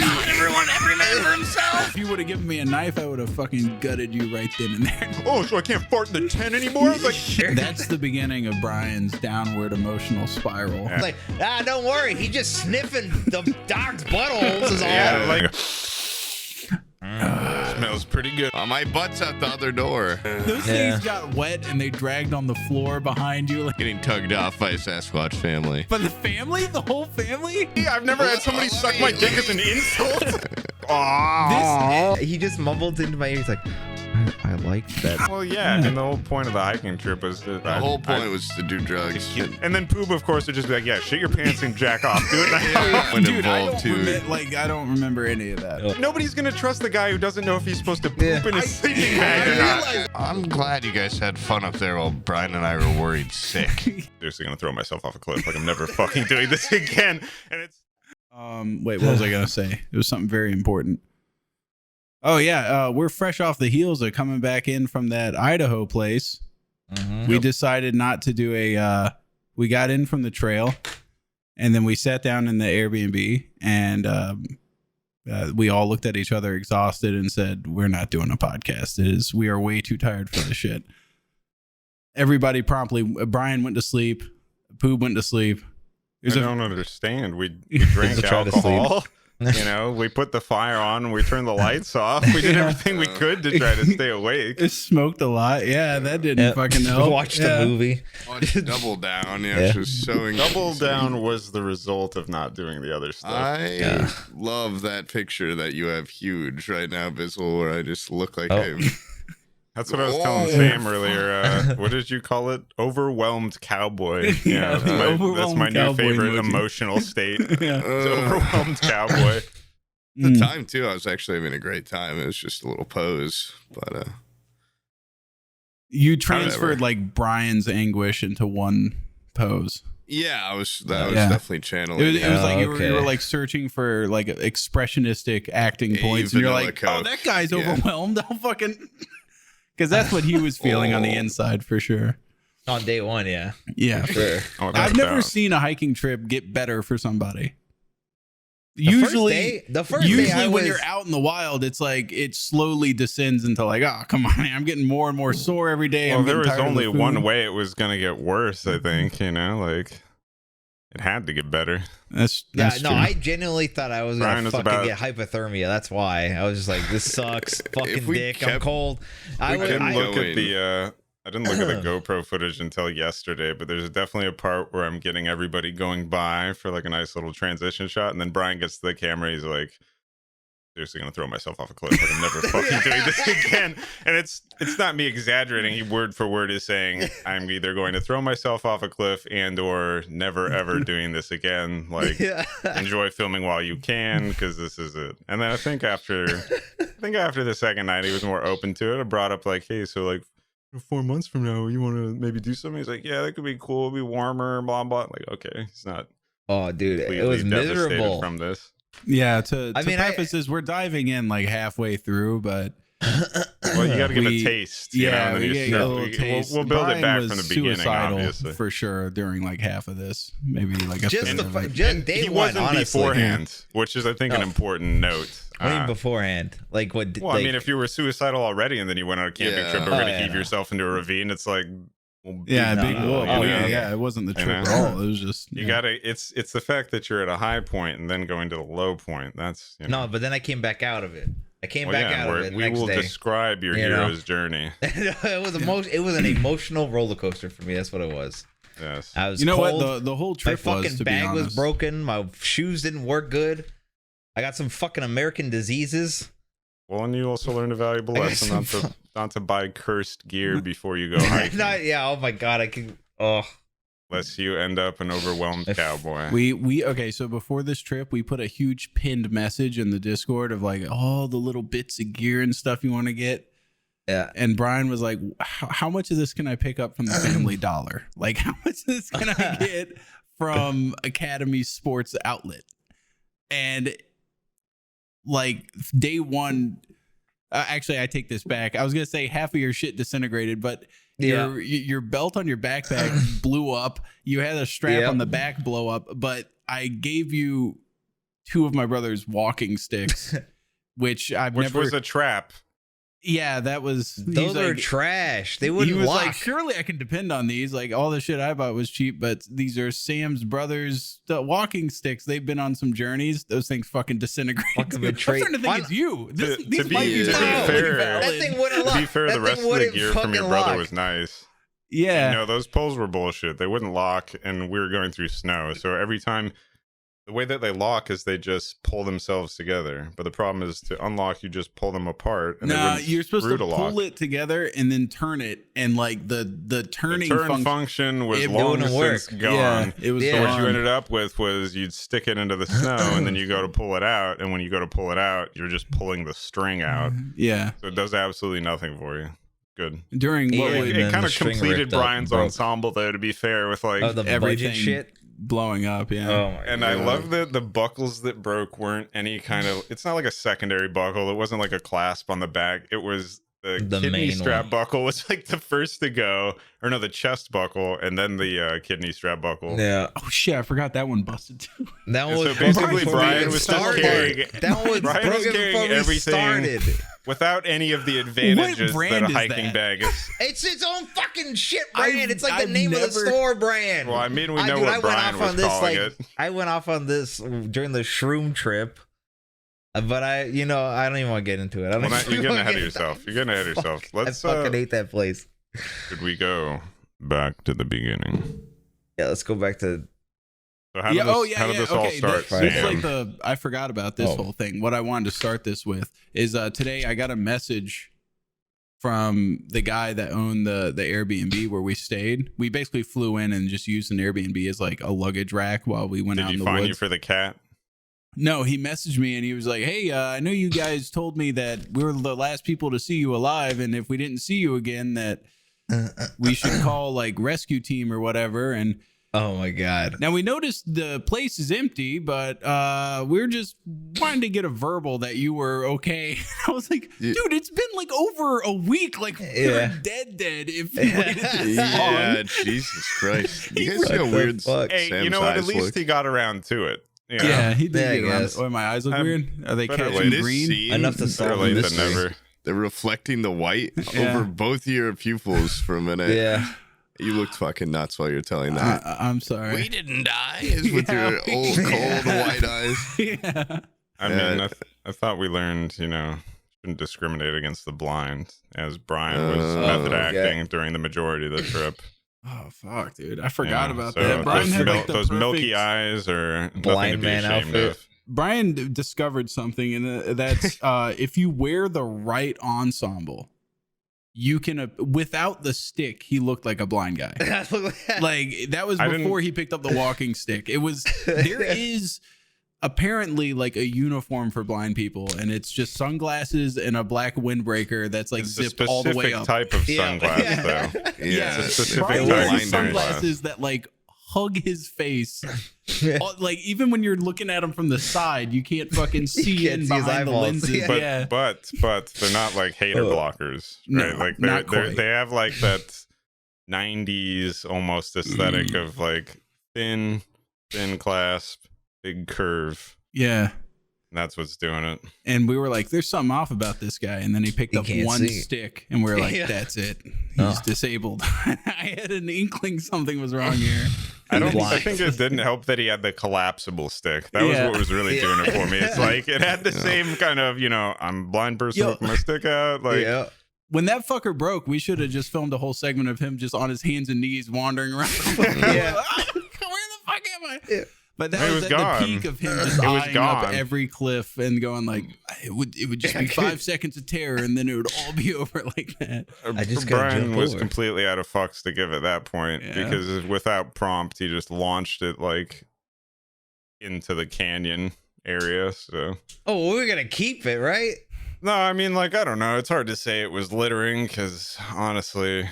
honestly, everyone, every man for himself. If you would have given me a knife, I would have fucking gutted you right then and there. Oh, so I can't fart in the tent anymore? It's like, That's the beginning of Brian's downward emotional spiral. it's like, don't worry, he just sniffing the dog's buttholes is all. yeah, like Smells pretty good. My butt's at the other door. Those things got wet and they dragged on the floor behind you. Like, Getting tugged off by a Sasquatch family. but the family, the whole family. I've never had somebody suck my dick as an insult. He just mumbled into my ear. He's like, I like that. Well, yeah, I mean, the whole point of the hiking trip was that The whole point was to do drugs. and then Poob, of course, would just be like, yeah, shit your pants and jack off. Do it now. Would Dude, involve too. I don't remember any of that. Nobody's gonna trust the guy who doesn't know if he's supposed to poop in his sleeping bag or not. I'm glad you guys had fun up there while Brian and I were worried sick. Seriously gonna throw myself off a cliff. Like, I'm never fucking doing this again. And it's Wait, what was I gonna say? It was something very important. Oh yeah, we're fresh off the heels of coming back in from that Idaho place. We decided not to do we got in from the trail, and then we sat down in the Airbnb, and we all looked at each other exhausted and said, we're not doing a podcast. We are way too tired for this shit. Everybody promptly, Brian went to sleep, Poob went to sleep. I don't understand. We drank alcohol. You know, we put the fire on, we turned the lights off. We did everything we could to try to stay awake. It smoked a lot. Yeah, that didn't fucking help. Watched the movie. Watch Double Down. Yeah, she was so Double Down was the result of not doing the other stuff. I love that picture that you have huge right now, Bizzle, where I just look like I'm... That's what I was telling Sam earlier. What did you call it? Overwhelmed cowboy. Yeah, that's my new favorite emotional state. It's overwhelmed cowboy. At the time, too, I was actually having a great time. It was just a little pose, but... You transferred, like, Brian's anguish into one pose. Yeah, that was definitely channeling. It was like you were like searching for like expressionistic acting points, and you're like, oh, that guy's overwhelmed. I'll fucking... Because that's what he was feeling on the inside for sure. On day one, yeah. Yeah. For sure. I've never seen a hiking trip get better for somebody. Usually when you're out in the wild, it's like it slowly descends into like, oh, come on, man, I'm getting more and more sore every day. Well, there was only one way it was going to get worse, I think, you know, like it had to get better. That's true. I genuinely thought I was going to fucking get hypothermia. That's why. I was just like, this sucks. Fucking dick. I'm cold. I didn't look at the GoPro footage until yesterday, but there's definitely a part where I'm getting everybody going by for like a nice little transition shot, and then Brian gets to the camera. He's like, seriously gonna throw myself off a cliff. Like, I'm never fucking doing this again. And it's not me exaggerating. He word for word is saying I'm either going to throw myself off a cliff and or never ever doing this again. Like enjoy filming while you can, because this is it. And then I think after the second night he was more open to it. I brought up like, hey, so like 4 months from now you want to maybe do something? He's like, yeah, that could be cool, it'll be warmer, blah blah. I'm like, okay, he's not dude, it was miserable from this. Yeah, to preface this, we're diving in like halfway through, but well, you got to get a taste. Yeah, we get a little taste. We'll build it back from the beginning, obviously, for sure. During like half of this, maybe like a just day he one, wasn't honestly, beforehand, which is I think an important note. I mean, beforehand, like what? Well, I mean, if you were suicidal already and then you went on a camping trip and were going to heave yourself into a ravine, it's like. It wasn't the trip at all. It was just you gotta. It's the fact that you're at a high point and then going to the low point. That's no, but then I came back out of it. I came back out of it. We will describe your hero's journey. It was an emotional roller coaster for me. That's what it was. Yes, I was. You know cold. what? The whole trip. My fucking bag was broken. My shoes didn't work good. I got some fucking American diseases. Well, and you also learned a valuable lesson not to buy cursed gear before you go hiking. Oh my god, I can. Lest you end up an overwhelmed cowboy. Okay, so before this trip, we put a huge pinned message in the Discord of like all the little bits of gear and stuff you want to get. Yeah. And Brian was like, how much of this can I pick up from the Family Dollar? Like, how much of this can I get from Academy Sports Outlet? And like day one, actually, I take this back. I was gonna say half of your shit disintegrated, but your belt on your backpack blew up. You had a strap on the back blow up, but I gave you 2 of my brother's walking sticks, which was a trap. Yeah, that was. Those are trash. They wouldn't He was lock. like, surely I can depend on these. Like, all the shit I bought was cheap, but these are Sam's brother's walking sticks. They've been on some journeys. Those things fucking disintegrate. I'm starting to think it's you. These might be fair. That thing wouldn't lock. To be fair, the rest of the gear from your brother was nice. Yeah. No, those poles were bullshit. They wouldn't lock, and we were going through snow. So every time, the way that they lock is they just pull themselves together. But the problem is to unlock, you just pull them apart. And you're supposed to pull it together and then turn it. And like the turning function was long since gone. Yeah, it was. So what you ended up with was you'd stick it into the snow and then you go to pull it out. And when you go to pull it out, you're just pulling the string out. Yeah. So it does absolutely nothing for you. Good. During it kind of completed Brian's ensemble, though, to be fair, with like the everything shit blowing up. Yeah. Oh my and God. I love that the buckles that broke weren't any kind of. It's not like a secondary buckle. It wasn't like a clasp on the back. It was the kidney main strap one. buckle was like the first to go, or no, the chest buckle, and then the kidney strap buckle. Yeah. Oh shit! I forgot that one busted too. That was so basically Brian was just carrying. That was Brian was carrying everything without any of the advantages that a hiking bag is. It's its own fucking shit brand. It's like the name of the store brand. Well, I mean, we know what Brian was calling it. I went off on this during the Shroom trip. But I don't even want to get into it. You're getting ahead of yourself. You're getting ahead of yourself. Let's. I fucking hate that place. Should we go back to the beginning? Yeah, let's go back to. So how did this all start? It's like I forgot about this whole thing. What I wanted to start this with is today I got a message from the guy that owned the Airbnb where we stayed. We basically flew in and just used an Airbnb as like a luggage rack while we went out in the woods. Did he find you for the cat? No, he messaged me and he was like, hey, I know you guys told me that we were the last people to see you alive. And if we didn't see you again, that we should call like rescue team or whatever. And oh my God. Now we noticed the place is empty, but we're just wanting to get a verbal that you were okay. I was like, dude, it's been like over a week. Like we're dead. If you waited this long. Yeah, Jesus Christ. You guys got weird. Hey, you know what? At least he got around to it. Yeah, he did. Oh, my eyes look weird. Are they catching green? Enough to solve the mystery. They're reflecting the white over both your pupils for a minute. Yeah. You looked fucking nuts while you're telling that. I'm sorry. We didn't die. With your old, cold white eyes. Yeah. I mean, I thought we learned, shouldn't discriminate against the blind, as Brian was method acting during the majority of the trip. Oh fuck, dude! I forgot about that. Brian had like those milky eyes or blind man outfit. Brian discovered something, and that's if you wear the right ensemble, you can without the stick. He looked like a blind guy. Like that was before he picked up the walking stick. It was there is apparently like a uniform for blind people, and it's just sunglasses and a black windbreaker that's like zipped all the way up. Type of sunglasses, though. Yeah, it's a specific Brian type of sunglasses that like hug his face. Like even when you're looking at him from the side, you can't fucking see in behind the lenses. But they're not like hater blockers, right? No, like they have like that 90s almost aesthetic of like thin clasp, big curve. Yeah. That's what's doing it. And we were like, there's something off about this guy. And then he picked up one stick and we were like, that's it. He's disabled. I had an inkling something was wrong here. I think it didn't help that he had the collapsible stick. That was what was really doing it for me. It's like it had the same kind of, I'm a blind person with my stick out. Like when that fucker broke, we should have just filmed a whole segment of him just on his hands and knees wandering around. Where the fuck am I? Yeah. But that was at the peak of him just eyeing up every cliff and going like, it would just be 5 seconds of terror and then it would all be over like that. Brian was completely out of fucks to give at that point because without prompt, he just launched it like into the canyon area. So we're gonna keep it, right? No, I mean, like, I don't know. It's hard to say it was littering because honestly,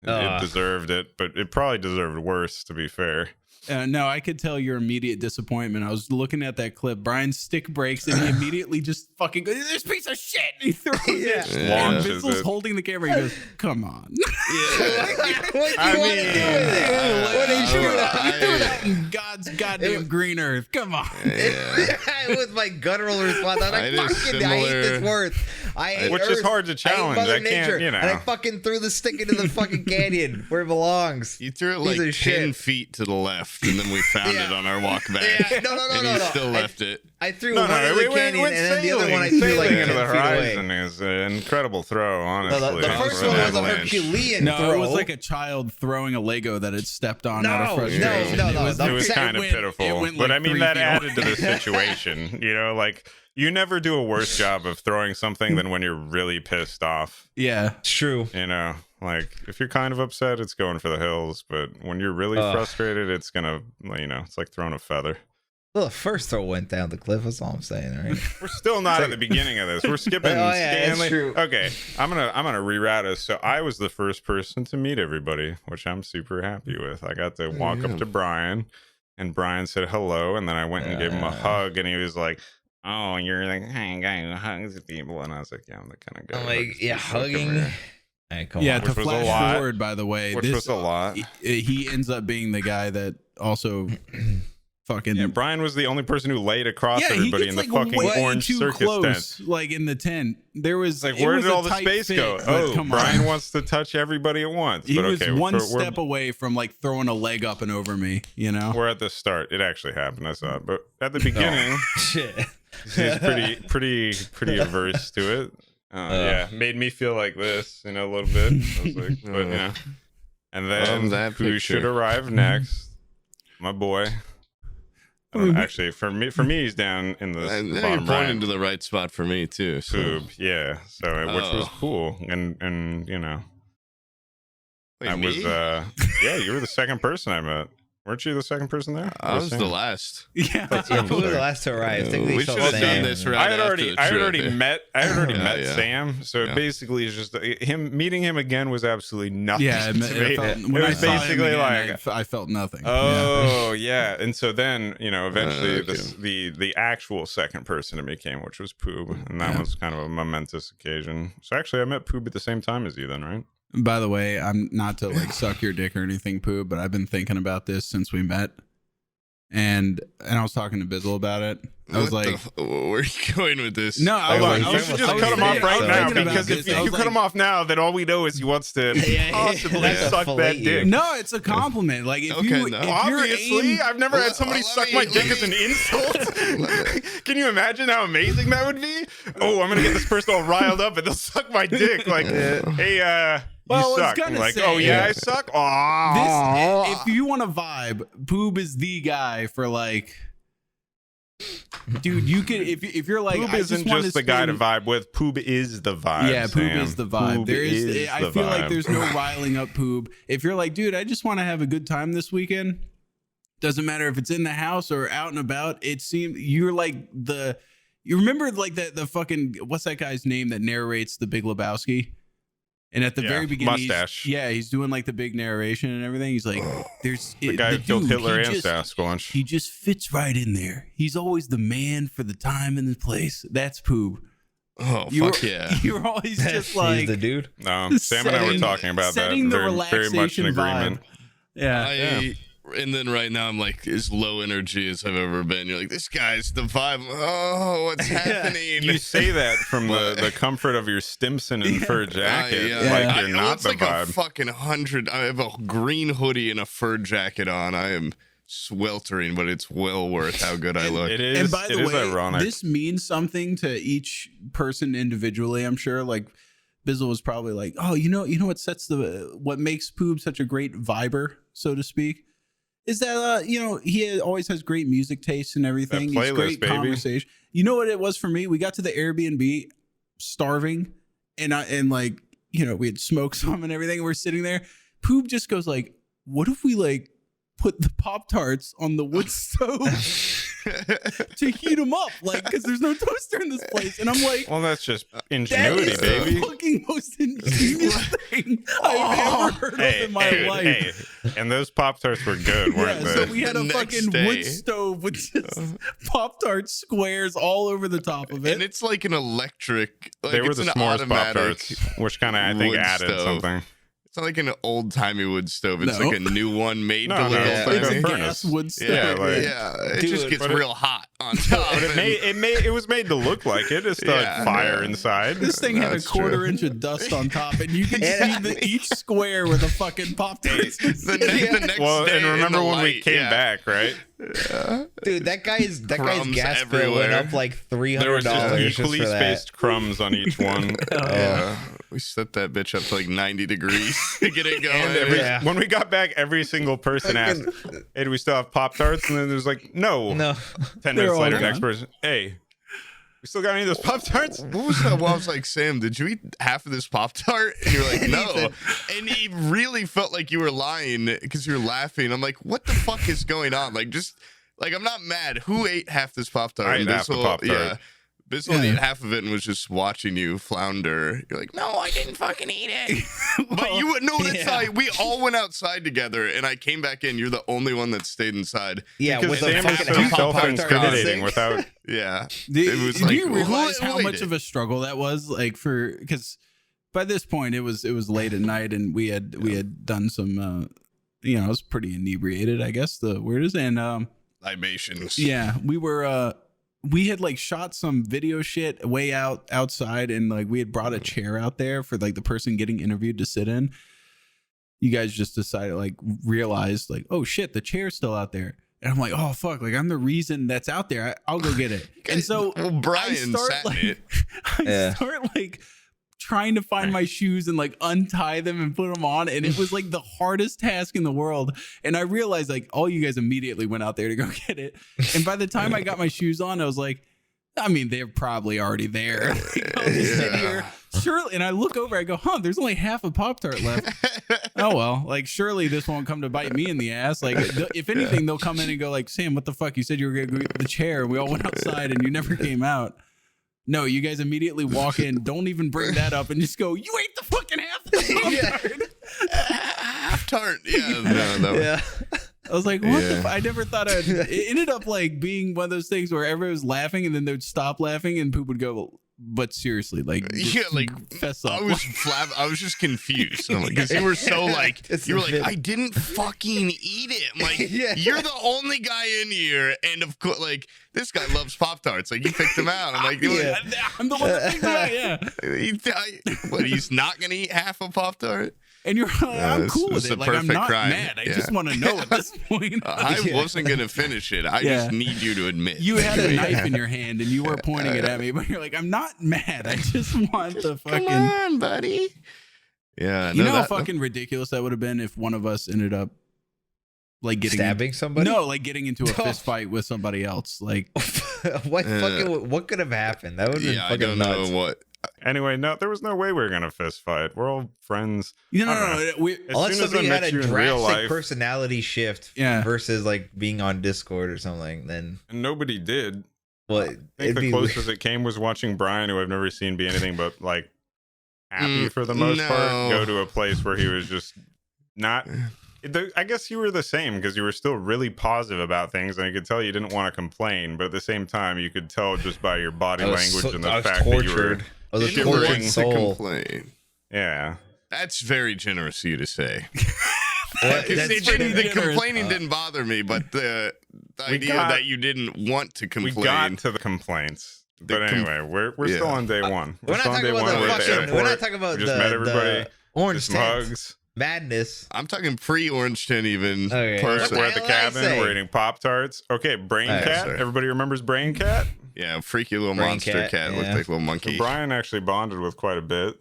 It deserved it, but it probably deserved worse, to be fair. No, I could tell your immediate disappointment. I was looking at that clip. Brian's stick breaks, and he immediately just fucking goes, "This piece of shit!" And he throws it. And Vincel's holding the camera. He goes, "Come on." What do you want to do with it? What did you do that in God's goddamn green earth? Come on. It was my guttural response. I was like, fucking, I hate this word. I hate Which Earth. is hard to challenge. I can't, you know. And I fucking threw the stick into the fucking canyon where it belongs. You threw it like 10 feet to the left, and then we found it on our walk back. Yeah. No. You still left it. I threw one into the canyon, and then the other one I threw like 10 into the feet horizon away. is an incredible throw, honestly. The first one was a Herculean throw. It was like a child throwing a Lego that had stepped on out of frustration. No. It was kind of pitiful. But I mean, that added to the situation. You know, like, you never do a worse job of throwing something than when you're really pissed off. Yeah, it's true. You know, like, if you're kind of upset, it's going for the hills. But when you're really frustrated, it's gonna, you know, it's like throwing a feather. Well, the first throw went down the cliff. That's all I'm saying, right? We're still not at the beginning of this. We're skipping Stanley. That's true. Okay, I'm gonna reroute us. So I was the first person to meet everybody, which I'm super happy with. I got to walk up to Bryan, and Bryan said hello, and then I went and gave him a hug, and he was like, "Oh, you're like, hey, guy who hugs people," and I was like, "Yeah, I'm the kind of guy." I'm like, "Yeah, hugging." Right, to flash forward, by the way, which was a lot. He ends up being the guy that also fucking. Yeah, Bryan was the only person who laid across everybody in the fucking orange circus tent. Like in the tent, there was like, where did all the space go? Oh, Bryan wants to touch everybody at once. He was one step away from like throwing a leg up and over me. You know, we're at the start. It actually happened. I saw it, but at the beginning, shit. He's pretty averse to it. Yeah, made me feel like this, you know, a little bit. I was like, but yeah. And then who should arrive next? My boy. Actually, for me, he's down in the bottom you're pointing right. to the right spot for me too. So. Poob, yeah. So which was cool, and you know, Wait, I was yeah, you were the second person I met. Weren't you the second person there? I was the last. Yeah, Poob was the last to arrive. We should have done this right I had already met Sam, so it basically is just meeting him again was absolutely nothing. Yeah, it was basically like I felt nothing. Oh yeah, and so then, you know, eventually the actual second person it became, which was Poob, and that was kind of a momentous occasion. So actually, I met Poob at the same time as you, then, right? By the way, I'm not to like suck your dick or anything, Poob, but I've been thinking about this since we met, and I was talking to Bizzle about it. I was like, where are you going with this? No, you should just cut him off right now, because if you cut him off now, then all we know is he wants to possibly suck that dick. No, it's a compliment. Like, if obviously, I've never had somebody suck my dick as an insult. Can you imagine how amazing that would be? Oh, I'm gonna get this person all riled up, and they'll suck my dick. Like, hey, you suck. Like, say, oh yeah, I suck. This, if you want to vibe, Poob is the guy for like. Dude, you could if you're like, Poob isn't just the guy to vibe with. Poob is the vibe. Yeah, Poob is the vibe. I feel like there's no riling up Poob. If you're like, dude, I just want to have a good time this weekend. Doesn't matter if it's in the house or out and about. It seems you're like you remember like the fucking, what's that guy's name that narrates The Big Lebowski? And at the very beginning, he's doing like the big narration and everything. He's like, "There's the guy who killed Hitler and Sasquatch. He just fits right in there. He's always the man for the time and the place." That's Poob. Oh, fuck yeah! You're always just like he's the dude. No, Sam and I were talking about that. Very much in agreement. Yeah. And then right now I'm like as low energy as I've ever been. You're like, this guy's the vibe. Oh, what's happening? You say that from the comfort of your Stimson and fur jacket. Like you're not the like vibe. A fucking 100. I have a green hoodie and a fur jacket on. I am sweltering, but it's well worth how good I look. It is. And by the way, ironic. This means something to each person individually. I'm sure. Like Bizzle was probably like, oh, you know what makes Poob such a great viber, so to speak. Is that he always has great music taste and everything. That playlist, great conversation. You know what it was for me? We got to the Airbnb starving, and like, you know, we had smoked some and everything. And we're sitting there. Poob just goes like, "What if we like put the Pop-Tarts on the wood stove to heat them up, like, because there's no toaster in this place. And I'm like, well, that's just ingenuity, that is baby. the fucking most ingenious thing I've ever heard of in my life. Hey, and those Pop-Tarts were good, weren't they? So we had a fucking wood stove with just Pop-Tart squares all over the top of it. And it's like an electric. Like, they were the s'mores Pop-Tarts, which kind of, I think, added something. It's not like an old timey wood stove. It's like a new one made to live. It's a gas wood stove. It just gets real hot on top. But it was made to look like it. It started fire inside. This thing had a quarter-inch of dust on top, and you can see each square with a fucking Pop-Tart. the next day, and remember when we came back, right? Dude, that guy's gas bill went up like $300. There was just equally spaced crumbs on each one. We set that bitch up to like 90 degrees to get it going. And when we got back, every single person asked, "Hey, do we still have Pop-Tarts?" And then there's like, "No." 10 minutes later, next person, "Hey, we still got any of those Pop-Tarts?" What was that? Well, I was like, "Sam, did you eat half of this Pop-Tart?" And you're like, "No." And he really felt like you were lying because you were laughing. I'm like, "What the fuck is going on?" Like, just like, I'm not mad. Who ate half this Pop-Tart? I ate half the Pop-Tart. Yeah. Bissell ate half of it and was just watching you flounder. You're like, "No, I didn't fucking eat it." But you would know that's how we all went outside together, and I came back in. You're the only one that stayed inside. Yeah, because with a fucking self-incriminating without. Yeah, it was like, do you realize how much of a struggle that was? Like because by this point it was late at night, and we had done some, I was pretty inebriated, I guess the word is, and libations. Yeah, we had like shot some video shit way outside, and like we had brought a chair out there for like the person getting interviewed to sit in. You guys just decided, like, realized like, oh shit, the chair's still out there. And I'm like, oh fuck, like I'm the reason that's out there. I'll go get it. And so Bryan sat in it. I start like trying to find my shoes and like untie them and put them on, and it was like the hardest task in the world. And I realized like all you guys immediately went out there to go get it, and by the time I got my shoes on, I was like, I mean, they're probably already there. Like, I'll just sit here, surely. And I look over, I go, there's only half a Pop-Tart left. Oh well, like surely this won't come to bite me in the ass. Like if anything, they'll come in and go like, Sam, what the fuck, you said you were gonna go get the chair, we all went outside and you never came out. No, you guys immediately walk in, don't even bring that up, and just go, "You ate the fucking Half-Tart." Yeah. I was like, what the I never thought it ended up like being one of those things where everyone was laughing and then they'd stop laughing and Poob would go, but seriously, like, fess up. I was just confused because you were so like, you were like, I didn't fucking eat it. I'm like, you're the only guy in here, and of course, like, this guy loves Pop-Tarts. Like, you picked them out. I'm like, I'm the one that picked them out. But he's not gonna eat half a Pop-Tart. And you're like, I'm cool with it. Like, I'm not mad. I just want to know at this point. I wasn't going to finish it. I just need you to admit. You had a knife in your hand and you were pointing it at me, but you're like, I'm not mad. I just want the fucking... Come on, buddy. Yeah. You know how fucking ridiculous that would have been if one of us ended up like stabbing somebody? No, like getting into a fist fight with somebody else. Like, what could have happened? That would have been fucking I don't nuts. know what. Anyway, no, there was no way we were gonna fist fight. We're all friends. No. Unless somebody had a drastic personality shift versus like being on Discord or something, then and nobody did. Well, I think the closest it came was watching Bryan, who I've never seen be anything but like happy for the most part, go to a place where he was just not. I guess you were the same because you were still really positive about things, and you could tell you didn't want to complain, but at the same time, you could tell just by your body language and the fact that you were. I was a tortured soul. Complain. Yeah, that's very generous of you to say. The complaining didn't bother me, but the idea that you didn't want to complain. We got to the complaints. But anyway, we're still on day one. We're not talking about we just met everybody. Orange hugs. Madness. I'm talking pre-Orangeton even. Okay. We're at the cabin. We're eating Pop-Tarts. Okay, Brain Cat. Sorry. Everybody remembers Brain Cat? Yeah, freaky little monster cat. Looked like a little monkey. So Bryan actually bonded with quite a bit.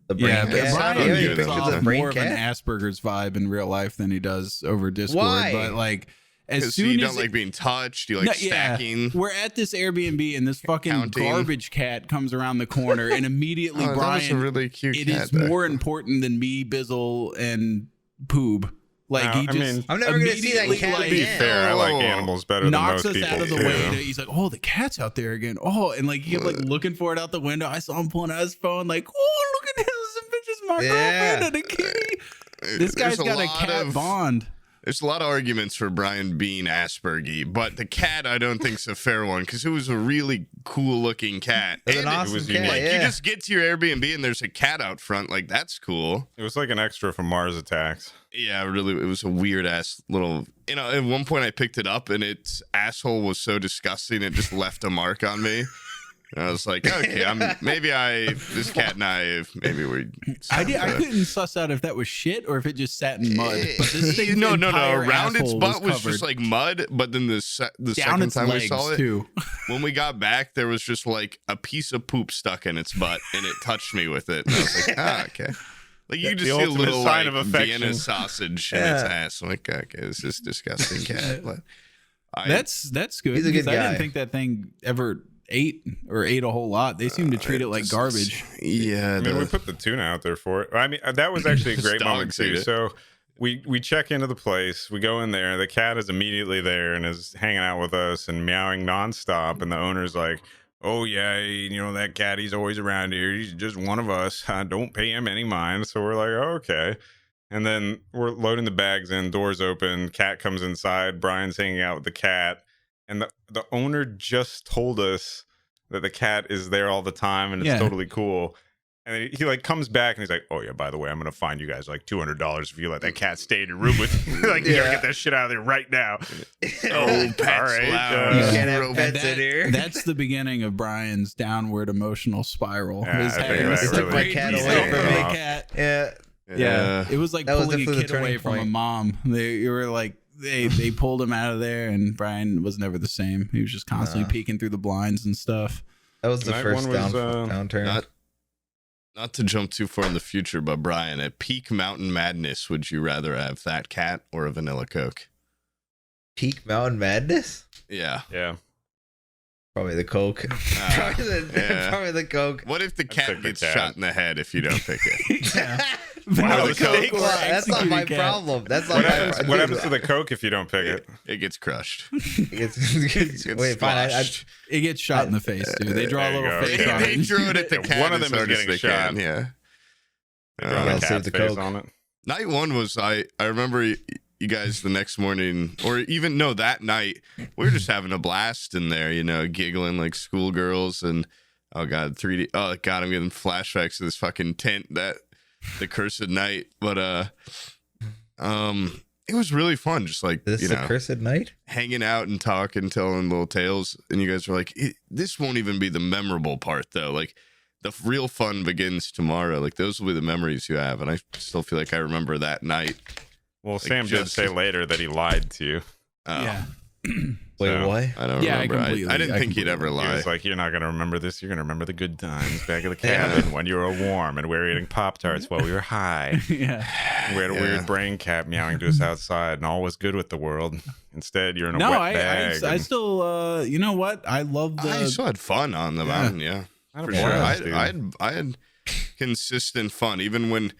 Bryan gives off more of an Asperger's vibe in real life than he does over Discord. Why? But like, as soon you as don't like being touched, you like stacking. We're at this Airbnb and this fucking garbage cat comes around the corner, and immediately Bryan, that was a really cute it cat is more important than me, Bizzle, and Poob. Like he just, I'm never gonna see that cat like, to be fair, I like animals better than most knocks us people. out of the way. He's like, oh, the cat's out there again. Oh, and like he kept like looking for it out the window. I saw him pulling out his phone, like, oh, look at this, some bitches, my girlfriend and a kitty. This guy's got a cat bond. There's a lot of arguments for Bryan being Aspergy, but the cat I don't think's a fair one because it was a really cool looking cat. It was an awesome cat. Like you just get to your Airbnb and there's a cat out front. Like that's cool. It was like an extra from Mars Attacks. Yeah, really, it was a weird ass little. You know, at one point I picked it up and its asshole was so disgusting it just left a mark on me. And I was like, okay, this cat and I, maybe we. I couldn't suss out if that was shit or if it just sat in mud. But this thing, no. Around its butt was just like mud, but then the second time we saw it, too. When we got back, there was just like a piece of poop stuck in its butt, and it touched me with it. And I was like, okay. Like you just see a little sign like of affection. Vienna sausage in its ass. I'm like, okay, this is disgusting cat. But that's good. He's a good guy. I didn't think that thing ever ate a whole lot. They seem to treat it like garbage. Yeah, I mean, we put the tuna out there for it. I mean, that was actually a great moment too. So we check into the place, we go in there, the cat is immediately there and is hanging out with us and meowing nonstop, and the owner's like, oh yeah, you know that cat, he's always around here, he's just one of us, don't pay him any mind. So we're like, oh, okay. And then we're loading the bags in, doors open, cat comes inside, Bryan's hanging out with the cat. And the owner just told us that the cat is there all the time and it's totally cool. And he like comes back and he's like, oh yeah, by the way, I'm going to fine you guys like $200 if you let that cat stay in your room with you. Like, you gotta get that shit out of there right now. Oh, pets, all right. You can't have pets in here. That's the beginning of Brian's downward emotional spiral. It took my cat away from me. Yeah. It was like pulling a kid away from a mom. You were like, They pulled him out of there, and Bryan was never the same. He was just constantly peeking through the blinds and stuff. That was the first downturn. Not to jump too far in the future, but Bryan, at peak mountain madness, would you rather have that cat or a vanilla Coke? Peak mountain madness? Yeah. Probably the Coke. Probably the Coke. What if the cat gets shot in the head if you don't pick it? Wow, that's not my problem. That's not what happens to the Coke if you don't pick it? It gets crushed. Wait, fine. It gets shot in the face, dude. They draw a little face on it. They drew it at the cat. One of them is getting shot. Yeah. Save the Coke on it. Night one was I remember you guys the next morning, or even that night, we were just having a blast in there, giggling like schoolgirls, and oh god, 3D. Oh god, I'm getting flashbacks to this fucking tent the cursed night. But it was really fun, just like this is a cursed night, hanging out and talking, telling little tales, and you guys were like, this won't even be the memorable part though. Like the real fun begins tomorrow. Like those will be the memories you have, and I still feel like I remember that night. Well, like Sam did say later that he lied to you. Yeah. Wait, what? I don't remember. I didn't think he'd ever lie. He was like, you're not going to remember this. You're going to remember the good times back at the cabin when you were warm and we were eating Pop-Tarts while we were high. We had a weird brain cat meowing to us outside and all was good with the world. Instead, you're in a wet bag. I still, you know what? I love I still had fun on the mountain, for sure. I had consistent fun, even when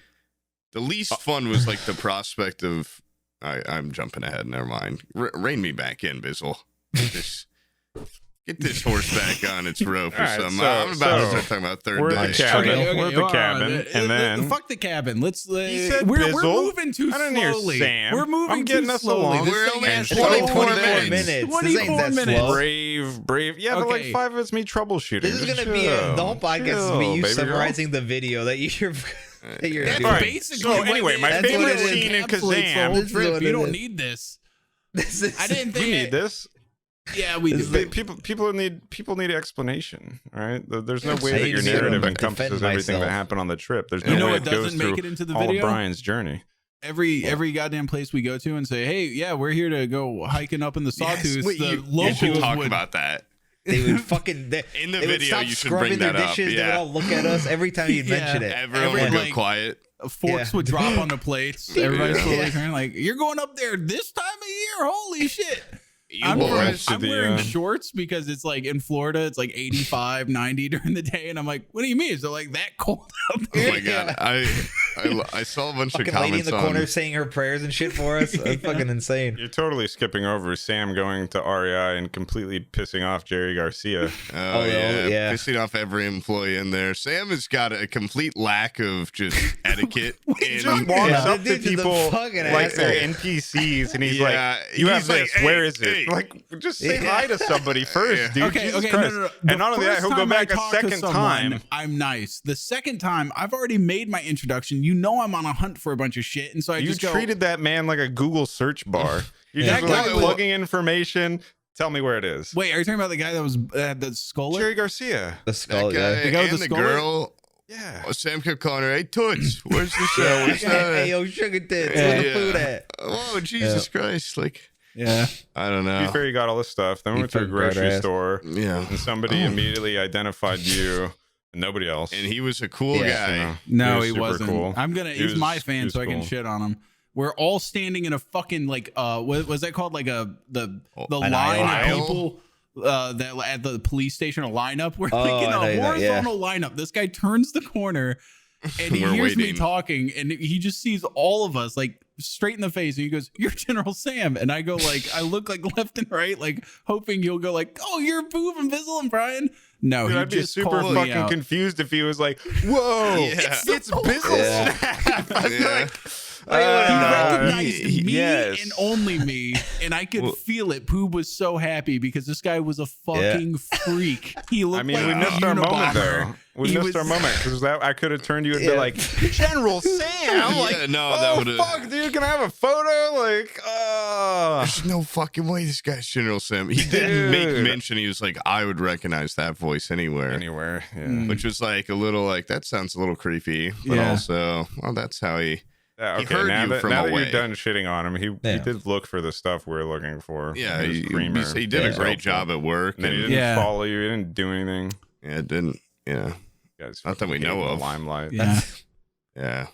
the least fun was like the prospect of... I'm jumping ahead. Never mind. Rein me back in, Bizzle. Get this horse back on its rope or something. I'm about to start talking about third day. We're at the cabin, and then fuck the cabin. We're moving too slowly. Sam. We're moving getting too us slowly. along. We're only at 24 minutes. 24 minutes. Brave. Yeah, but like 5 of it's me troubleshooting. This is gonna be the whole podcast is me you summarizing the video that you're. That's doing. basically. So anyway, my favorite scene in Kazam. You don't need this. I didn't think you need this. Yeah, we do. People need explanation. All right, there's no way that your narrative encompasses everything that happened on the trip. There's no way it goes through all of Bryan's journey. Every goddamn place we go to and say, hey, yeah, we're here to go hiking up in the Sawtooth. The locals talk about that. They would fucking in the video. You should bring that up. They would all look at us every time you mention it. Everyone would go quiet. Forks would drop on the plates. Everybody's slowly turning like, you're going up there this time of year? Holy shit. I'm wearing shorts because it's like in Florida, it's like 85, 90 during the day. And I'm like, what do you mean? Is it like that cold out there? Oh my God. I saw a bunch of fucking comments lady in the corner saying her prayers and shit for us. That's fucking insane. You're totally skipping over Sam going to REI and completely pissing off Jerry Garcia. Oh yeah, pissing off every employee in there. Sam has got a complete lack of just etiquette. He just walks up to people like they're NPCs, and he's like, "You have this. Like, where is it?" Like, just say hi to somebody first, dude. Okay, Jesus okay, Christ. no. And not only that, he'll go back a second time. I'm nice. The second time, I've already made my introduction. You know I'm on a hunt for a bunch of shit, and so I just treated that man like a Google search bar. You're just like plugging information. Tell me where it is. Wait, are you talking about the guy that was the skull? Jerry Garcia. The skull, the guy with the girl. Yeah. Oh, Sam kept calling her, "Hey, Toots, where's the show? Where's hey, yo, sugar tits. Where's the food at?" Oh, Jesus Christ! Like, I don't know. To be fair, you got all this stuff. Then we went to a grocery store. Yeah. And somebody immediately identified you and nobody else. And he was a cool guy. No, he wasn't. Cool. He's my fan, so I can shit on him. We're all standing in a fucking like what was that called? Like the line of people that at the police station, a lineup. We're like in a horizontal lineup. This guy turns the corner and he hears me talking, and he just sees all of us like straight in the face, and he goes, "You're General Sam." And I go like, I look like left and right, like hoping he'll go like, "Oh, you're Poob and Bizzle and Bryan." No, dude, I'd be super fucking confused if he was like, "Whoa, it's Bizzle Snap." I'd be like, he recognized me and only me, and I could feel it. Poob was so happy because this guy was a fucking freak. He looked like we missed our moment though. We missed our moment because I could have turned you and been like, "General Sam." Like, that would have. Fuck, dude, can I have a photo? Like, there's no fucking way this guy's General Sam. He did make mention. He was like, "I would recognize that voice anywhere." Yeah. Which was like a little like that sounds a little creepy, but also, well, that's how he. Yeah, okay. Now that you're done shitting on him, he did look for the stuff we were looking for. Yeah, he did a great job at work. And he didn't follow you. He didn't do anything. Yeah, it didn't. Yeah. Not that we know of. Limelight. Yeah. Yeah.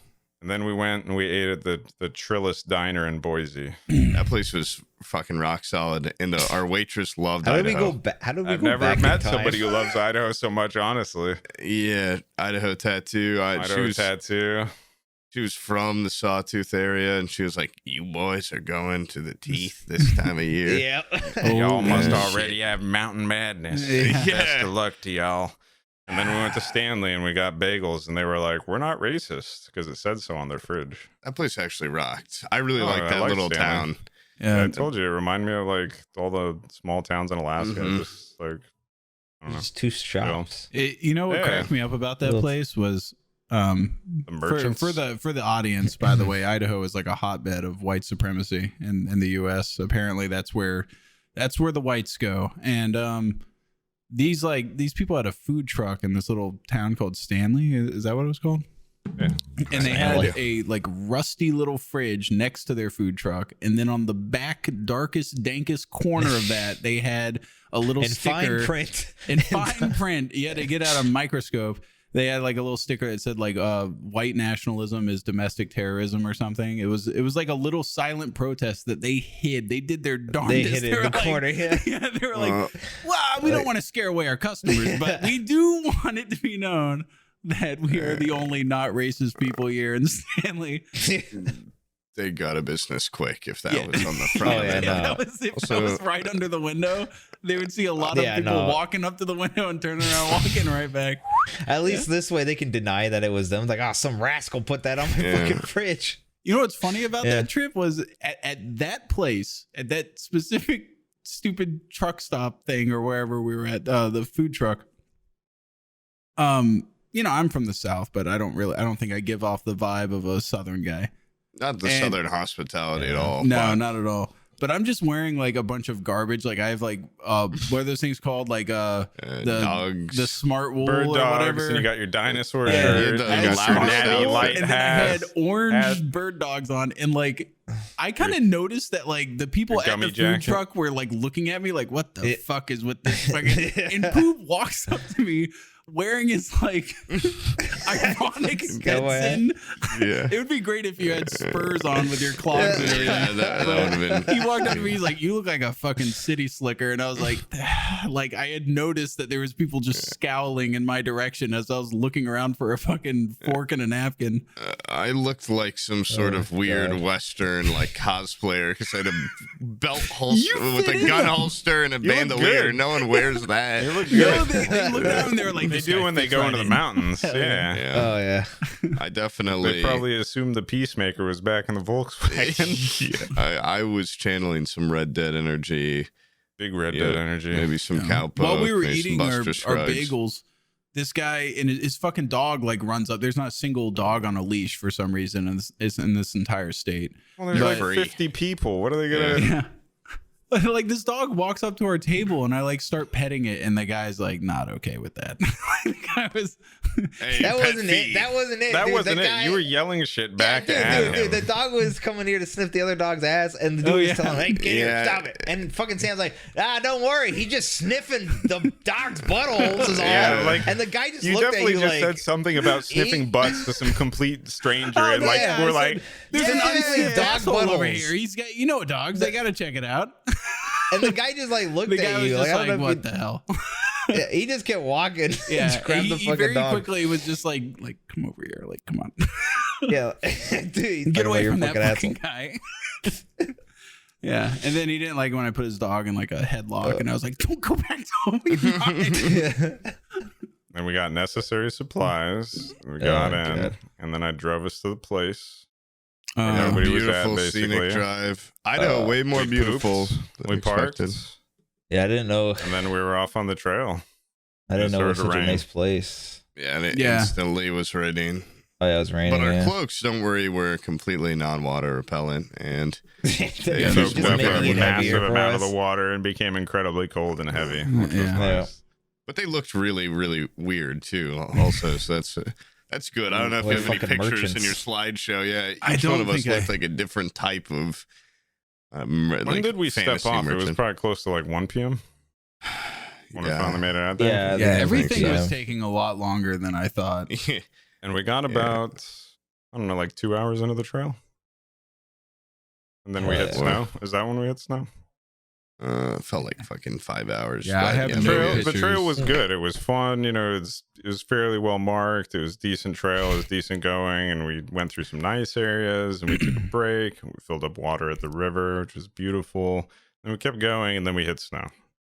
And then we went and we ate at the Trillist Diner in Boise. That place was fucking rock solid. And our waitress loved Idaho. I've never met somebody who loves Idaho so much, honestly. Yeah. Idaho tattoo. Tattoo. She was from the Sawtooth area, and she was like, "You boys are going to the teeth this time of year." Yeah. Y'all must already have mountain madness. Best of luck to y'all. And then we went to Stanley, and we got bagels, and they were like, "We're not racist," because it said so on their fridge. That place actually rocked. I really liked that little town. Yeah, I told you, it reminded me of like all the small towns in Alaska. Just like, I don't know. Just two shops. You know what cracked me up about that place was... the merchants. For the audience, by the way, Idaho is like a hotbed of white supremacy in the US. Apparently that's where the whites go. And these people had a food truck in this little town called Stanley. Is that what it was called? Yeah. And they had a like rusty little fridge next to their food truck, and then on the back darkest dankest corner of that they had a little sticker in fine print. You had to get out a microscope. They had like a little sticker that said like white nationalism is domestic terrorism or something. It was like a little silent protest that they hid. They did their darndest. They hid it in the corner. Yeah, they were like, well, we don't want to scare away our customers, but we do want it to be known that we are the only not racist people here in Stanley. They got a business quick if that was on the front. That was right under the window. They would see a lot of people walking up to the window and turning around, walking right back. At least this way they can deny that it was them. Like, some rascal put that on my fucking fridge. You know what's funny about that trip was at that place, at that specific stupid truck stop thing or wherever we were at, the food truck. You know, I'm from the South, but I don't think I give off the vibe of a Southern guy. Not the Southern hospitality at all. No, not at all. But I'm just wearing like a bunch of garbage. Like I have like what are those things called? Like dogs, the smart wool bird or dogs, whatever. And you got your dinosaur shirt. And then I had orange bird dogs on, and like I kind of noticed that like the people at the food truck were like looking at me like, what the fuck is with this fucking and Poob walks up to me wearing his like ironic Stetson. Yeah. It would be great if you had spurs on with your clogs and everything. Yeah, that would have been. He walked up to me, he's like, you look like a fucking city slicker. And I was like, I had noticed that there was people just scowling in my direction as I was looking around for a fucking fork and a napkin. I looked like some sort of weird Western like cosplayer because I had a belt holster with a gun holster and a bandolier. No one wears that. They look good. They look down and they're like, they do when they go into the mountains. Yeah. Oh yeah. I definitely. They probably assumed the Peacemaker was back in the Volkswagen. I was channeling some Red Dead energy. Big Red Dead energy. Maybe some cowpoke. While we were eating our bagels, this guy and his fucking dog like runs up. There's not a single dog on a leash for some reason in this entire state. Well, there's like 50 people. What are they gonna? Yeah. Like this dog walks up to our table and I like start petting it and the guy's like not okay with that. The guy was that wasn't it. That wasn't it. That wasn't it. You were yelling shit back at him. Dude, the dog was coming here to sniff the other dog's ass and the dude was telling him, hey, get here, stop it. And fucking Sam's like, don't worry, he's just sniffing the dog's buttholes is all. Yeah, like, and the guy just looked at you just said something about sniffing butts to some complete stranger and like we're like, there's an unsniffed dog butt over here. He's got, you know, dogs, they gotta check it out. And the guy just like looked at you like what the hell? Yeah, he just kept walking. Yeah, grabbed the fucking very dog. quickly was just like come over here, like come on. Yeah, dude, get away from that fucking guy. Yeah, and then he didn't like when I put his dog in like a headlock, and I was like, don't go back to him. Then we got necessary supplies. We got in, and then I drove us to the place. Beautiful scenic drive. Idaho, way more beautiful. We parked. Yeah, I didn't know. And then we were off on the trail. I didn't know it was such a nice place. Yeah, and it instantly was raining. Oh yeah, it was raining. But our cloaks, don't worry, were completely non-water repellent, and they soaked up a massive amount of the water and became incredibly cold and heavy. Nice. But they looked really, really weird too. Also, so that's good. I don't know if you have any pictures in your slideshow. Yeah, each one of us looked like a different type of. When did we step off? Merchant. It was probably close to like 1 p.m. When we finally made it out there. Yeah, everything was taking a lot longer than I thought. And we got about, I don't know, like 2 hours into the trail. And then we hit snow. Is that when we hit snow? It felt like fucking 5 hours. Yeah, I have the trail was good. It was fun. You know, it was fairly well marked. It was decent trail. It was decent going, and we went through some nice areas. And we took a break. We filled up water at the river, which was beautiful. And we kept going, and then we hit snow.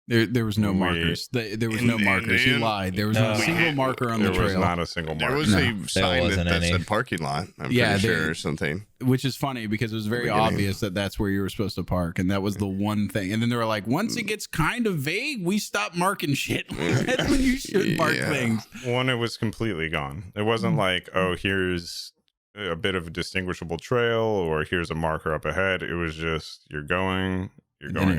There was no markers. There was no markers. He lied. There was not a single marker on the trail. There was not a single marker. There was a sign that said parking lot. I'm pretty sure or something. Which is funny because it was very obvious that that's where you were supposed to park, and that was the one thing. And then they were like, once it gets kind of vague, we stop marking shit. That's when you should mark things. One, it was completely gone. It wasn't like, oh, here's a bit of a distinguishable trail, or here's a marker up ahead. It was just you're going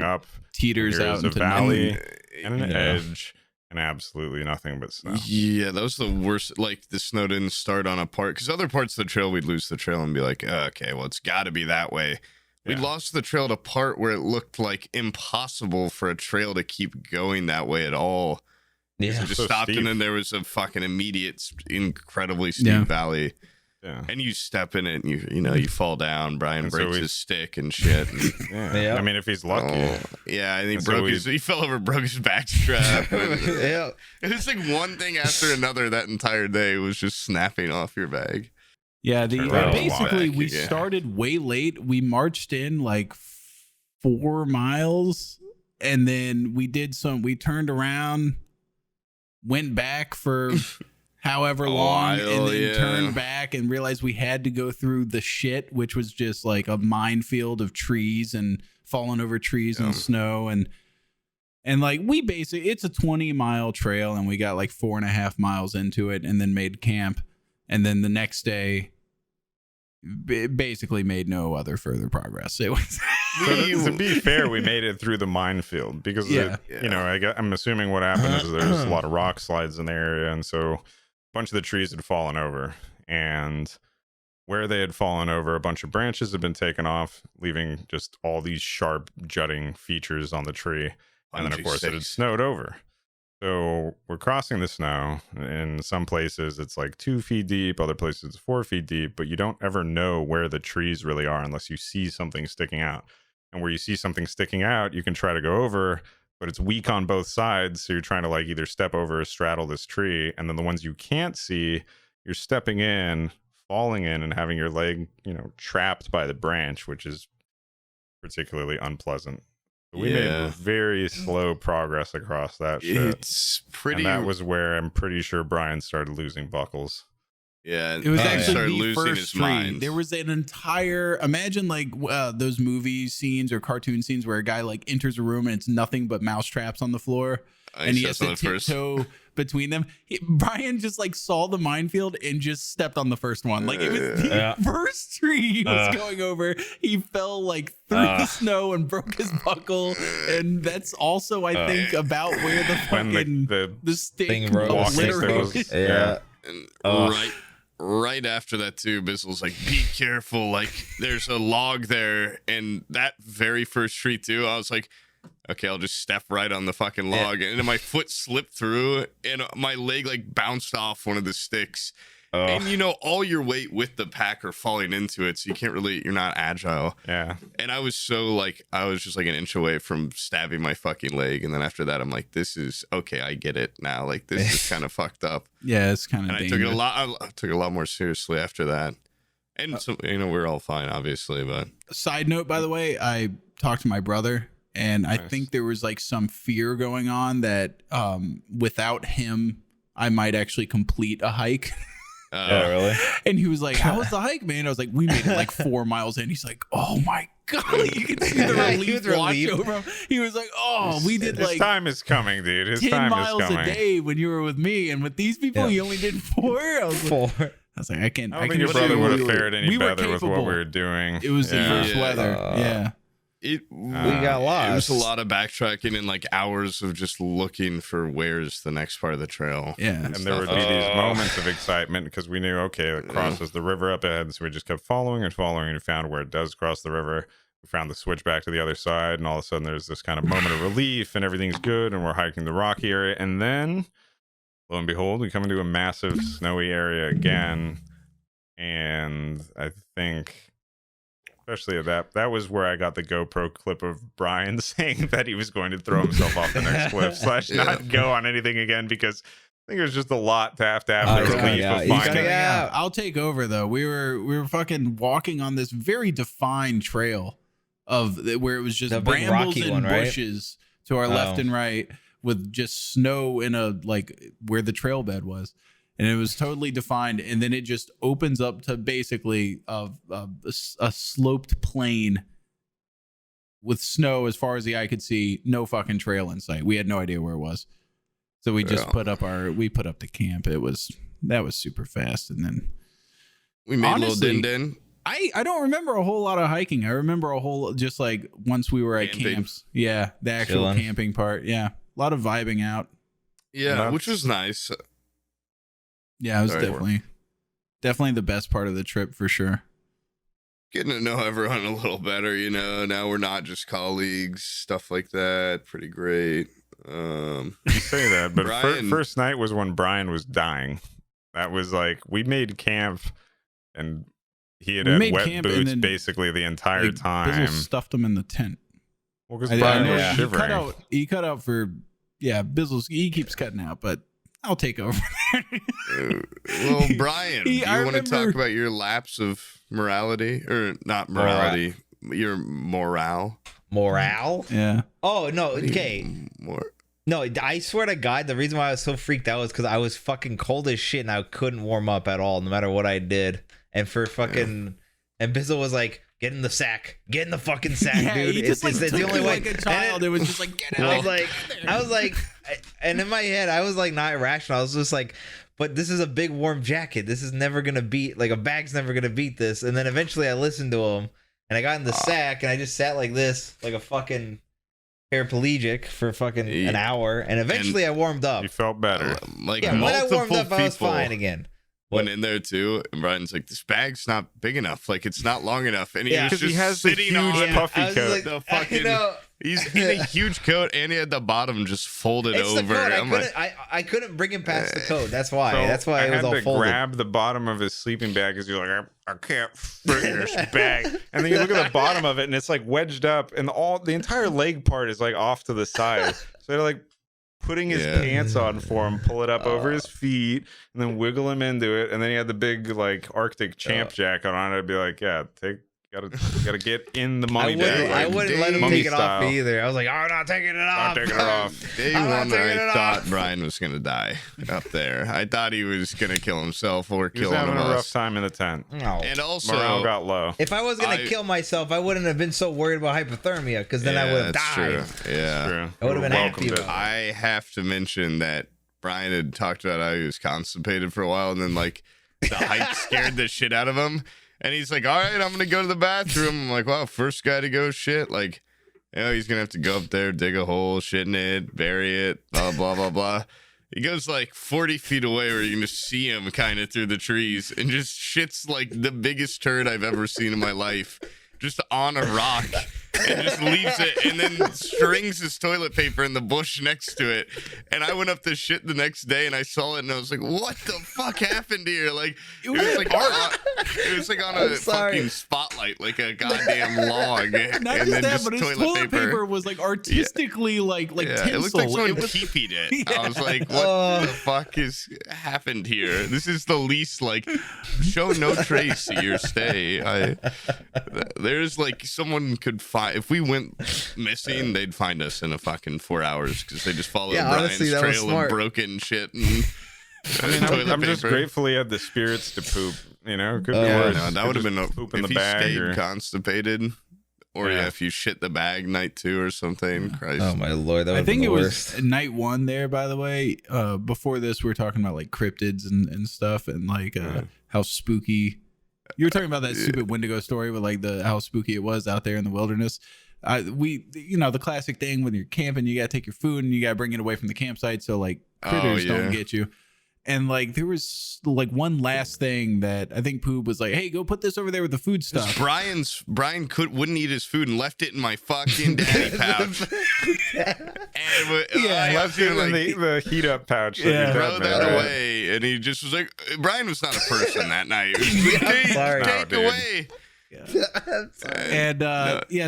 up, teeters out into a valley and an edge, and absolutely nothing but snow. Yeah, that was the worst. Like the snow didn't start on a part because other parts of the trail we'd lose the trail and be like, okay, well it's got to be that way. We lost the trail at a part where it looked like impossible for a trail to keep going that way at all. Yeah, it just stopped steep. And then there was a fucking immediate, incredibly steep valley. Yeah. And you step in it and you fall down. Bryan breaks his stick and shit. And, I mean, if he's lucky. And he fell over, broke his back strap. And it's like one thing after another that entire day was just snapping off your bag. Yeah, basically we started way late. We marched in like 4 miles and then we turned around, went back for however long, and then turned back and realized we had to go through the shit, which was just like a minefield of trees and falling over trees and snow. And like it's a 20-mile trail and we got like 4.5 miles into it and then made camp. And then the next day basically made no other further progress. It was to be fair, we made it through the minefield because I'm assuming what happened is there's a lot of rock slides in the area, and so bunch of the trees had fallen over, and where they had fallen over, a bunch of branches had been taken off, leaving just all these sharp jutting features on the tree. And then, of course, it had snowed over. So we're crossing the snow. In some places, it's like 2 feet deep. Other places, it's 4 feet deep. But you don't ever know where the trees really are unless you see something sticking out. And where you see something sticking out, you can try to go over, but it's weak on both sides. So you're trying to like either step over or straddle this tree. And then the ones you can't see, you're stepping in, falling in, and having your leg, trapped by the branch, which is particularly unpleasant. We made very slow progress across that shit. It's pretty. And that was where I'm pretty sure Bryan started losing buckles. Yeah, it was actually the first tree. There was an entire, imagine like those movie scenes or cartoon scenes where a guy like enters a room and it's nothing but mouse traps on the floor, and he has to tiptoe between them. Bryan just like saw the minefield and just stepped on the first one. Like it was the first tree he was going over. He fell like through the snow and broke his buckle, and that's also I think about where the fucking the stick was. And right after that too, Bizzle's like, be careful, like there's a log there. And that very first tree too, I was like, okay, I'll just step right on the fucking log. And then my foot slipped through and my leg like bounced off one of the sticks. And all your weight with the packer falling into it, so you can't really, you're not agile. Yeah. And I was just like an inch away from stabbing my fucking leg. And then after that, I'm like, this is okay. I get it now. Like this is kind of fucked up. Yeah, it's kind of. And I took it a lot more seriously after that. And so, we're all fine, obviously. But side note, by the way, I talked to my brother, and I think there was like some fear going on that without him, I might actually complete a hike. Oh, really? And he was like, how was the hike, man? I was like, we made it like 4 miles in. He's like, oh my God, you can see the relief wash over him. He was like, we did like. His time is coming, dude. His 10 time miles is coming. a day when you were with me. And with these people, he only did 4. I was like, I was like, I can't. I don't think your brother would have fared any better with what we were doing. It was the first weather. We got lost. It was a lot of backtracking and like hours of just looking for where's the next part of the trail. Yeah. And there would be these moments of excitement because we knew, okay, it crosses the river up ahead. So we just kept following and found where it does cross the river. We found the switch back to the other side. And all of a sudden there's this kind of moment of relief and everything's good. And we're hiking the rocky area. And then, lo and behold, we come into a massive snowy area again. And I think, especially that was where I got the GoPro clip of Bryan saying that he was going to throw himself off the next cliff / not go on anything again, because I think it was just a lot to have the relief of finding. I'll take over though. We were fucking walking on this very defined trail where it was just brambles and bushes to our left and right, with just snow in where the trail bed was. And it was totally defined, and then it just opens up to basically a sloped plain with snow as far as the eye could see. No fucking trail in sight. We had no idea where it was, so we just put up the camp. That was super fast, and then we made a little din. I don't remember a whole lot of hiking. I remember a whole just like once we were at camps. Yeah, the actual camping part. Yeah, a lot of vibing out. Yeah, which was nice. Yeah, it was definitely the best part of the trip for sure. Getting to know everyone a little better, now we're not just colleagues, stuff like that. Pretty great. You say that, but first night was when Bryan was dying. That was like, we made camp and he had wet boots basically the entire time. Bizzle stuffed him in the tent. Well, because Bryan was shivering. He cut out for, Bizzle's, he keeps cutting out, but I'll take over. Well, Bryan, do you want to talk about your lapse of morality, or not morality, your morale? Morale? Yeah. Oh no. Okay. No, I swear to God, the reason why I was so freaked out was because I was fucking cold as shit and I couldn't warm up at all, no matter what I did. And and Bizzle was like, get in the sack. Get in the fucking sack, dude. It's the only way. Like a child, it was just like, get out. I was like, and in my head, I was like not irrational. I was just like, but this is a big warm jacket. This is never gonna beat, like a bag's never gonna beat this. And then eventually I listened to him and I got in the sack and I just sat like this, like a fucking paraplegic for fucking an hour. And eventually I warmed up. You felt better. When I warmed up, I was fine again. went in there too, and Brian's like, "This bag's not big enough. Like, it's not long enough." And he was just he has sitting the huge on puffy coat. like, the fucking. He's in a huge coat, and he had the bottom just folded over. I couldn't bring him past the coat. That's why. So That's why I it was had all to folded. grab the bottom of his sleeping bag because you're like, I can't fit in this bag. And then you look at the bottom of it, and it's like wedged up, and the entire leg part is like off to the side. So they're like putting his pants on for him, pull it up over his feet, and then wiggle him into it. And then he had the big like Arctic champ jacket on it. I'd be like, gotta get in the mummy bag. I wouldn't let him take it off either. I was like, I'm not taking it off. I'm taking it off. Day one, I thought Bryan was gonna die up there. I thought he was gonna kill himself or kill one of us. He was having a rough time in the tent. No. And also, morale got low. If I was gonna kill myself, I wouldn't have been so worried about hypothermia, because then I would have died. True. Yeah, true. I would have been happy about it. I have to mention that Bryan had talked about how he was constipated for a while, and then like the height scared the shit out of him. And he's like, all right, I'm going to go to the bathroom. I'm like, wow, first guy to go shit. Like, he's going to have to go up there, dig a hole, shit in it, bury it, blah, blah, blah, blah. He goes like 40 feet away where you can just see him kind of through the trees and just shits like the biggest turd I've ever seen in my life. Just on a rock. And just leaves it and then strings his toilet paper in the bush next to it. And I went up to shit the next day and I saw it and I was like, what the fuck happened here? Like, it was like art. It was like on a fucking spotlight, like a goddamn log. Not and just that, but his toilet paper was like artistically like tinsel. It looked like someone teepeed it. I was like, what the fuck has happened here? This is the least like show no trace of your stay. There's like someone could find. If we went missing, they'd find us in a fucking 4 hours because they just followed Brian's trail of broken shit. And I'm just grateful he had the spirits to poop. You know, could be worse. No, that would have been a poop in if the he bag stayed or constipated, or if you shit the bag night 2 or something. Christ. Oh my lord, that would I think it was night 1 there. By the way, before this, we were talking about like cryptids and stuff, and like how spooky. You were talking about that stupid Wendigo story with like how spooky it was out there in the wilderness. The classic thing when you're camping, you gotta take your food and you gotta bring it away from the campsite so like critters don't get you. And like there was like one last thing that I think Poob was like, "Hey, go put this over there with the food stuff." Brian wouldn't eat his food and left it in my fucking daddy pouch. Left it in the heat up pouch. Yeah, throw that away, and he just was like, Brian was not a person that night. Take away. And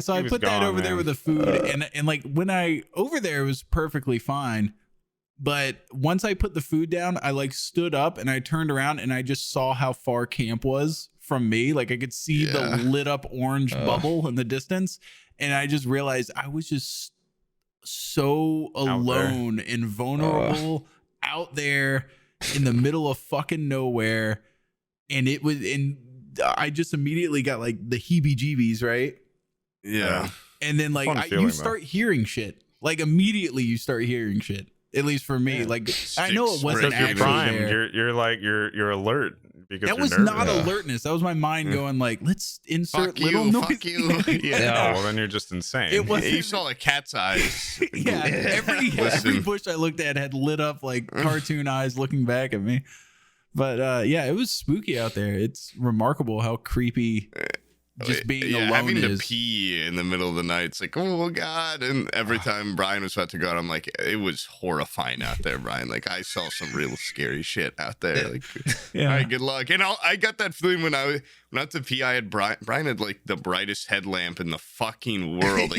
so I put that over there with the food, and like when I over there, it was perfectly fine. But once I put the food down, I like stood up and I turned around and I just saw how far camp was from me. Like I could see the lit up orange bubble in the distance. And I just realized I was just so alone and vulnerable out there in the middle of fucking nowhere. And I just immediately got like the heebie-jeebies, right? Yeah. And then like you start hearing shit. Like immediately you start hearing shit. At least for me, like I know it wasn't actually there. You're alert because that was nervous. Not alertness. That was my mind going like, let's insert little noise. Fuck you. Well, then you're just insane. You saw a cat's eyes. Every bush I looked at had lit up like cartoon eyes looking back at me. But it was spooky out there. It's remarkable how creepy. Just being alone having to pee in the middle of the night. It's like, oh God. And every time Brian was about to go out, I'm like, it was horrifying out there, Brian. Like I saw some real scary shit out there. Like, all right, good luck. And I got that feeling when I went out to pee. I had Brian had like the brightest headlamp in the fucking world.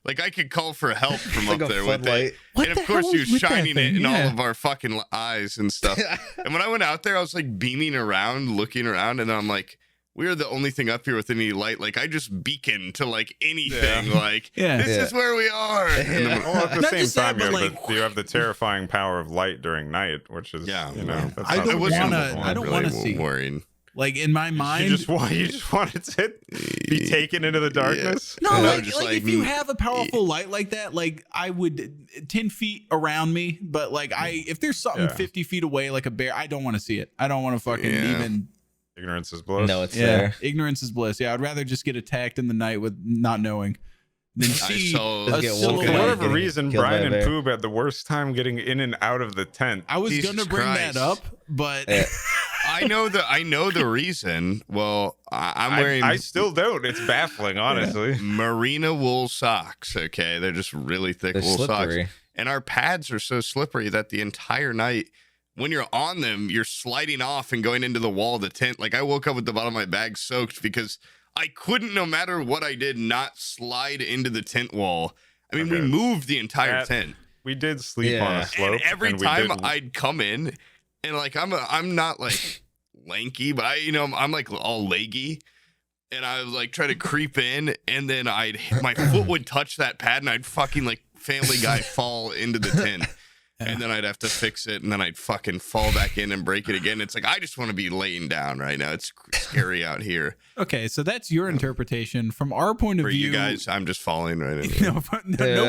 Like, I could call for help from up there with it. And of course he was shining it in all of our fucking eyes and stuff. And when I went out there, I was like beaming around, looking around, and then I'm like, we are the only thing up here with any light. Like I just beacon to like anything. Like this is where we are. And then, at the same time, you have the terrifying power of light during night, which is I don't want to see. Worrying. Like in my mind, you just want it to be taken into the darkness. No, like if you have a powerful light like that, like I would 10 feet around me, but like if there's something 50 feet away, like a bear, I don't want to see it. I don't want to fucking even. Ignorance is bliss. No, it's there. Ignorance is bliss. Yeah, I'd rather just get attacked in the night with not knowing than see a silhouette. For whatever reason, Bryan and Poob had the worst time getting in and out of the tent. I was going to bring that up, but I know the reason. Well, I'm wearing. I still don't. It's baffling, honestly. Merino wool socks. Okay, they're just really thick wool slippery socks, and our pads are so slippery that the entire night, when you're on them, you're sliding off and going into the wall of the tent. Like I woke up with the bottom of my bag soaked because I couldn't, no matter what I did, not slide into the tent wall. I mean, we moved the entire tent. We did sleep on a slope, and every time I'd come in, and like I'm not like lanky, but I'm like all leggy, and I would like try to creep in, and then my foot would touch that pad, and I'd fucking like Family Guy fall into the tent. And then I'd have to fix it, and then I'd fucking fall back in and break it again. It's like, I just want to be laying down right now. It's scary out here. Okay, so that's your interpretation. From our point of view... For you guys, I'm just falling right in. No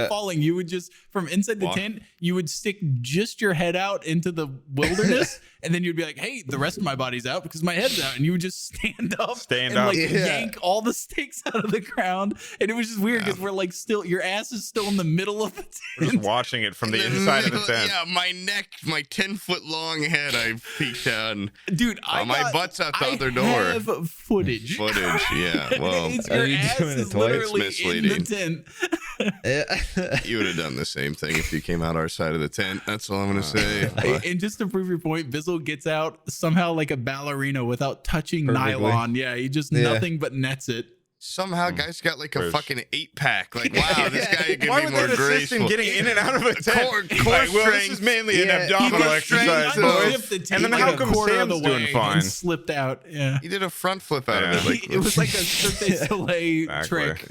falling. You would just, from inside the tent, you would stick just your head out into the wilderness, and then you'd be like, hey, the rest of my body's out because my head's out. And you would just stand up and yank all the sticks out of the ground. And it was just weird because we're like still, your ass is still in the middle of the tent. We're just watching it from the inside of the tent. Yeah, my neck, my 10-foot long head, I peeked out. And, dude, my butt's out the other door. I have footage. Yeah. Well, your ass is literally in the tent. You would have done the same thing if you came out our side of the tent. That's all I'm going to say. And just to prove your point, Bizzle gets out somehow like a ballerina without touching nylon. Yeah, he just nothing but nets it. Somehow, guys got like a fucking 8-pack. Like, wow, this guy could be more graceful. Getting in and out of a tent. Core well, this is mainly an abdominal exercise. And then how come Sam's doing fine? Slipped out. Yeah, he did a front flip out of it. Like, it was like a Cirque du Soleil trick.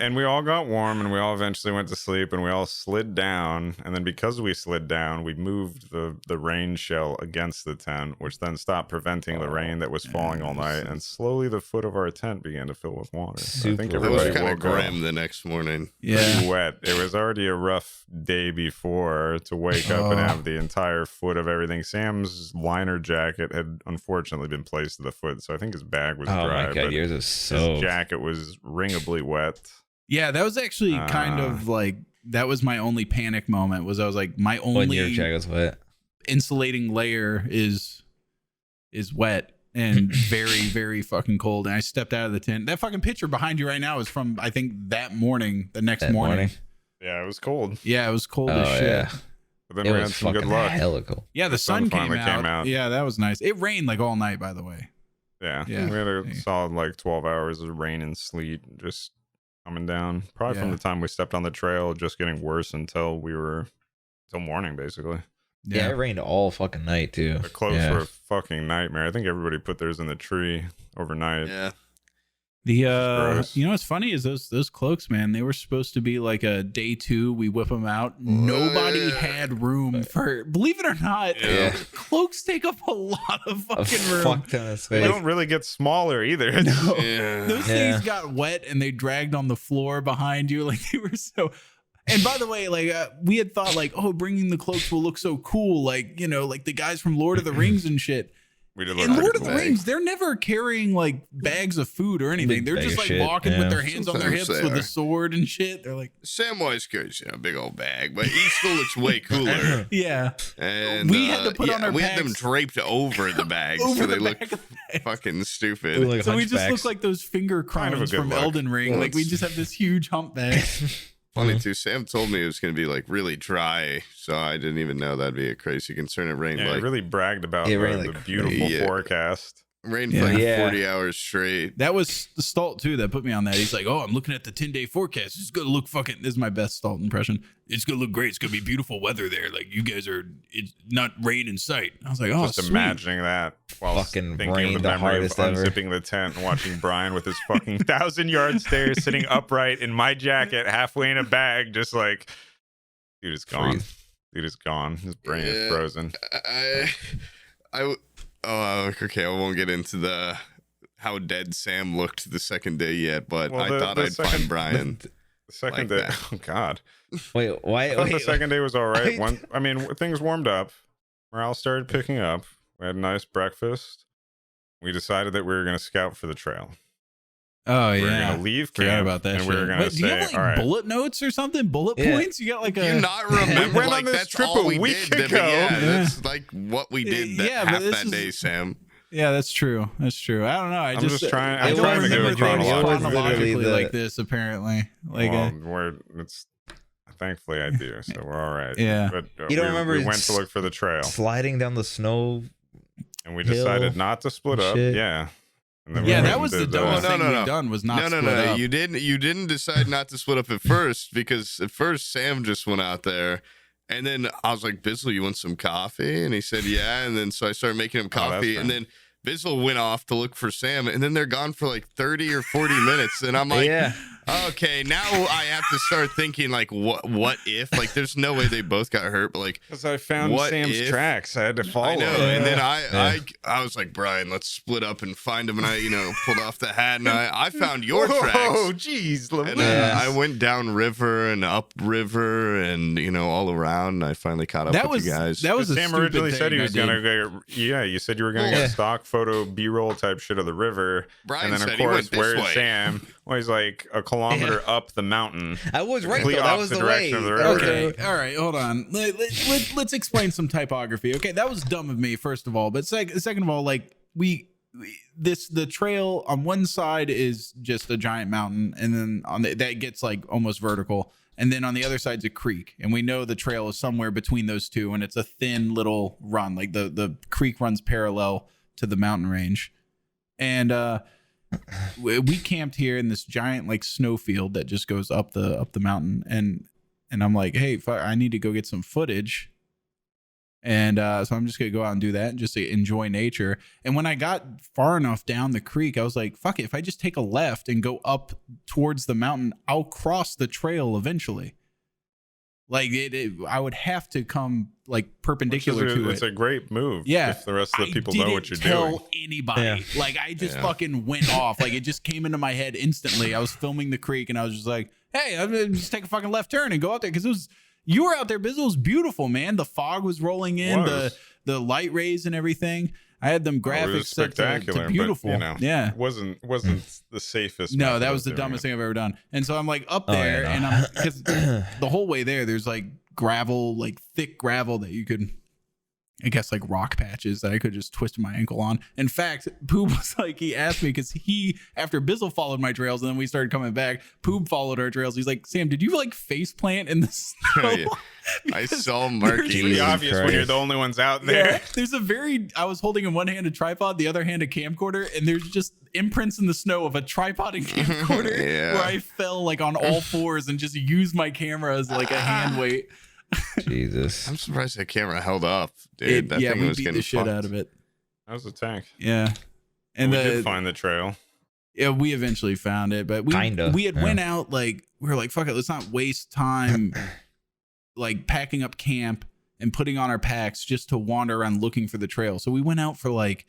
And we all got warm, and we all eventually went to sleep, and we all slid down. And then because we slid down, we moved the rain shell against the tent, which then stopped preventing the rain that was falling all night, and slowly the foot of our tent began to fill with water. I think everybody was kind of grim the next morning. Pretty wet. It was already a rough day before to wake up and have the entire foot of everything. Sam's liner jacket had unfortunately been placed to the foot, so I think his bag was dry. Oh my god, yours is soaked. His jacket was wringably wet. Yeah, that was actually kind of like, that was my only panic moment. Was I was like, my only your jacket's wet. Insulating layer is wet. And very, very fucking cold. And I stepped out of the tent. That fucking picture behind you right now is from, I think, that morning, the next morning. Yeah, it was cold. Yeah, it was cold as shit. Yeah. But then we had some good luck. Hella cool. Yeah, the sun came out. Yeah, that was nice. It rained like all night, by the way. Yeah. We had a solid like 12 hours of rain and sleet just coming down. Probably from the time we stepped on the trail, just getting worse until morning, basically. Yeah, it rained all fucking night too. The cloaks were a fucking nightmare. I think everybody put theirs in the tree overnight. Yeah. You know what's funny is those cloaks, man, they were supposed to be like a day 2, we whip them out. Nobody had room for, believe it or not, cloaks take up a lot of fucking room. Fuck ton of space. They don't really get smaller either. No. Those things got wet and they dragged on the floor behind you. Like they were so. And by the way, like we had thought like, oh, bringing the cloaks will look so cool. Like, like the guys from Lord of the Rings and shit. In Lord of the Rings, they're never carrying like bags of food or anything. They're just like walking with their hands on their hips with a sword and shit. They're like, Samwise carries a big old bag, but he still looks way cooler. Yeah. And we had to put on our we had them draped over the bags so they look fucking stupid. Like so we just look like those finger crowns from Elden Ring. Like we just have this huge hump bag. Funny too. Sam told me it was going to be like really dry, so I didn't even know that'd be a crazy concern. It rained it really bragged about the beautiful forecast. Rained for like 40 hours straight. That was the Stalt too that put me on that. He's like, oh, I'm looking at the 10-day forecast. It's gonna look fucking. This is my best Stalt impression. It's gonna look great. It's gonna be beautiful weather there. Like you guys are. It's not rain in sight. I was like, oh, just imagining that while fucking thinking of the memory of unzipping the tent and watching Bryan with his fucking 1,000-yard stare, sitting upright in my jacket, halfway in a bag, just like, dude is gone. Dude is gone. His brain is frozen. Okay, I won't get into how dead Sam looked the second day yet, but I thought I'd find Bryan. The second day, oh god. Wait, why? The second day was all right. Things warmed up. Morale started picking up. We had a nice breakfast. We decided that we were going to scout for the trail. Oh we were yeah, gonna leave forgot camp, about that. And shit. we were gonna Wait, do you say, have like all right, bullet notes or something? Bullet points? You got like a? Do you not remember? We went like on this that's trip all a we week did. ago. Yeah, that's like what we did that day, Sam. Yeah, that's true. That's true. I don't know. I'm just trying. I I'm don't trying to remember go things chronologically. chronologically like this. Apparently, like thankfully I do, so we're all right. Yeah. But You don't remember we went to look for the trail, sliding down the snow, and we decided not to split up. Shit. Yeah. And then yeah, we that was the dumbest thing we've done. Was not split up. You didn't decide not to split up at first, because at first Sam just went out there, and then I was like, Bizzle, you want some coffee? And he said, yeah. And then so I started making him coffee, and then Bizzle went off to look for Sam, and then they're gone for like 30 or 40 minutes. And I'm like, okay, now I have to start thinking like, what if? Like, there's no way they both got hurt, but like, because I found Sam's tracks, I had to follow. I know, and then I was like, Bryan, let's split up and find him. And I pulled off the hat, and I found your tracks. Oh, jeez, and I went down river and up river and all around. And I finally caught up with you guys. That was Sam originally said he was gonna go. Yeah, you said you were gonna get stock photo B-roll type shit of the river. Bryan and then said of course, he went this way. Sam? Well, he's like a kilometer up the mountain. I was right though. That was the way. Okay, all right, hold on. Let's explain some typography. Okay, that was dumb of me, first of all. But second of all, like the trail on one side is just a giant mountain, and then that gets like almost vertical, and then on the other side's a creek, and we know the trail is somewhere between those two, and it's a thin little run. Like the creek runs parallel to the mountain range, and we camped here in this giant like snowfield that just goes up the mountain, and I'm like, hey, I need to go get some footage. And so I'm just gonna go out and do that and just enjoy nature. And when I got far enough down the creek, I was like, fuck it, if I just take a left and go up towards the mountain, I'll cross the trail eventually. Like I would have to come like perpendicular to it. It's a great move. Yeah, if the rest of the people know what you're doing. I didn't tell anybody. Yeah. Like I just fucking went off. Like it just came into my head instantly. I was filming the creek and I was just like, hey, I'm gonna just take a fucking left turn and go out there, because you were out there, Bizzle. It was beautiful, man. The fog was rolling in, the light rays and everything. I had them graphics set to beautiful. But, yeah, it wasn't the safest. No, that was the dumbest thing I've ever done. And so I'm like up there, and I'm because the whole way there's like gravel, like thick gravel that you could, I guess, like rock patches that I could just twist my ankle on. In fact, Poob was like, he asked me, because after Bizzle followed my trails and then we started coming back, Poob followed our trails. He's like, Sam, did you like face plant in the snow? Yeah. I saw markings. It's really obvious when you're the only ones out there. Yeah, I was holding in one hand a tripod, the other hand a camcorder, and there's just imprints in the snow of a tripod and camcorder where I fell like on all fours and just used my camera as like a hand weight. Jesus, I'm surprised that camera held up, dude. That thing was beat getting the shit out of it. That was a tank. Yeah, and we did find the trail. Yeah, we eventually found it, but we had went out like we were like, fuck it, let's not waste time like packing up camp and putting on our packs just to wander around looking for the trail. So we went out for like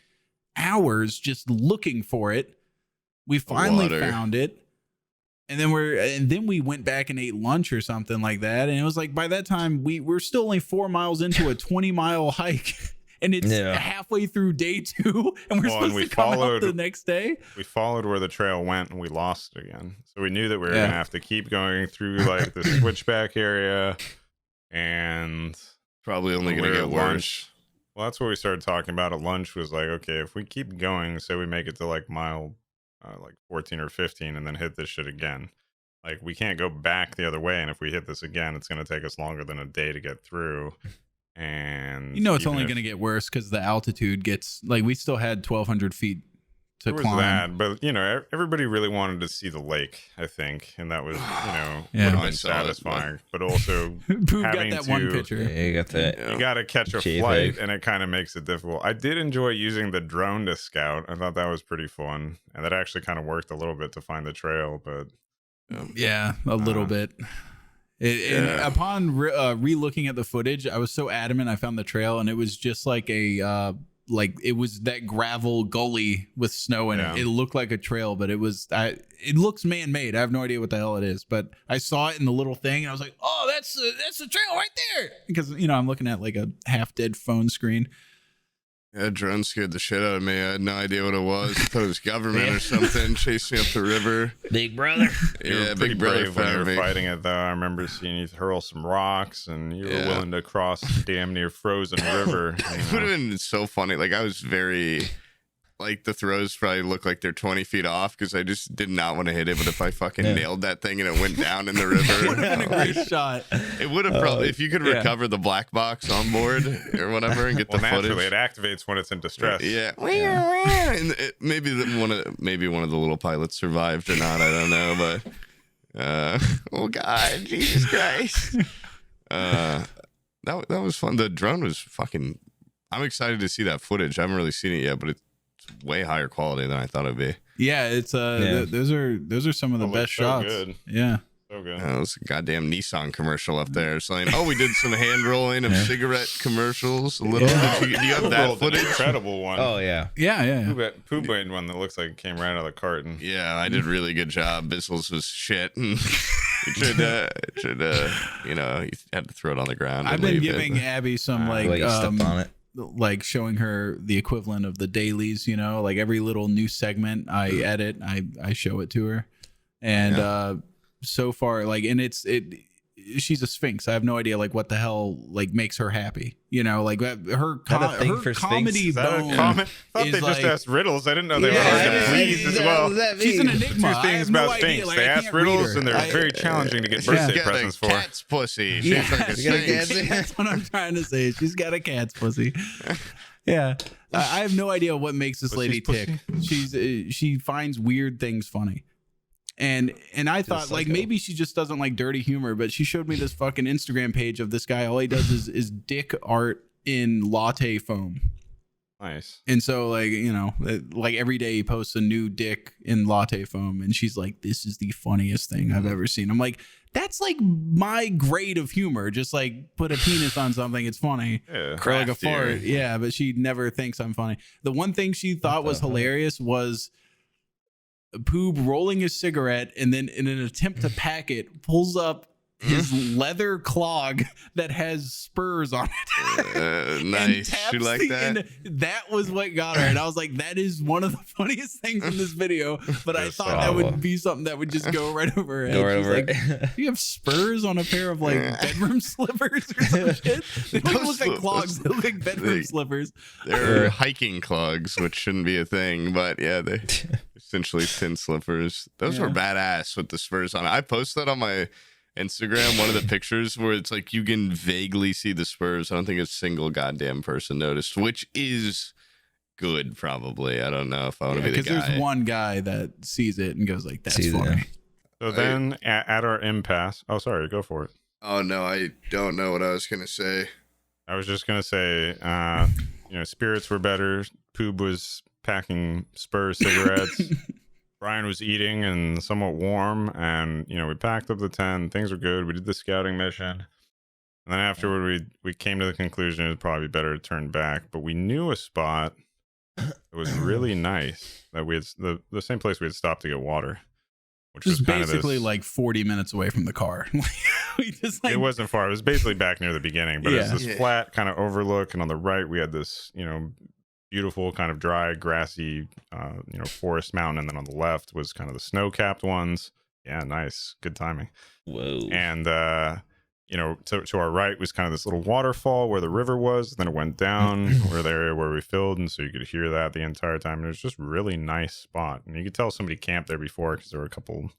hours just looking for it. We finally found it. And then we went back and ate lunch or something like that. And it was like, by that time we're still only 4 miles into a 20-mile hike, and it's halfway through day 2, and we're supposed to come out the next day. We followed where the trail went and we lost it again. So we knew that we were going to have to keep going through like the switchback area, and probably only going to get worse. Well, that's what we started talking about at lunch, was like, okay, if we keep going, say we make it to like mile like 14 or 15 and then hit this shit again, like we can't go back the other way, and if we hit this again, it's going to take us longer than a day to get through. And it's only going to get worse because the altitude gets like, we still had 1,200 feet to climb. That, but everybody really wanted to see the lake, I think, and that was would have been satisfying. But also Poob got that one picture. Yeah, you got that. You got to catch a flight, and it kind of makes it difficult. I did enjoy using the drone to scout. I thought that was pretty fun, and that actually kind of worked a little bit to find the trail. But a little bit. And upon re-looking at the footage, I was so adamant I found the trail, and it was just like it was that gravel gully with snow in it. It looked like a trail, but it looks man-made. I have no idea what the hell it is, but I saw it in the little thing, and I was like, oh, that's the trail right there. Because I'm looking at like a half-dead phone screen. Yeah, drone scared the shit out of me. I had no idea what it was. I thought it was government or something chasing up the river. Big brother. Yeah, Big Brother when you were me. fighting it, though. I remember seeing you hurl some rocks, and you were willing to cross the damn near frozen river. It would have been so funny. Like, I was very... Like, the throws probably look like they're 20 feet off because I just did not want to hit it. But if I fucking nailed that thing and it went down in the river, it would have been a great shot. It would have probably, if you could recover the black box on board or whatever and get the footage. Naturally, it activates when it's in distress. Yeah. And maybe one of the little pilots survived or not. I don't know. But, oh, God, Jesus Christ. That was fun. The drone was fucking... I'm excited to see that footage. I haven't really seen it yet, but it's way higher quality than I thought it'd be. Yeah, it's those are some of the best shots. Good. Yeah. So good. It was a goddamn Nissan commercial up there saying, "Oh, we did some hand rolling of cigarette commercials." A little. Do you have that footage? Incredible one. Oh yeah. Poob made one that looks like it came right out of the carton. Yeah, I did a really good job. Bissell's was shit. You should you had to throw it on the ground. I've been giving Abby some stepped on it. Like showing her the equivalent of the dailies, like every little new segment I edit, I show it to her. And so far, she's a sphinx. I have no idea what the hell makes her happy. Her comedy bone. I thought they just asked riddles. I didn't know they were hard to please as well. She's an enigma. Two things about Sphinx. They ask riddles and they're very challenging to get birthday presents for. Cat's pussy. She's like a Sphinx. That's what I'm trying to say. She's got a cat's pussy. Yeah. I have no idea what makes this lady tick. She finds weird things funny. And I thought maybe she just doesn't like dirty humor, but she showed me this fucking Instagram page of this guy. All he does is dick art in latte foam. Nice. And so every day he posts a new dick in latte foam, and she's like, "This is the funniest thing I've ever seen." I'm like, that's my grade of humor. Just put a penis on something, it's funny. Yeah. Or like a fart. Yeah, but she never thinks I'm funny. The one thing she thought was hilarious was Poob rolling his cigarette and then in an attempt to pack it pulls up his leather clog that has spurs on it. Nice. You like that? That was what got her. And I was like, that is one of the funniest things in this video. But I thought that would be something that would just go right over her head. Go right over it. You have spurs on a pair of bedroom slippers or some shit? They don't look like clogs. They look like bedroom slippers. They're hiking clogs, which shouldn't be a thing. But yeah, they essentially thin slippers. Those were badass with the spurs on it. I posted that on my Instagram, one of the pictures where it's you can vaguely see the spurs. I don't think a single goddamn person noticed, which is good probably. I don't know if I want to be the guy. Because there's one guy that sees it and goes that's funny. So then at our impasse, oh sorry, go for it. Oh no, I don't know what I was gonna say. I was just gonna say spirits were better. Poob was packing spur cigarettes. Bryan was eating and somewhat warm, and we packed up the tent. Things were good. We did the scouting mission, and then afterward we came to the conclusion it would probably be better to turn back. But we knew a spot that was really nice that we had the same place we had stopped to get water, which was basically 40 minutes away from the car. We just it wasn't far. It was basically back near the beginning, but it's this flat kind of overlook, and on the right we had this beautiful kind of dry grassy forest mountain, and then on the left was kind of the snow-capped ones. Yeah, nice, good timing. Whoa. And to our right was kind of this little waterfall where the river was, then it went down where the area where we filled, and so you could hear that the entire time. And it was just really nice spot, and you could tell somebody camped there before because there were a couple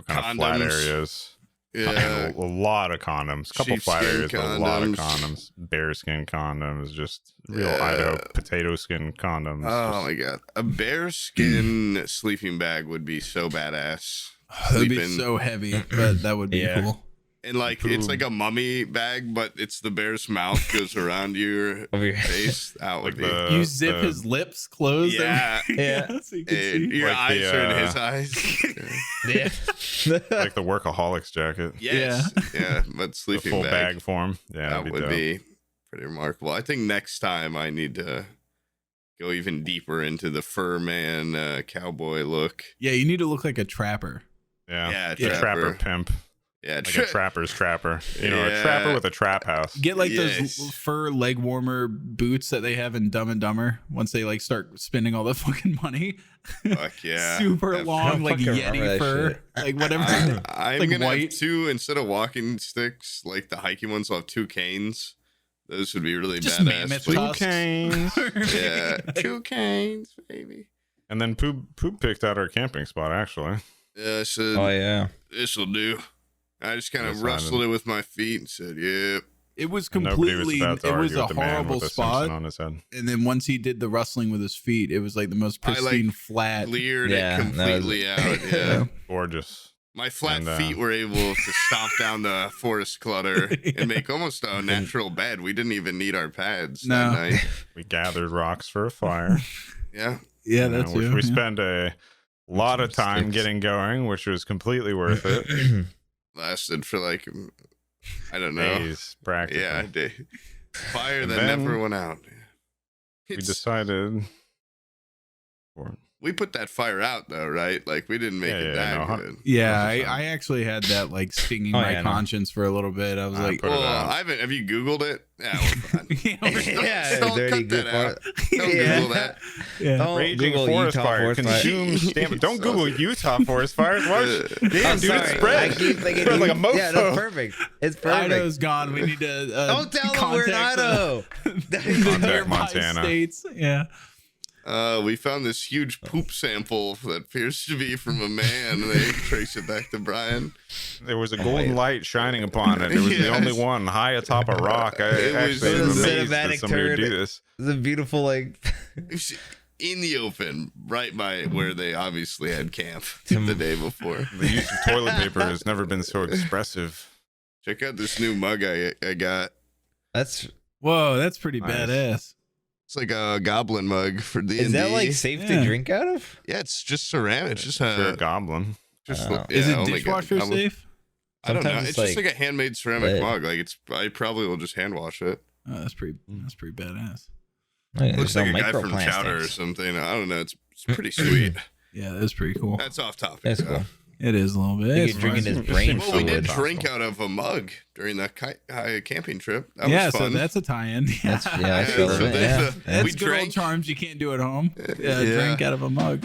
kind of flat areas. Yeah, a lot of condoms. A couple flat areas, but a lot of condoms. Bearskin condoms, just real Idaho potato skin condoms. Oh my god, a bearskin sleeping bag would be so badass. That would be so heavy, but that would be cool. And it's like a mummy bag, but it's the bear's mouth goes around your face. That would be. You zip his lips closed. Yeah, so you can see. Your eyes are in his eyes. Yeah, like the workaholics jacket. Yes. Yeah, but sleeping full bag form. Yeah, that would be pretty remarkable. I think next time I need to go even deeper into the fur man cowboy look. Yeah, you need to look like a trapper. Yeah, trapper pimp. Yeah, like a trapper's trapper. You know, a trapper with a trap house. Get like those fur leg warmer boots that they have in Dumb and Dumber once they like start spending all the fucking money. Fuck yeah. Super long, like Yeti fur. Like whatever. I'm like gonna white. have 2 instead of walking sticks, like the hiking ones will have 2 canes. Those would be really just badass. 2 canes. Yeah, 2 canes, baby. And then Poob picked out our camping spot, actually. Yeah, I said, oh yeah, this'll do. I just kind of rustled it with my feet and said, "Yep." It was completely. It was a horrible spot. On his head. And then once he did the rustling with his feet, it was like the most pristine flat. Cleared it completely out. Yeah, gorgeous. My flat feet were able to stomp down the forest clutter and make almost a natural bed. We didn't even need our pads that night. We gathered rocks for a fire. Yeah, that's which we spent a lot of time getting going, which was completely worth it. Lasted for like, I don't know, days practically. Yeah, a day. Fire that never went out. We decided. We put that fire out though, right? Like we didn't make it that good. Yeah, I actually had that like stinging my conscience for a little bit. I was like, well, Ivan, have you Googled it? Yeah, we're fine. Don't cut that out. Don't Google that. Yeah. Raging Google forest fire. Don't Google Utah forest fires. Damn, dude, it spread. I keep thinking like a mofo. Yeah, that's perfect. It's perfect. Idaho's gone. We need to don't tell them we're in Idaho. Contact Montana. States. Yeah. We found this huge poop sample that appears to be from a man. They trace it back to Bryan. There was a golden light shining upon it. It was the only one high atop a rock. I actually am amazed that somebody would do this. It's a beautiful, like... in the open, right by where they obviously had camp the day before. The use of toilet paper has never been so expressive. Check out this new mug I got. Whoa, that's pretty badass. It's like a goblin mug for D&D. Is that like safe to drink out of? Yeah, it's just ceramic. It's just a goblin. Is it dishwasher safe? I don't know. It's just like a handmade ceramic mug. Like I probably will just hand wash it. Oh, that's pretty badass. Looks like a guy from Chowder or something. I don't know. It's pretty sweet. Yeah, that's pretty cool. That's off topic. That's cool. It is a little bit. He's drinking his brain. Well, we did drink out of a mug during that camping trip. That was fun. So that's a tie-in. That's That's good old charms you can't do at home. Drink out of a mug.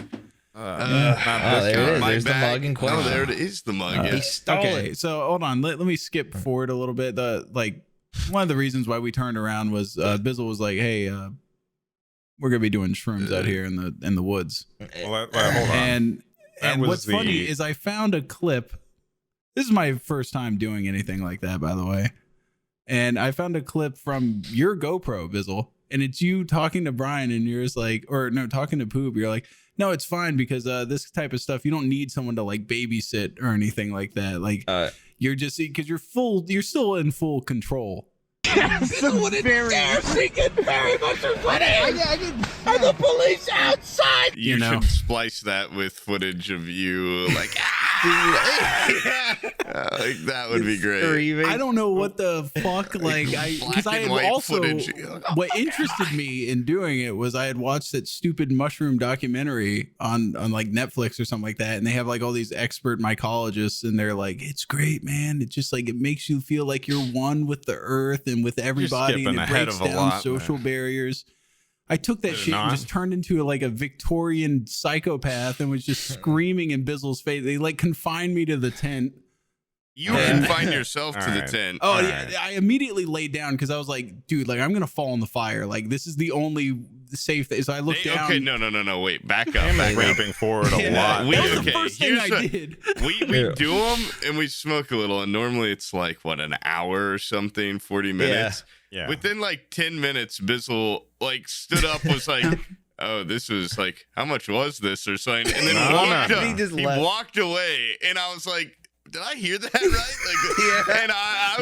There it is. There's the mug in question. Oh, there it is, the mug. He stole it. So hold on. Let me skip forward a little bit. One of the reasons why we turned around was Bizzle was like, "Hey, we're gonna be doing shrooms out here in the woods." Well, hold on. And what's funny is I found a clip. This is my first time doing anything like that, by the way. And I found a clip from your GoPro, Bizzle, and it's you talking to Bryan, and you're just like, talking to Poob. You're like, no, it's fine because this type of stuff, you don't need someone to like babysit or anything like that. Like you're just because you're still in full control. Someone is there seeking very much footage. And the police outside. You should splice that with footage of you like like that would be great. I don't know what the fuck because I had also footage. What interested me in doing it was I had watched that stupid mushroom documentary on like Netflix or something like that, and they have like all these expert mycologists, and they're like, it's great, man. It just like it makes you feel like you're one with the earth and with everybody, and it breaks down social barriers. I took that shit and just turned into like a Victorian psychopath and was just screaming in Bizzle's face. They like confined me to the tent. You confined yourself to the tent. Oh, yeah. I immediately laid down because I was like, dude, like I'm going to fall in the fire. Like this is the only safe thing. So I looked down. Okay, no. Wait, back up. I'm raping forward a lot. That was the first thing I did. We do them and we smoke a little. And normally it's like, an hour or something, 40 minutes. Yeah. Within like 10 minutes, Bizzle like stood up, was like, oh, this was like, how much was this or something? And then he walked away. And I was like, did I hear that right? Like, and I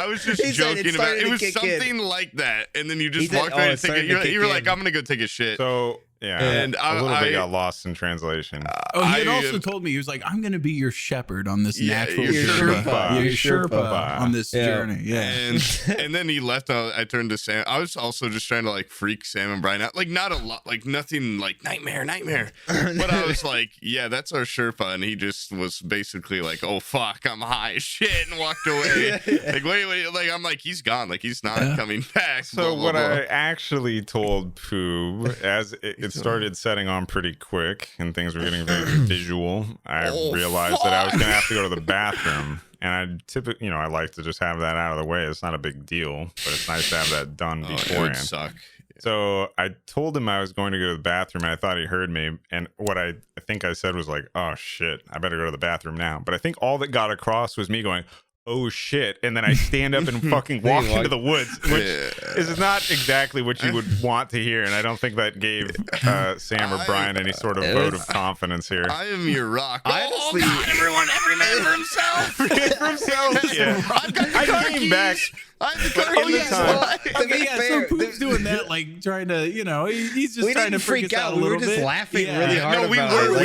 was just joking about it. It was something like that. And then you just walked away and you were like, I'm going to go take a shit. So Yeah, and a little bit got lost in translation. He had also told me, he was like, I'm going to be your shepherd on this natural Sherpa on this journey. Yeah. And then he left. I turned to Sam. I was also just trying to like freak Sam and Bryan out. Like not a lot, like nothing like nightmare. But I was like, yeah, that's our Sherpa. And he just was basically like, oh, fuck, I'm high as shit, and walked away. Like, wait. Like, I'm like, he's gone. Like, he's not coming back. So what I actually told Poob, as it started setting on pretty quick and things were getting very visual, I realized that I was going to have to go to the bathroom. And I typically, I like to just have that out of the way. It's not a big deal, but it's nice to have that done beforehand. It would suck. So I told him I was going to go to the bathroom, and I thought he heard me. And what I think I said was like, oh, shit, I better go to the bathroom now. But I think all that got across was me going, oh shit, and then I stand up and fucking walk into the woods, which is not exactly what you would want to hear, and I don't think that gave Sam or Bryan any sort of vote of confidence here. I am your rock. Honestly, every man for himself. For himself. Yeah. I came back. I'm the car. So Poob's doing that, like trying to, he's just trying to freak out a little bit. We were just laughing really hard. No, we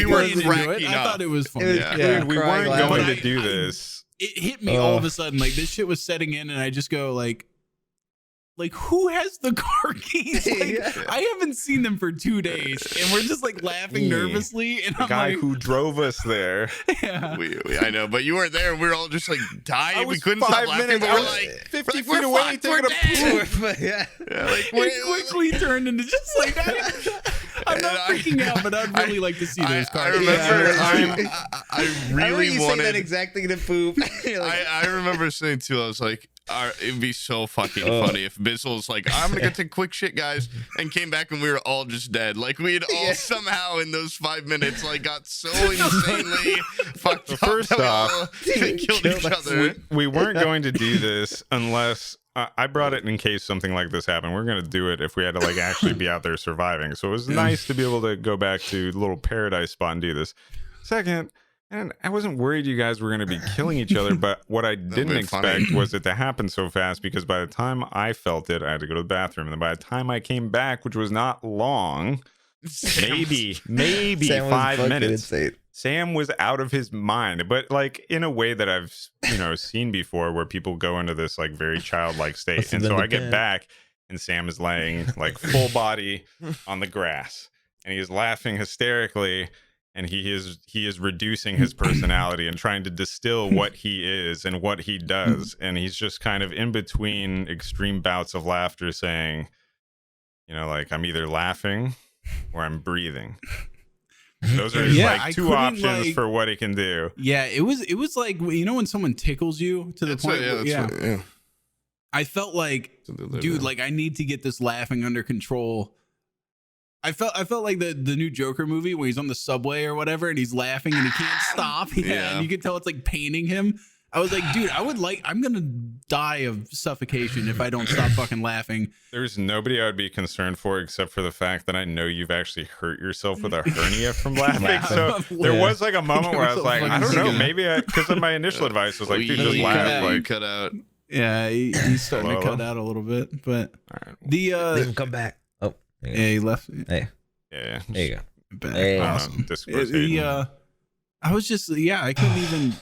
were cracking up. I thought it was funny. Dude, we weren't going to do this. It hit me all of a sudden, like this shit was setting in, and I just go like who has the car keys? I haven't seen them for 2 days, and we're just like laughing nervously. And the guy who drove us there. Yeah, I know, but you weren't there. We were all just like dying. We couldn't stop laughing. But we're like 50 feet away, taking a poop. Yeah, like it quickly turned into just like I'm not freaking out, but I'd really like to see those cars. I really wanted that exact thing to Poop. I remember saying too, I was like, it'd be so fucking funny if Bizzle's like, I'm gonna get to quick shit, guys, and came back and we were all just dead. Like we had all somehow in those 5 minutes like got so insanely fucked up. First off, they killed each other. We weren't going to do this unless I brought it in case something like this happened. We're going to do it if we had to like actually be out there surviving. So it was nice to be able to go back to the little paradise spot and do this. Second, and I wasn't worried you guys were going to be killing each other, but what I didn't expect was it to happen so fast, because by the time I felt it, I had to go to the bathroom. And then by the time I came back, which was not long, maybe 5 minutes, Sam was out of his mind, but like in a way that I've seen before, where people go into this like very childlike state. And so I get back and Sam is laying like full body on the grass, and he's laughing hysterically, and he is reducing his personality and trying to distill what he is and what he does, and he's just kind of in between extreme bouts of laughter, saying, like, I'm either laughing or I'm breathing. Those are his like two options for what he can do. Yeah, it was like, when someone tickles you to the point where, I felt like, dude, like I need to get this laughing under control. I felt like the new Joker movie where he's on the subway or whatever and he's laughing and he can't stop. And you can tell it's like paining him. I was like, dude, I'm gonna die of suffocation if I don't stop fucking laughing. There's nobody I would be concerned for except for the fact that I know you've actually hurt yourself with a hernia from laughing. So there was like a moment where I was like, I don't know, maybe because my initial advice was like, dude, just laugh. Like, cut out. Yeah, he's starting to cut out a little bit, but leave him come back. Oh, yeah, he left. Hey, yeah, there you go. Back. Hey, awesome. I was just, I couldn't even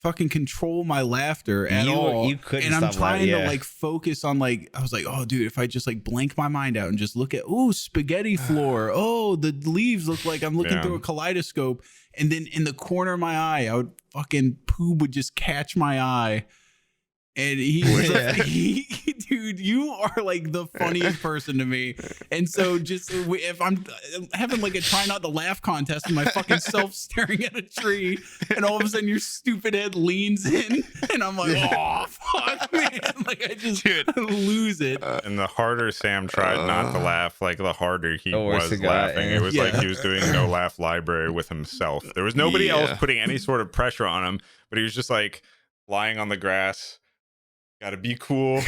fucking control my laughter at all. You couldn't. And I'm trying to like focus on like, I was like, oh dude, if I just like blank my mind out and just look at, spaghetti floor. Oh, the leaves look like I'm looking through a kaleidoscope. And then in the corner of my eye, I would fucking Poob would just catch my eye. And he was like, dude, you are like the funniest person to me. And so just if I'm having like a try not to laugh contest and my fucking self staring at a tree, and all of a sudden your stupid head leans in and I'm like, oh, fuck, man. Like I just lose it. And the harder Sam tried not to laugh, like the harder he was laughing. It was like he was doing no laugh library with himself. There was nobody else putting any sort of pressure on him, but he was just like lying on the grass. Gotta be cool.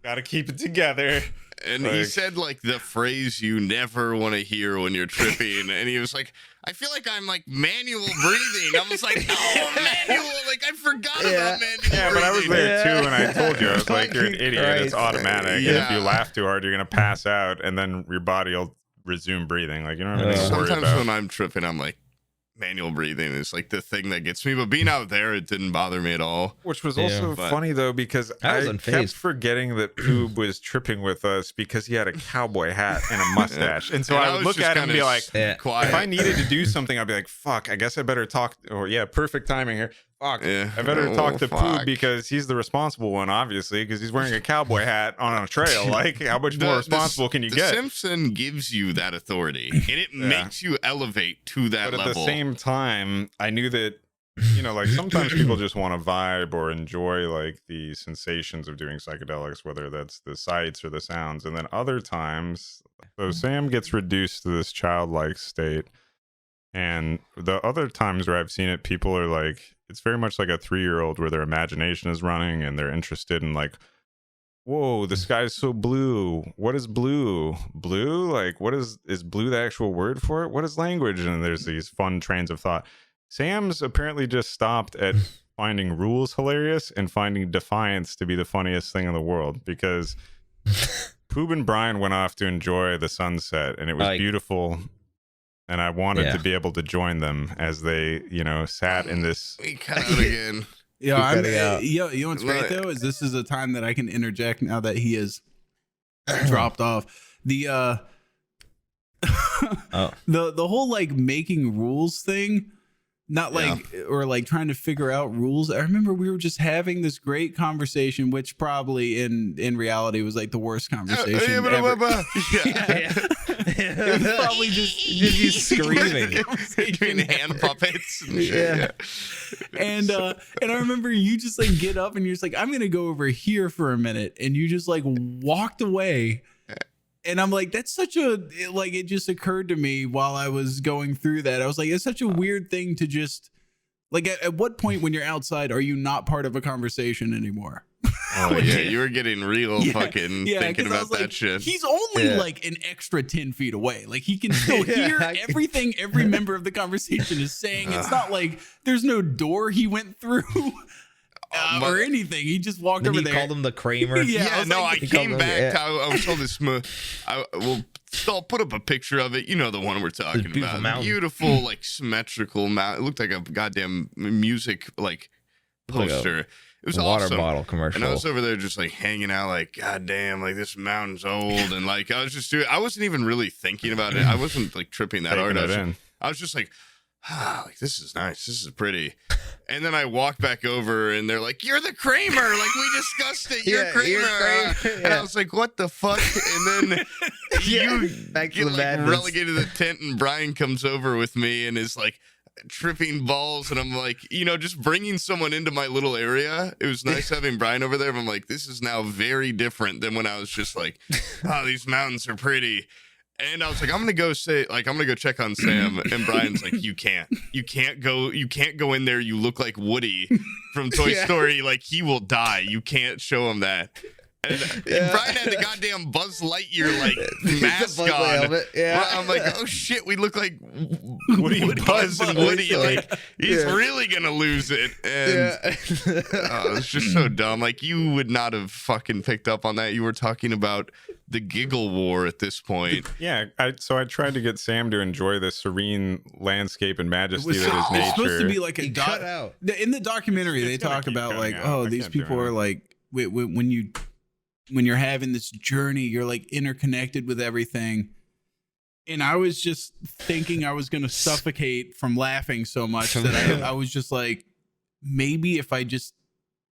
Gotta keep it together. And he said like the phrase you never want to hear when you're tripping. And he was like, I feel like I'm like manual breathing. I was like, oh, manual. Like I forgot about manual breathing. Yeah, but I was there too, and I told you, I was like, you're an idiot. It's automatic. And if you laugh too hard, you're gonna pass out, and then your body will resume breathing. Like, you don't have anything to worry sometimes about. when I'm tripping, I'm like, manual breathing is like the thing that gets me, but being out there, it didn't bother me at all. Which was also funny though, because I kept forgetting that Poob was tripping with us because he had a cowboy hat and a mustache. And so I would look at him and be like, quiet. If I needed to do something, I'd be like, fuck, I guess I better talk, or perfect timing here. Fuck, I better talk to Poob because he's the responsible one, obviously, because he's wearing a cowboy hat on a trail. Like, how much more responsible can you get? Simpson gives you that authority, and it makes you elevate to that level. But at the same time, I knew that, you know, like sometimes people just want to vibe or enjoy like the sensations of doing psychedelics, whether that's the sights or the sounds. And then other times, so Sam gets reduced to this childlike state. And the other times where I've seen it, people are like, it's very much like a 3-year-old where their imagination is running and they're interested in like, whoa, the sky's so blue. What is blue? Blue? Like, what is blue the actual word for it? What is language? And there's these fun trains of thought. Sam's apparently just stopped at finding rules hilarious and finding defiance to be the funniest thing in the world, because Poob and Bryan went off to enjoy the sunset and it was beautiful. And I wanted to be able to join them as they, you know, sat in this. We cut out again. You know what's great though is this is a time that I can interject now that he is dropped off. The the whole like making rules thing, not like or like trying to figure out rules. I remember we were just having this great conversation, which probably in reality was like the worst conversation ever. It was probably just you screaming, doing hand puppets. And shit. And I remember you just like get up and you're just like, I'm gonna go over here for a minute, and you just like walked away. And I'm like, that's such a, like, it just occurred to me while I was going through that. I was like, it's such a weird thing to just, like, at what point when you're outside are you not part of a conversation anymore? Oh, yeah, you were getting real fucking thinking about that shit. He's only like an extra 10 feet away. Like, he can still hear everything every member of the conversation is saying. It's not like there's no door he went through. Or anything. He just walked over there. He called him the Kramer. I came back. I was told this. I'll put up a picture of it. You know the one we're talking about. Mountain. Beautiful, like symmetrical mountain. It looked like a goddamn music like poster. Like it was water awesome. Bottle commercial. And I was over there just like hanging out, like goddamn, like this mountain's old, and like I was just doing. I wasn't even really thinking about it. I wasn't like tripping that hard. I was just like. Like this is nice, this is pretty. And then I walk back over and they're like, you're the Kramer, like we discussed it, you're Kramer. And I was like, what the fuck? And then you back get like relegated to the tent, and Bryan comes over with me and is like tripping balls, and I'm like, you know, just bringing someone into my little area. It was nice having Bryan over there, but I'm like, this is now very different than when I was just like, oh, these mountains are pretty. And I was like, I'm gonna go check on Sam. And Bryan's like, you can't go in there. You look like Woody from Toy Story. Like he will die. You can't show him that. And Bryan had the goddamn Buzz Lightyear like mask on. I'm like, oh shit, we look like Woody, Buzz, and Woody. Like he's really gonna lose it. And it's just so dumb. Like you would not have fucking picked up on that. You were talking about the giggle war at this point. So I tried to get Sam to enjoy the serene landscape and majesty that is nature. It's supposed to be like in the documentary. They talk about like, these people are like when you're having this journey, you're like interconnected with everything. And I was just thinking I was going to suffocate from laughing so much that I was just like, maybe if I just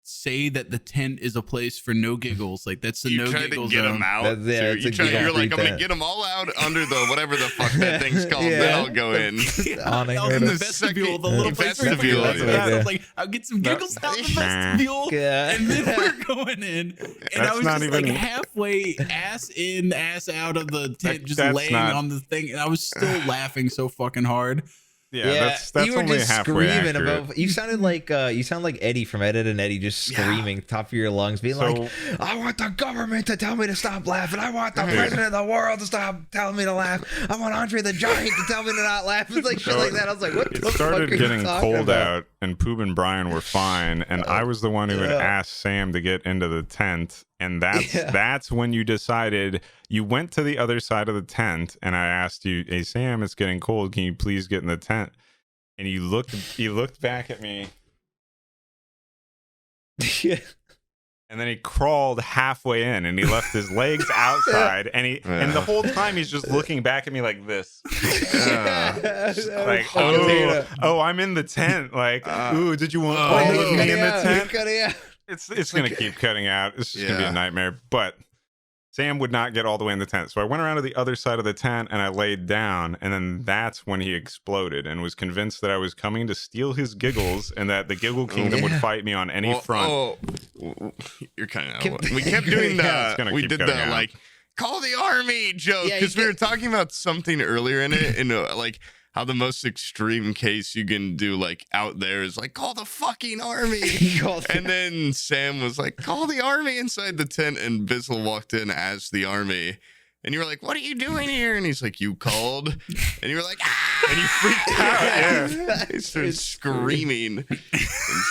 say that the tent is a place for no giggles, like that's the no giggles zone. Them out. You're like, I'm gonna get them all out under the whatever the fuck that thing's called. Then I'll go in. In the vestibule, the little vestibule. I was like, I'll get some giggles out in the vestibule, and then we're going in. And I was just like halfway ass in, ass out of the tent, just laying on the thing, and I was still laughing so fucking hard. That's you were only just halfway screaming accurate. above. You sounded like Eddie from Ed and Eddie, just screaming top of your lungs, being like, "I want the government to tell me to stop laughing. I want the president of the world to stop telling me to laugh. I want Andre the Giant to tell me to not laugh." It's like shit like that. I was like, "What the fuck?" It started getting cold out, and Poob and Bryan were fine, and I was the one who had asked Sam to get into the tent. And that's when you decided you went to the other side of the tent, and I asked you, "Hey Sam, it's getting cold. Can you please get in the tent?" And you looked back at me. Yeah. And then he crawled halfway in, and he left his legs outside, and and the whole time he's just looking back at me like this, like, oh, I'm in the tent. Like, ooh, did you want all of me in the tent? It's gonna keep cutting out. It's just gonna be a nightmare. But Sam would not get all the way in the tent, so I went around to the other side of the tent and I laid down, and then that's when he exploded and was convinced that I was coming to steal his giggles and that the Giggle Kingdom would fight me on any front. You're kind of. We kept doing the. We did the like call the army joke because we were talking about something earlier in it, and like how the most extreme case you can do like out there is like call the fucking army. And then Sam was like call the army inside the tent, and Bizzle walked in as the army, and you were like, what are you doing here? And he's like, you called. And you were like, ah! And you freaked out. Yeah. He started screaming and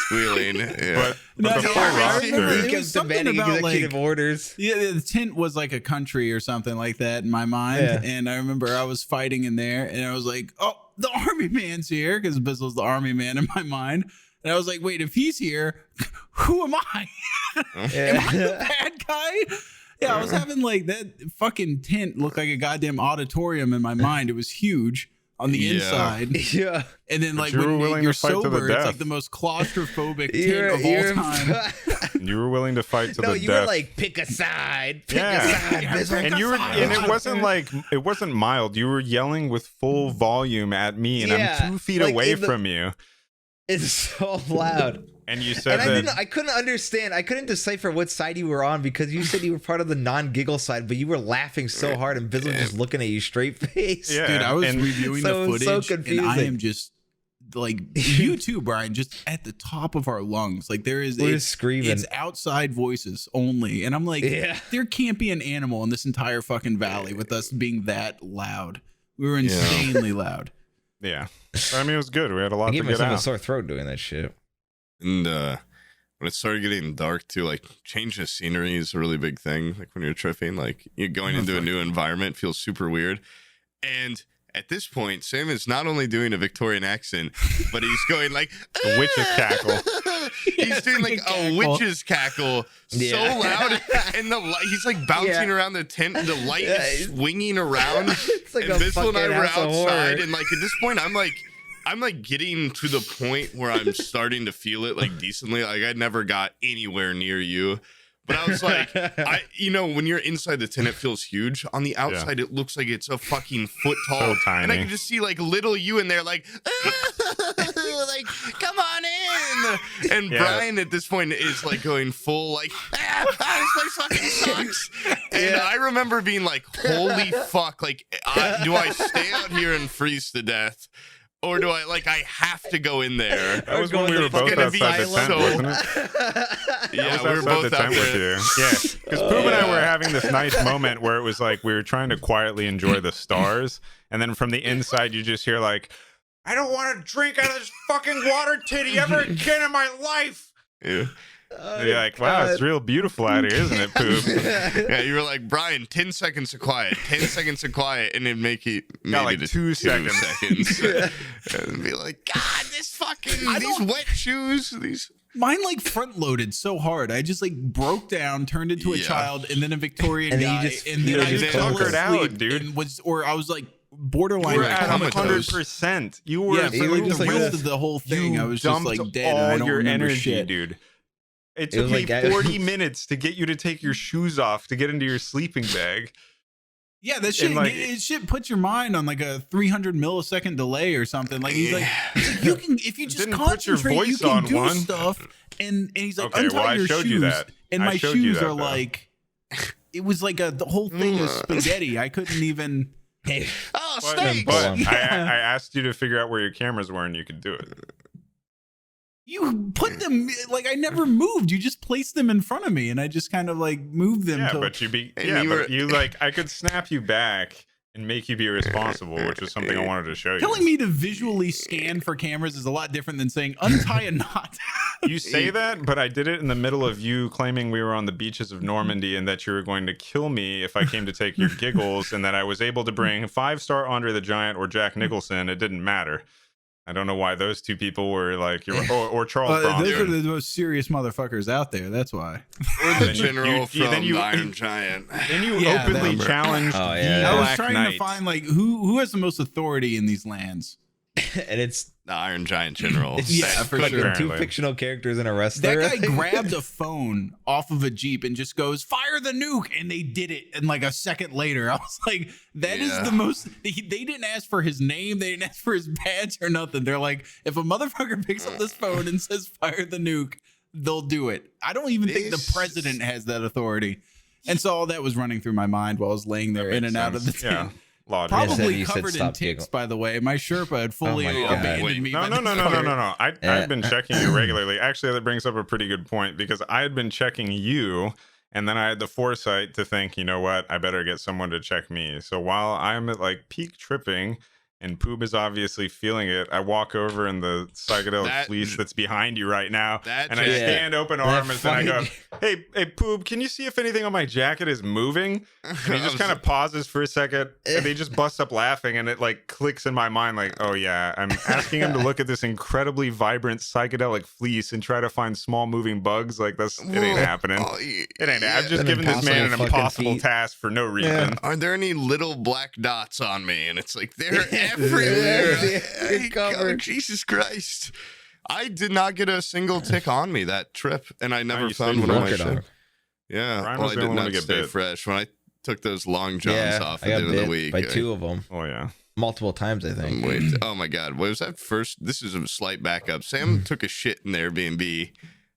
squealing. Yeah. But the whole roster, it was something about executive orders. Yeah, the tent was like a country or something like that in my mind. Yeah. And I remember I was fighting in there, and I was like, oh, the army man's here, because Bizzle's the army man in my mind. And I was like, wait, if he's here, who am I? Am I the bad guy? Yeah, I was having like that fucking tent looked like a goddamn auditorium in my mind. It was huge on the inside. Yeah. And then like when you're sober, it's like the most claustrophobic tent of all time. You were willing to fight to the death. No, you were like, pick a side. Pick a side. And it wasn't like, it wasn't mild. You were yelling with full volume at me, and I'm 2 feet away from you. It's so loud. And you said I couldn't understand. I couldn't decipher what side you were on, because you said you were part of the non-giggle side, but you were laughing so hard and Bizzle just looking at you straight face. Yeah. Dude, I was reviewing the footage, and I am just like, you too, Bryan, just at the top of our lungs. Like we're screaming. It's outside voices only. And I'm like, there can't be an animal in this entire fucking valley with us being that loud. We were insanely loud. Yeah. I mean, it was good. We had a lot to get out. I gave myself a sore throat doing that shit. And when it started getting dark too, like change of scenery is a really big thing. Like when you're tripping, like you're going into a new environment feels super weird. And at this point, Sam is not only doing a Victorian accent, but he's going like a witch's cackle. He's doing like a witch's cackle so loud, and the light, he's like bouncing around the tent, and the light is swinging around. It's like and Bizzle and I were outside, and like at this point, I'm like getting to the point where I'm starting to feel it like decently. Like I never got anywhere near you. But I was like, when you're inside the tent, it feels huge. On the outside, it looks like it's a fucking foot tall. So tiny. And I can just see like little you in there, like, like, come on in. And Bryan at this point is like going full, like, this place fucking sucks. And I remember being like, holy fuck, like, do I stay out here and freeze to death? Or do I have to go in there? That was when we were both outside the tent, wasn't it? Yeah, we were both out with you. Yeah, because Poob and I were having this nice moment where it was like we were trying to quietly enjoy the stars, and then from the inside you just hear like, I don't want to drink out of this fucking water titty ever again in my life. Yeah. You're like, wow, it's real beautiful out here, isn't it, Poob? Yeah, you were like, Bryan, 10 seconds of quiet, 10 seconds of quiet, and then make it maybe like 2 seconds. And be like, God, this fucking, these wet shoes, these. Mine like front loaded so hard. I just like broke down, turned into a child, and then a Victorian guy, and then I just conquered out, dude. I was like borderline. You were at 100%. You were for like the rest of the whole thing. I was just like dead. All I don't your remember energy, shit, dude. It took me 40 minutes to get you to take your shoes off to get into your sleeping bag. Yeah, that shit, shit puts your mind on like a 300 millisecond delay or something. Like he's like, you can, if you just concentrate, you can do stuff. And he's like, untie your shoes. And my shoes are like, it was like the whole thing was spaghetti. I couldn't even. Steaks! But I asked you to figure out where your cameras were, and you could do it. You put them like I never moved. You just placed them in front of me, and I just kind of like moved them. Yeah, but you like I could snap you back, and make you be responsible, which is something I wanted to show you. Telling me to visually scan for cameras is a lot different than saying untie a knot. You say that, but I did it in the middle of you claiming we were on the beaches of Normandy and that you were going to kill me if I came to take your giggles, and that I was able to bring 5-star Andre the Giant or Jack Nicholson. It didn't matter. I don't know why those two people were like, or Charles Bronson. Those are the most serious motherfuckers out there. That's why. Or the general from the Iron Giant. Then you openly challenged I was trying to find like who has the most authority in these lands. And it's the Iron Giant general. Yeah, for sure. Two fictional characters and a wrestler. That guy grabbed a phone off of a Jeep and just goes, "Fire the nuke," and they did it. And like a second later, I was like, "That is the most." They didn't ask for his name. They didn't ask for his badge or nothing. They're like, if a motherfucker picks up this phone and says, "Fire the nuke," they'll do it. I don't even think the president has that authority. And so all that was running through my mind while I was laying there in and out of the tent. Probably covered in ticks, by the way. My Sherpa had fully abandoned me. No. I've been checking you regularly. Actually, that brings up a pretty good point, because I had been checking you, and then I had the foresight to think, you know what, I better get someone to check me. So while I'm at like peak tripping, and Poob is obviously feeling it, I walk over in the psychedelic fleece that's behind you right now, and I stand open arms, and I go, hey Poob, can you see if anything on my jacket is moving? And he just kind of pauses for a second, and he just busts up laughing, and it like clicks in my mind like, oh yeah, I'm asking him to look at this incredibly vibrant psychedelic fleece and try to find small moving bugs. Like, it ain't happening. It ain't. I've just given this man an impossible task for no reason. Are there any little black dots on me? And it's like, they're everywhere. Oh, Jesus Christ. I did not get a single tick on me that trip, and I never found one on my ship. Yeah, Brian well, I did not stay fresh when I took those long johns off at the end of the week. By two of them. Oh yeah, multiple times I think. Wait, oh my God, what was that first? This is a slight backup. Sam took a shit in the Airbnb.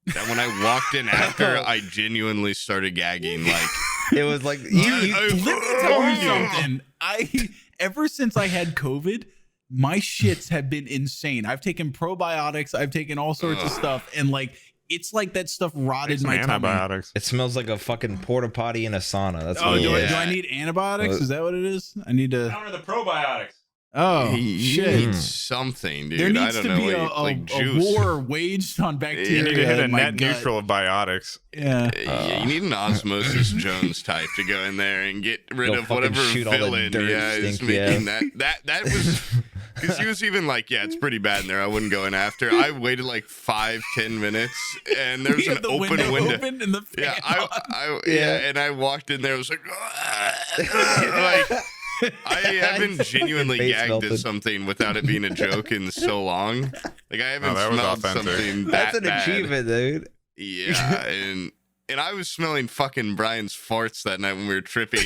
That when I walked in after, I genuinely started gagging. Like, it was like, let me tell you something. Ever since I had COVID, my shits have been insane. I've taken probiotics, I've taken all sorts of stuff, and like, it's like that stuff rotted my tummy. It smells like a fucking porta potty in a sauna. That's what do I need antibiotics? Is that what it is? I need to counter the probiotics. Oh, shit. Need something, dude. There needs I don't to know, be a war waged on bacteria. You need to hit a net neutral of biotics. Yeah. You need an Osmosis Jones type to go in there and get rid of whatever villain is making that was, because he was even like, yeah, it's pretty bad in there. I wouldn't go in after. I waited like 5-10 minutes, and there's an open window. Open and the fan and I walked in there. I was like, like, I haven't genuinely gagged at something without it being a joke in so long. Like, I haven't smelled something that's an achievement, dude. Yeah, and I was smelling fucking Brian's farts that night when we were tripping.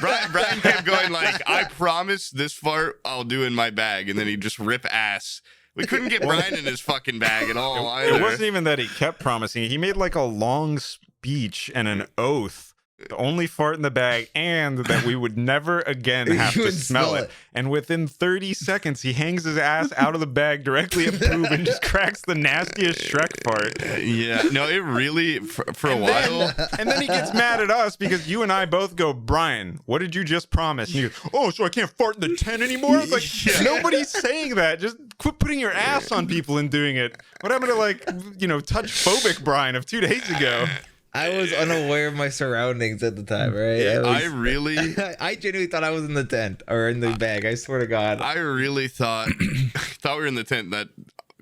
Brian kept going like, I promise this fart I'll do in my bag, and then he'd just rip ass. We couldn't get Brian in his fucking bag at all either. It wasn't even that he kept promising. He made like a long speech and an oath. The only fart in the bag, and that we would never again have to smell it. And within 30 seconds, he hangs his ass out of the bag directly at Poob and just cracks the nastiest Shrek fart. Yeah, no, it really, for a while. And then he gets mad at us because you and I both go, Brian, what did you just promise? And he goes, oh, so I can't fart in the tent anymore? I was like, nobody's saying that. Just quit putting your ass on people and doing it. What happened to, like, touch phobic Brian of 2 days ago? I was unaware of my surroundings at the time, right? Yeah, I genuinely thought I was in the tent or in the bag. I swear to God. I really thought we were in the tent. That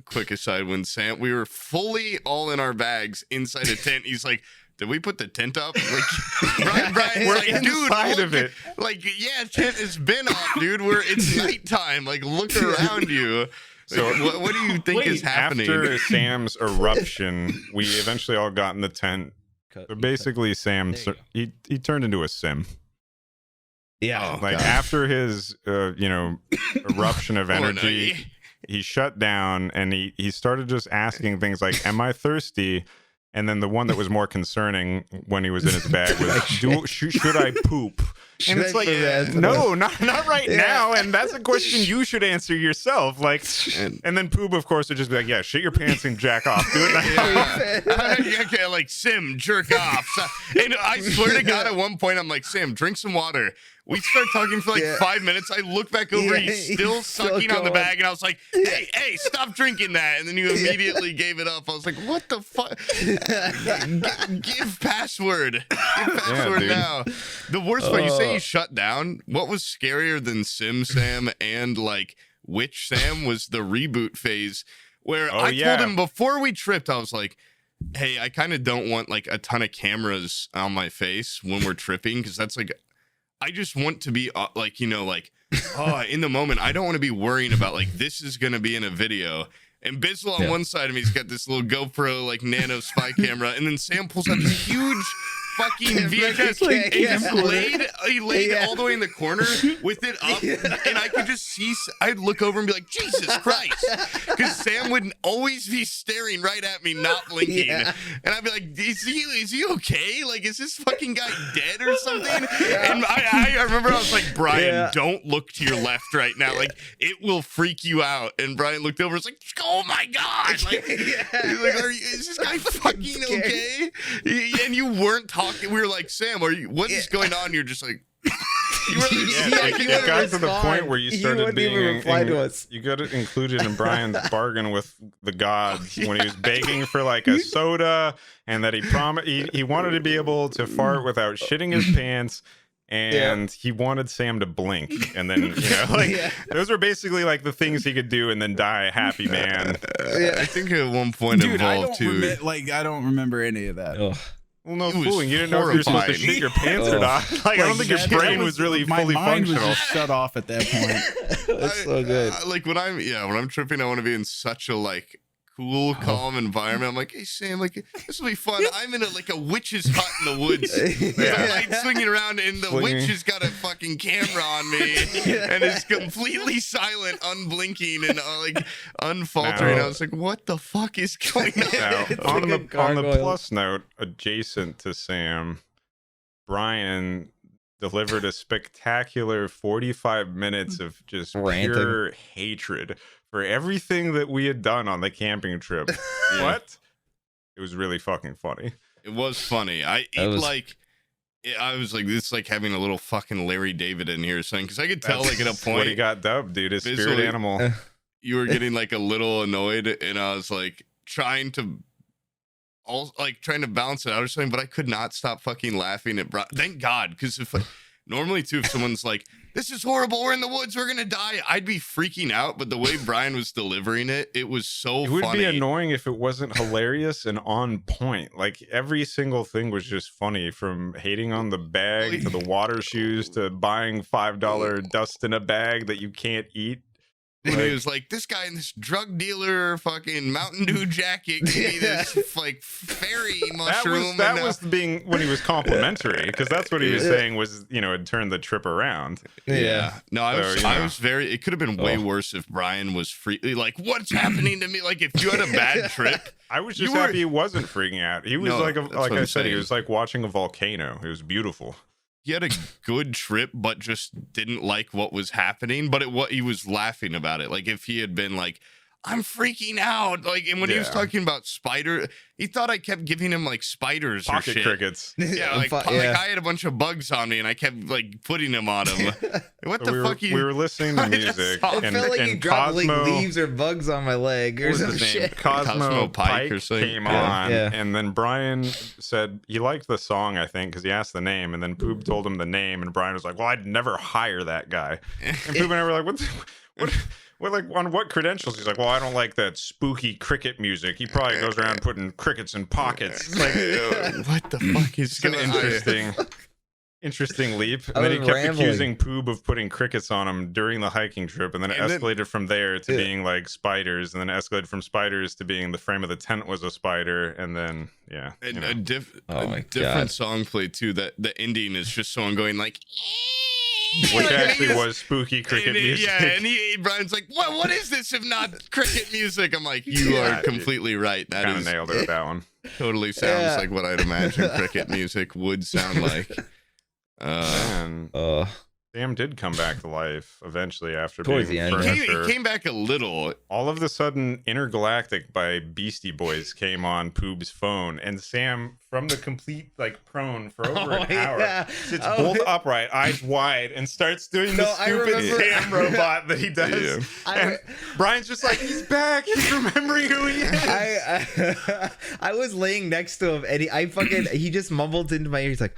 quick aside, when we were fully all in our bags inside a tent. He's like, did we put the tent up? Like, Brian, we're like, inside of it. Like, yeah, tent has been up, dude. It's nighttime. Like, look around you. So what do you think is happening? After Sam's eruption, we eventually all got in the tent. So basically, Sam, he turned into a sim. Yeah. After his, eruption of energy, he shut down, and he started just asking things like, am I thirsty? And then the one that was more concerning when he was in his bag was, should I poop? And it's like, no, not right now. And that's a question you should answer yourself. Like, and then Poob, of course, would just be like, yeah, shit your pants and jack off. Do it now. Like, Sim, jerk off. And I swear to God, at one point, I'm like, Sim, drink some water. We start talking for like 5 minutes. I look back over, he's still sucking on the bag, and I was like, hey, stop drinking that. And then you immediately gave it up. I was like, what the fuck? Give password. Give password now. The worst part, you say he shut down. What was scarier than Sim Sam and like Witch Sam was the reboot phase where I told him before we tripped, I was like, hey, I kind of don't want like a ton of cameras on my face when we're tripping, because that's like, I just want to be like, you know, like, in the moment, I don't want to be worrying about like, this is going to be in a video. And Bizzle on one side of me, he's got this little GoPro like nano spy camera. And then Sam pulls out this huge fucking VHS and he laid all the way in the corner with it up, and I could just see. I'd look over and be like, Jesus Christ, because Sam would always be staring right at me, not blinking, and I'd be like, is he okay? Like, is this fucking guy dead or something? And I remember I was like, Bryan, don't look to your left right now, like it will freak you out. And Bryan looked over, and was like, oh my god, like, he's like, is this guy fucking okay? And you weren't talking. We were like, Sam, what is going on? You're just like, you were like, it got to the point where you started being you got it included in Bryan's bargain with the gods when he was begging for like a soda, and that he wanted to be able to fart without shitting his pants. And he wanted Sam to blink, and then, you know, like those were basically like the things he could do, and then die a happy man. I think at one point involved too. I don't remember any of that. Ugh. Well, no fooling. You didn't know if you were supposed to shit your pants or not. Like, I don't think your brain was really fully functional. Was just shut off at that point. That's so good. Like when I'm tripping, I want to be in such a like cool, calm environment. I'm like, hey Sam, like this will be fun. I'm in a witch's hut in the woods. I'm swinging around, and the witch has got a fucking camera on me, and is completely silent, unblinking, and like unfaltering. I was like, what the fuck is going on? Now, on the plus note, adjacent to Sam, Bryan delivered a spectacular 45 minutes of just pure hatred for everything that we had done on the camping trip. What? It was really fucking funny. It was funny. I was like, this is like having a little fucking Larry David in here or something, because I could tell like at a point what he got dubbed, dude, his spirit animal. You were getting like a little annoyed, and I was like trying to balance it out or something, but I could not stop fucking laughing at Bryan. Thank God, because normally too, if someone's like, this is horrible, we're in the woods, we're gonna die, I'd be freaking out. But the way Bryan was delivering it was so funny. It would be annoying if it wasn't hilarious and on point. Like every single thing was just funny, from hating on the bag to the water shoes to buying $5 dust in a bag that you can't eat. And he was like, this guy in this drug dealer fucking Mountain Dew jacket gave me this like fairy mushroom. That was being when he was complimentary, because that's what he was saying was, you know, it turned the trip around. No, I was very, it could have been way worse if Bryan was like, what's happening to me? Like if you had a bad trip. I was just happy he wasn't freaking out. He was like I said, he was like watching a volcano. It was beautiful. He had a good trip, but just didn't like what was happening. But he was laughing about it. Like if he had been like, I'm freaking out. Like, and when he was talking about spider, he thought I kept giving him like spiders or shit. Crickets. Yeah, like I had a bunch of bugs on me, and I kept like putting them on him. What the fuck? We were listening to music. I felt like you dropped like leaves or bugs on my leg or some shit. Cosmo Pike came on, and then Bryan said he liked the song, I think, because he asked the name, and then Poob told him the name, and Bryan was like, well, I'd never hire that guy. And Poob and I were like, what, like, on what credentials? He's like, well, I don't like that spooky cricket music. He probably goes around putting crickets in pockets. Like, what the fuck is an interesting leap. And then he kept accusing Poob of putting crickets on him during the hiking trip, and then it escalated from there to being like spiders, and then it escalated from spiders to being the frame of the tent was a spider, and then a different song played too. That the ending is just someone going like. Which actually was spooky cricket music. Yeah, and Bryan's like, what is this if not cricket music? I'm like, you are completely right. That kind of nailed it with that one. Totally sounds like what I'd imagine cricket music would sound like. Sam did come back to life eventually after Towards being the end. He came back a little. All of a sudden, Intergalactic by Beastie Boys came on Poob's phone, and Sam, from the complete like prone for over an hour, sits bolt upright, eyes wide, and starts doing the stupid Sam robot that he does. And Brian's just like, he's back. He's remembering who he is. I was laying next to him, and he just mumbled into my ear. He's like,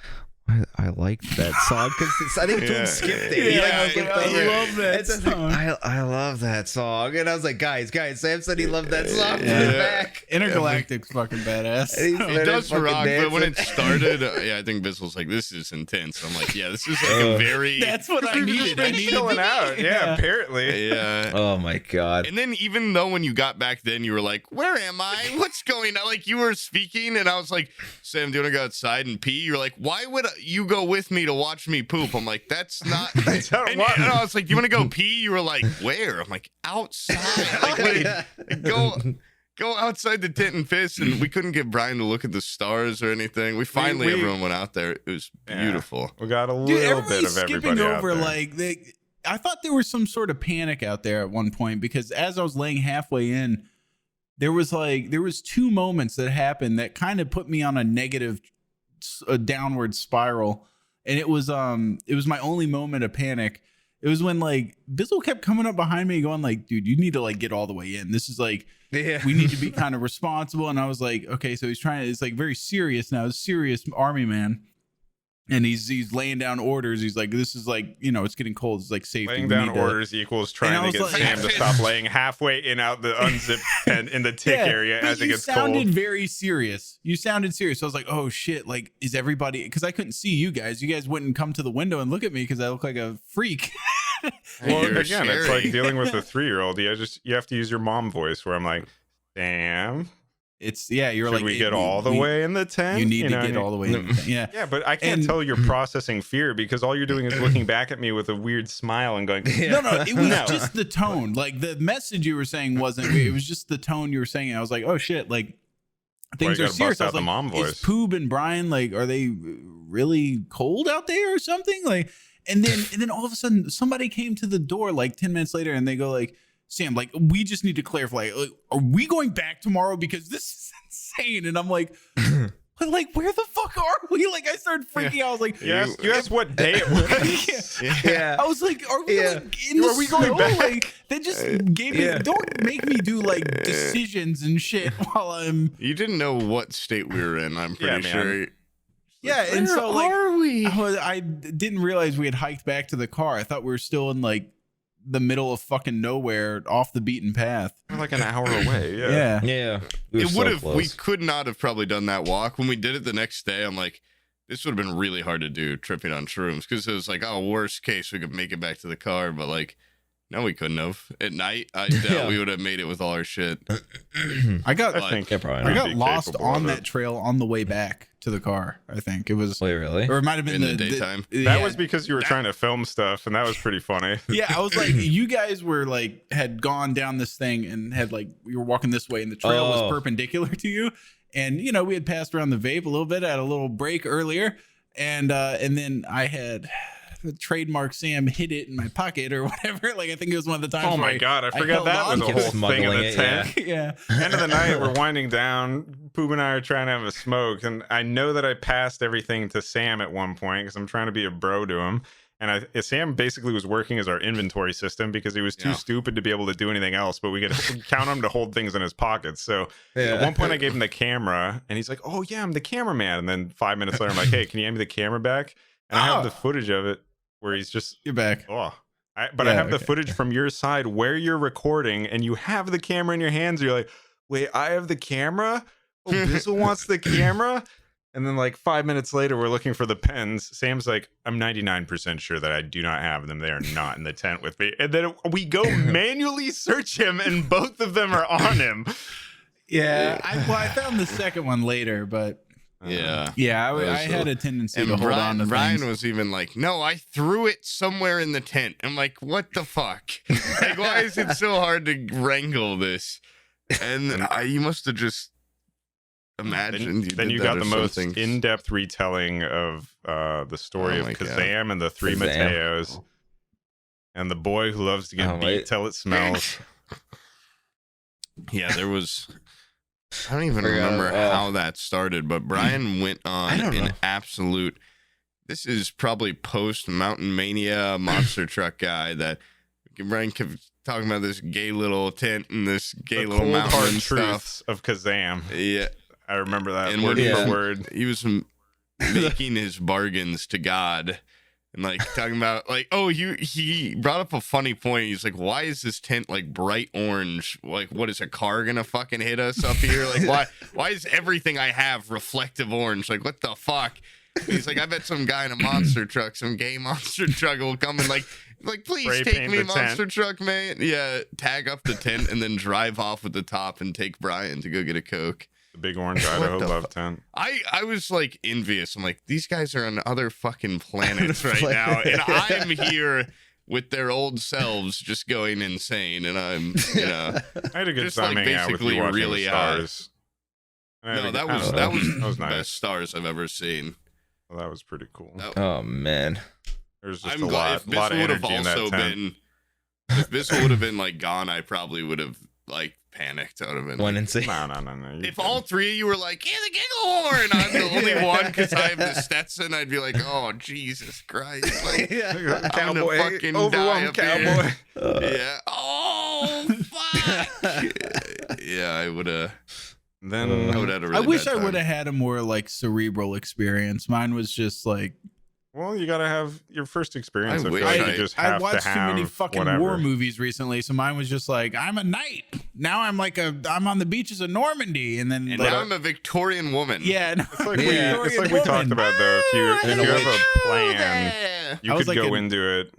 I liked that song because I think Poob skipped it. I love that song. I love that song, and I was like, guys, Sam said he loved that song. Put it back. Intergalactic's fucking badass. It does rock, but when it started, I think Biz was like, "This is intense." I'm like, "Yeah, this is like a very." That's what I needed. I needed chilling out. Yeah, apparently. Yeah. Oh my god. And then even though when you got back, then you were like, "Where am I? What's going on?" Like you were speaking, and I was like, "Sam, do you want to go outside and pee?" You're like, "Why would you go with me to watch me poop?" I'm like, "That's not." And I was like, "Do you want to go pee?" You were like, "Where?" I'm like, "Outside." Like, go outside the tent and piss. And we couldn't get Brian to look at the stars or anything. We finally everyone went out there. It was beautiful. We got a little bit of everybody over, out there. Like I thought there was some sort of panic out there at one point because as I was laying halfway in, there was 2 moments that happened that kind of put me on a downward spiral, and it was my only moment of panic. It was when like Bizzle kept coming up behind me going like, dude, you need to like get all the way in. This is like, we need to be kind of responsible. And I was like, okay, so it's like very serious now. It's serious army man. And he's laying down orders. He's like, this is like, it's getting cold. It's like safety. Laying down orders equals trying to get Sam to stop laying halfway in out the unzipped tent in the tick area as it gets cold. You sounded very serious. So I was like, oh shit, like is everybody, because I couldn't see you guys. You guys wouldn't come to the window and look at me because I look like a freak. Well, again, it's like dealing with a 3-year-old. You have to use your mom voice where I'm like, Sam. You're like, should we get all the way in the tent? You need to get all the way in the tent. Yeah. Yeah, but I can't tell you're processing fear because all you're doing is looking back at me with a weird smile and going, No, it was just the tone. Like the message you were saying wasn't, it was just the tone you were saying. And I was like, oh shit, like things are serious. I was like, mom voice. Is Poob and Bryan, like, are they really cold out there or something? Like, and then all of a sudden somebody came to the door like 10 minutes later and they go like, Sam, like, we just need to clarify, like, are we going back tomorrow? Because this is insane. And I'm like, but like, where the fuck are we? Like, I started freaking out. I was like, you asked what day it was. Yeah. I was like, are we like in the snow? Going back? Like, they just gave me, don't make me do like decisions and shit while I'm. You didn't know what state we were in, I'm pretty sure. Yeah, and so like, are we? I didn't realize we had hiked back to the car. I thought we were still in like the middle of fucking nowhere, off the beaten path. We're like an hour away. Yeah. It would have. We could not have probably done that walk. When we did it the next day, I'm like, this would have been really hard to do, tripping on shrooms, because it was like, oh, worst case, we could make it back to the car, but like, no, we couldn't have. At night, I doubt we would have made it with all our shit. I got lost on that trail on the way back to the car. I think it was. Wait, really? Or it might have been in the daytime. That was because you were trying to film stuff, and that was pretty funny. Yeah, I was like, you guys were like, had gone down this thing and had like, you were walking this way, and the trail was perpendicular to you, and we had passed around the vape a little bit, had a little break earlier, and then I had the trademark Sam hid it in my pocket or whatever. Like, I think it was one of the times. Oh my god, I forgot that was a whole thing in the tent. Yeah. End of the night, we're winding down. Poob and I are trying to have a smoke, and I know that I passed everything to Sam at one point because I'm trying to be a bro to him. And Sam basically was working as our inventory system because he was too stupid to be able to do anything else, but we could count him to hold things in his pockets. So at one point I gave him the camera, and he's like, oh yeah, I'm the cameraman. And then 5 minutes later, I'm like, hey, can you hand me the camera back? And I have the footage of it where he's just, you're back. I have the footage from your side where you're recording, and you have the camera in your hands. You're like, wait, I have the camera? Oh, Bizzle wants the camera? And then like 5 minutes later, we're looking for the pens. Sam's like, I'm 99% sure that I do not have them. They are not in the tent with me. And then we go manually search him, and both of them are on him. Yeah. I found the second one later, but I had a tendency to hold on to Bryan things. was even like, no, I threw it somewhere in the tent. I'm like, what the fuck? Like, why is it so hard to wrangle this? And you must have just imagined. Then you got the most in-depth retelling of the story of Kazam and the three Mateos, and the boy who loves to get beat till it smells. Yeah, there was. I don't even remember how that started, but Bryan went on an absolute. This is probably post Mountain Mania monster truck guy that Bryan kept talking about this gay little tent and this gay little mountain stuff of Kazam. Yeah, I remember that word for word. He was making his bargains to God. And like talking about like, he brought up a funny point. He's like, why is this tent like bright orange? Like, what is a car gonna fucking hit us up here? Like, why is everything I have reflective orange? Like, what the fuck? And he's like, I bet some guy in a monster truck, some gay monster truck will come and like please spray take me, monster tent. Truck man. Yeah, tag up the tent and then drive off with the top and take Bryan to go get a Coke. The big orange Idaho love tent. I was like envious. I'm like, these guys are on other fucking planets right now, and I'm here with their old selves just going insane. And I'm, I had a good just time hanging out with you watching really the stars. No, that was nice. The best stars I've ever seen. Well, that was pretty cool. Oh man, there's just a lot of energy in that tent. If Bissell would have been like gone, I probably would have like panicked. I would have been went insane. No. If all three of you were like, yeah, the giggle horn, I'm the only one because I have the Stetson, I'd be like, oh Jesus Christ, like I'm gonna fucking die up cowboy. Here. Yeah. Oh fuck. Yeah, I would have. Then I would have. I wish I would have had a more like cerebral experience. Mine was just like. Well, you gotta have your first experience. I feel like you just have I watched to have too many fucking war movies recently, so mine was just like, I'm a knight. Now I'm on the beaches of Normandy, and now I'm a Victorian woman. Yeah, no, it's like we talked about though. If you have a plan, you could go into it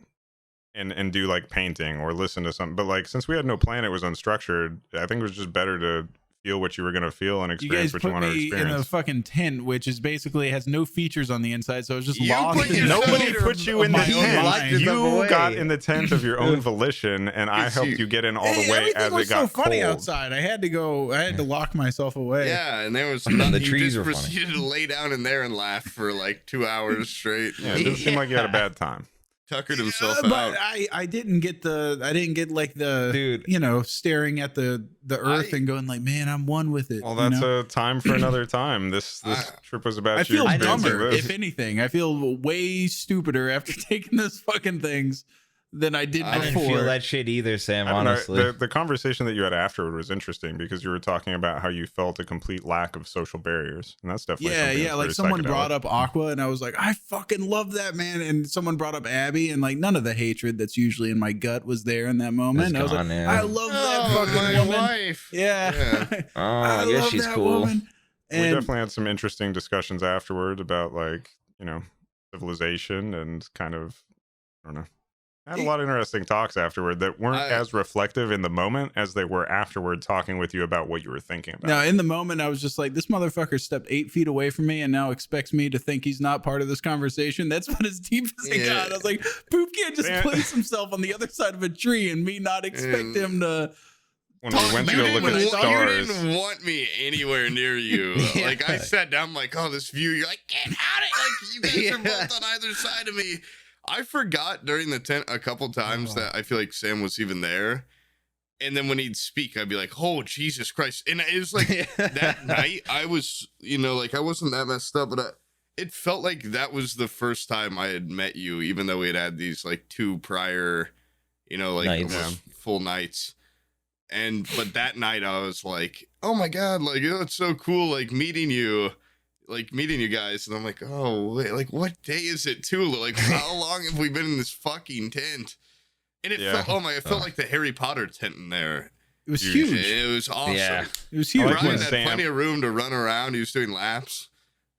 and do like painting or listen to something. But like since we had no plan, it was unstructured. I think it was just better to feel what you were going to feel and experience what you want to experience. You guys put me in a fucking tent, which is basically has no features on the inside, so I was just lost. Nobody put you in the tent. You got in the tent of your own volition, and I helped you get in all the way as it got so funny outside. I had to lock myself away. Yeah, and there was the trees were proceeded to lay down in there and laugh for like 2 hours straight. Yeah, it didn't seem like you had a bad time. Tuckered himself out. But I didn't get like the dude, staring at the earth and going like, man, I'm one with it. Well, that's a time for another time. This trip was about. I feel dumber, if anything. I feel way stupider after taking those fucking things than I did before. I didn't feel that shit either, Sam. Honestly, the conversation that you had afterward was interesting because you were talking about how you felt a complete lack of social barriers, and that's definitely like someone brought up Aqua, and I was like, I fucking love that, man. And someone brought up Abby, and like none of the hatred that's usually in my gut was there in that moment. And I was like, I love that fucking woman. Wife. Yeah. I guess she's cool. Woman. We definitely had some interesting discussions afterward about like civilization and kind of I don't know. I had a lot of interesting talks afterward that weren't as reflective in the moment as they were afterward talking with you about what you were thinking about. Now, in the moment, I was just like, this motherfucker stepped 8 feet away from me and now expects me to think he's not part of this conversation. That's what as deep as it got. I was like, Poob can't just place himself on the other side of a tree and me not expect him to... When we went to go look at stars. You didn't want me anywhere near you. Like, I sat down, I'm like, oh, this view. You're like, get out of it. Like, you guys are both on either side of me. I forgot during the tent a couple times that I feel like Sam was even there. And then when he'd speak, I'd be like, oh, Jesus Christ. And it was like that night I was, I wasn't that messed up, but it felt like that was the first time I had met you, even though we had these like 2 prior, almost full nights. But that night I was like, oh my God, like, it's so cool, like meeting you guys. And I'm like, oh wait, like what day is it too? Like how long have we been in this fucking tent? And it felt like the Harry Potter tent in there. It was huge. It was awesome. Yeah. It was huge. Bryan had plenty of room to run around. He was doing laps.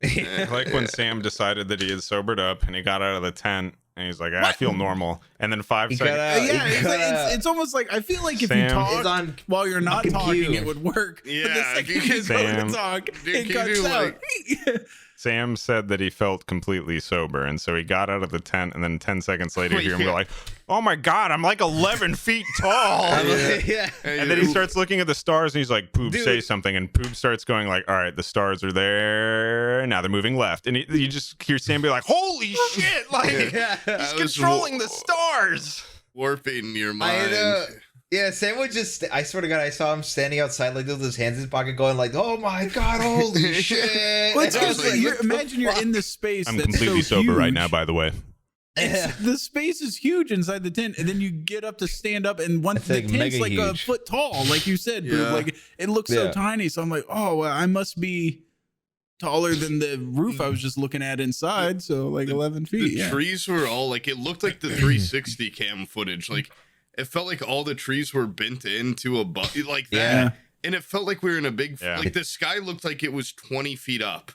Like when Sam decided that he had sobered up and he got out of the tent and he's like, I feel normal. And then 5 seconds. It's almost like I feel like if you talk while you're not talking, it would work. Yeah, but the second you go to talk, it cuts out. Sam said that he felt completely sober, and so he got out of the tent, and then 10 seconds later, you hear him go like, "Oh my God, I'm like 11 feet tall." Yeah. And then he starts looking at the stars, and he's like, "Poob, say something." And Poob starts going like, "All right, the stars are there. Now they're moving left." And you just hear Sam be like, "Holy shit! Like he's controlling the stars." Warping your mind. Yeah, Sam would just, I swear to God, I saw him standing outside like with his hands in his pocket going like, "Oh my God, holy shit." Well, it's like, imagine you're in this space. I'm that's completely so sober huge. right now, by the way. The space is huge inside the tent, and then you get up to stand up, and the tent's like a foot tall, like you said. Yeah. Like it looks so tiny. So I'm like, oh, well, I must be taller than the roof I was just looking at inside. So like 11 feet. The trees were all like, it looked like the 360 cam footage. Like it felt like all the trees were bent into a like that. Yeah. And it felt like we were in a big, like the sky looked like it was 20 feet up.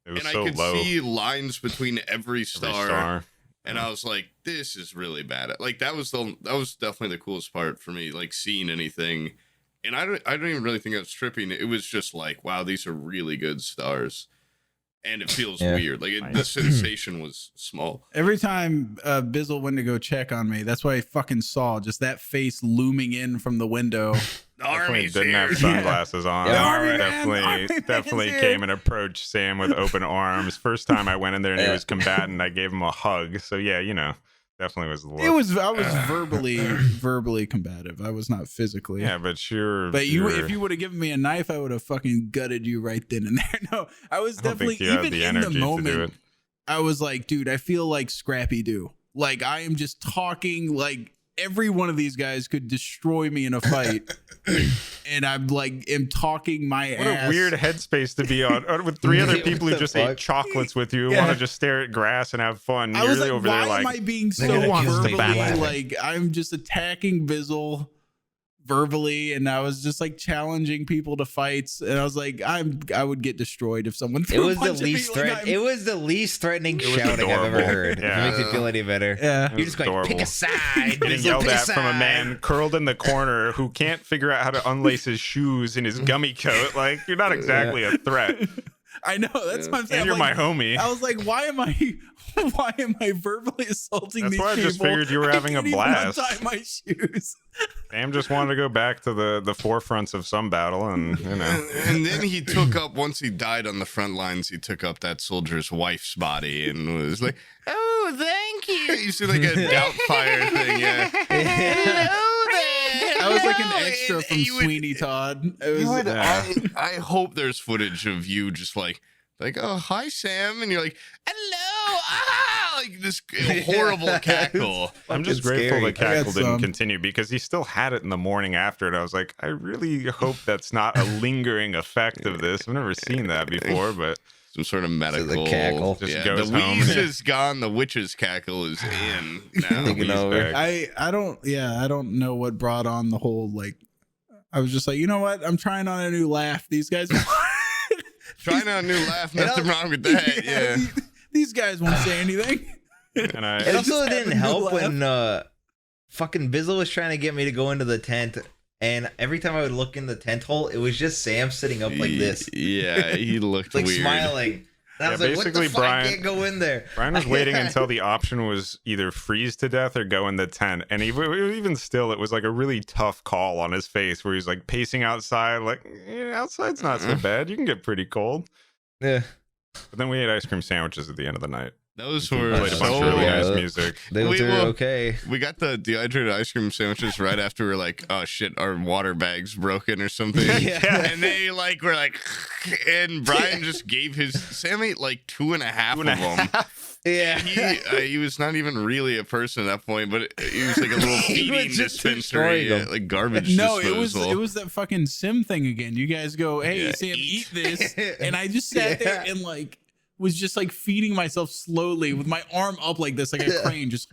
It was and so I could low. see lines between every star. And I was like, this is really bad. Like that was definitely the coolest part for me, like seeing anything. And I don't even really think I was tripping. It was just like, wow, these are really good stars. And it feels weird. Like the sensation was small. Every time Bizzle went to go check on me, that's what I fucking saw. Just that face looming in from the window. Definitely didn't have sunglasses on. Definitely came and approached Sam with open arms. First time I went in there and he was combatant, I gave him a hug. So yeah, you know, definitely was the look. I was verbally combative. I was not physically. Yeah, but if you would have given me a knife, I would have fucking gutted you right then and there. No, I was definitely even in the moment. I was like, dude, I feel like Scrappy Doo. Like I am just talking like every one of these guys could destroy me in a fight. And I'm like, am talking my ass. What a weird headspace to be on with three other people who just ate chocolates with you, want to just stare at grass and have fun. I was like, why am I being so verbally like I'm just attacking Bizzle verbally, and I was just like challenging people to fights, and I was like, I would get destroyed if someone threw a punch at me. It was the least threatening shouting I've ever heard. Yeah. If it makes you feel any better. Yeah. You're just going, pick a side. Getting yelled at from a man curled in the corner who can't figure out how to unlace his shoes in his gummy coat. Like, you're not exactly a threat. I know, that's what I'm saying. And you're like, my homie. I was like, why am I verbally assaulting these people? That's why I just figured you were having a blast. Untie my shoes. Sam just wanted to go back to the forefronts of some battle, and you know. And then he took up, once he died on the front lines, he took up that soldier's wife's body and was like, "Oh, thank you." You see like a Doubtfire thing, yeah. Hello there. I was like an extra from Sweeney Todd. It was, I hope there's footage of you just like, oh, hi, Sam. And you're like, hello. Ah! Like this horrible cackle. I'm just grateful the cackle didn't continue because he still had it in the morning after it. I was like, I really hope that's not a lingering effect of this. I've never seen that before, but some sort of medical cackle. Just goes the wheeze is gone. The witch's cackle is in now. I don't know what brought on the whole, like, I was just like, you know what? I'm trying on a new laugh. These guys trying on a new laugh. Nothing wrong with that. Yeah. These guys won't say anything. And it also didn't help when fucking Bizzle was trying to get me to go into the tent. And every time I would look in the tent hole, it was just Sam sitting up like this. Yeah, he looked like weird. Smiling. And I was like, what the fuck? I can't go in there. Brian was waiting until the option was either freeze to death or go in the tent. And even still, it was like a really tough call on his face where he's like pacing outside, like, outside's not so bad. You can get pretty cold. Yeah. But then we ate ice cream sandwiches at the end of the night. Those were played a bunch of really nice music. They were okay. We got the dehydrated ice cream sandwiches right after we were like, oh shit, our water bag's broken or something. Yeah. And they like were like, and Brian just gave Sam ate like 2.5 of them. Yeah. He was not even really a person at that point, but he was like a little feeding dispensary, like garbage disposal. it was that fucking Sim thing again. You guys go, hey, Sam, eat this. And I just sat there and like, was just like feeding myself slowly with my arm up like this, like a crane, just.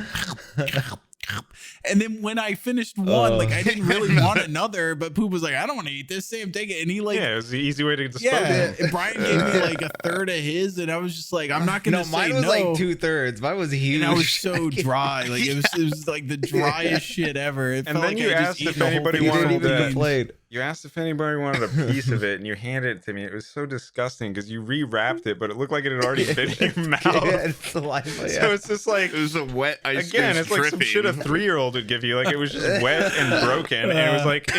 And then when I finished one, like I didn't really want another, but Poob was like, I don't want to eat this, Sam, take it. And he like, it was the easy way to dispose of it. Brian gave me like a third of his, and I was just like, I'm not gonna say mine was like 2/3. Mine was huge. And I was so dry, like it was like the driest shit ever. It and felt then like you I asked just if anybody wanted to play. You asked if anybody wanted a piece of it, and you handed it to me. It was so disgusting because you rewrapped it, but it looked like it had already been in your mouth. It's saliva, So it's just like, it was a wet ice. Again, it's like some shit a 3-year-old would give you. Like, it was just wet and broken, and it was like,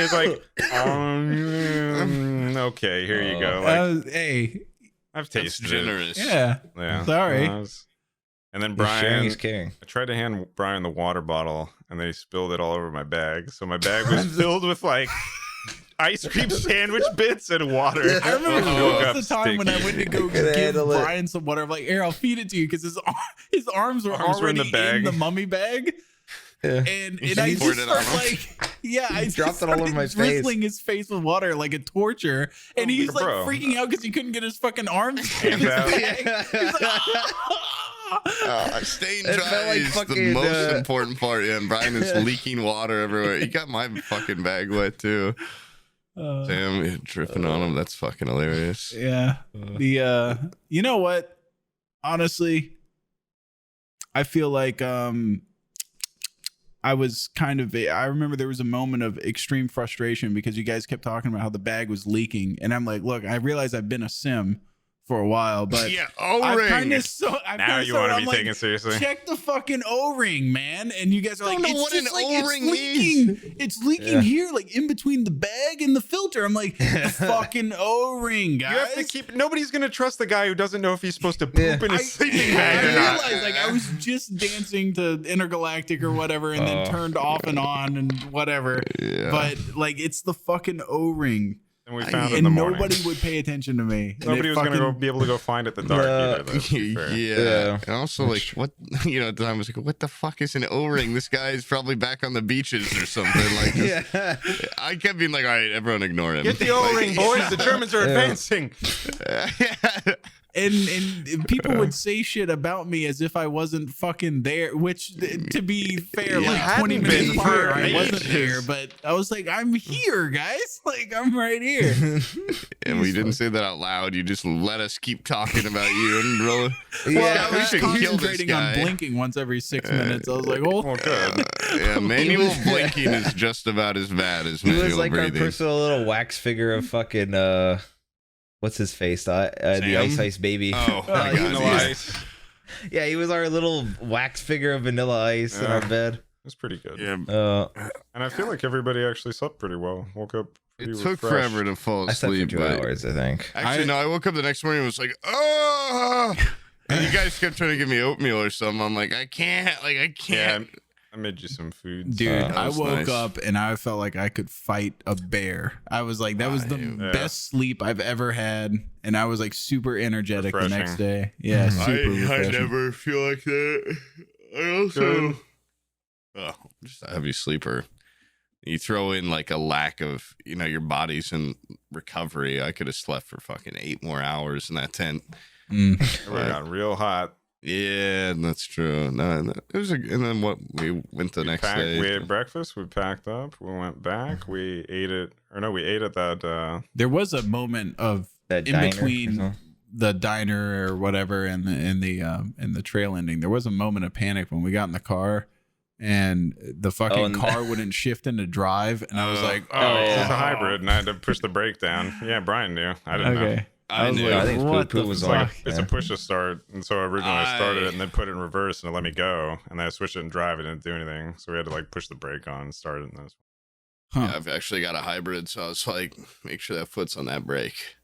okay, here you go. Like, hey, I've tasted generous. it. Yeah. Sorry. And then Bryan, he's caring. I tried to hand Bryan the water bottle, and then he spilled it all over my bag. So my bag was filled with like ice cream sandwich bits and water. I remember there was the time when I went to go give Bryan some water. I'm like, here, I'll feed it to you, because his arms were already in the mummy bag. Yeah. And I just start like, I dropped it all over my face, drizzling his face with water like a torture, and he's like freaking out because he couldn't get his fucking arms in his bag. He's like, staying dry is the most important part. Yeah, and Bryan is leaking water everywhere. He got my fucking bag wet too. Damn, dripping on him. That's fucking hilarious. Yeah. You know what? Honestly, I feel like I was I remember there was a moment of extreme frustration because you guys kept talking about how the bag was leaking, and I'm like, look, I realize I've been a sim for a while, but O-ring. Now you want to be taken seriously. Check the fucking O-ring, man. And you guys are like, I don't know what an O-ring means. It's leaking here, like in between the bag and the filter. I'm like, the fucking O-ring, guys. You have to keep. Nobody's gonna trust the guy who doesn't know if he's supposed to poop in a sleeping bag or not. I realized, like, I was just dancing to Intergalactic or whatever, and then turned off and on and whatever. Yeah. But like, it's the fucking O-ring. And we found it in the morning. Nobody would pay attention to me. Nobody was going to be able to go find it in the dark either. Though, yeah. And also, like, what, at the time I was like, what the fuck is an O-ring? This guy is probably back on the beaches or something. Like, I kept being like, all right, everyone ignore him. Get the O-ring, boys. The Germans are advancing. And people would say shit about me as if I wasn't fucking there, which, to be fair, like 20 minutes prior, I wasn't there, but I was like, I'm here, guys. Like, I'm right here. And we didn't say that out loud. You just let us keep talking about you and really. I was concentrating on blinking once every 6 minutes. I was like, oh, good. Yeah, manual blinking is just about as bad as manual breathing. He was like our personal little wax figure of fucking, what's his face? The Ice Baby. Oh, Vanilla Ice. Yeah, he was our little wax figure of Vanilla Ice in our bed. It was pretty good. Yeah. And I feel like everybody actually slept pretty well. Woke up pretty refreshed. Took forever to fall asleep. I slept for 2 hours, I think. Actually, no, I woke up the next morning and was like, oh! And you guys kept trying to give me oatmeal or something. I'm like, I can't. Yeah, I made you some food. Dude, I woke up and I felt like I could fight a bear. I was like, that was the best sleep I've ever had. And I was like super energetic the next day. Yeah, super refreshing. I never feel like that. I also, just a heavy sleeper. You throw in like a lack of, your body's in recovery. I could have slept for fucking 8 more hours in that tent. We got real hot. Yeah, that's true. No, it was and then what? We went the next day. We ate breakfast. We packed up. We went back. We ate it. Or no, we ate at that. There was a moment of in between the diner or whatever and the trail ending. There was a moment of panic when we got in the car and the fucking car wouldn't shift into drive, and I was like, it's a hybrid, and I had to push the brake down. Yeah, Brian knew. I didn't know. I think Poob was like it's a push to start, and so originally I started it and then put it in reverse and it let me go, and then I switched it and drive it, didn't do anything, so we had to like push the brake on and start it. And yeah, I've actually got a hybrid, so I was like, make sure that foot's on that brake,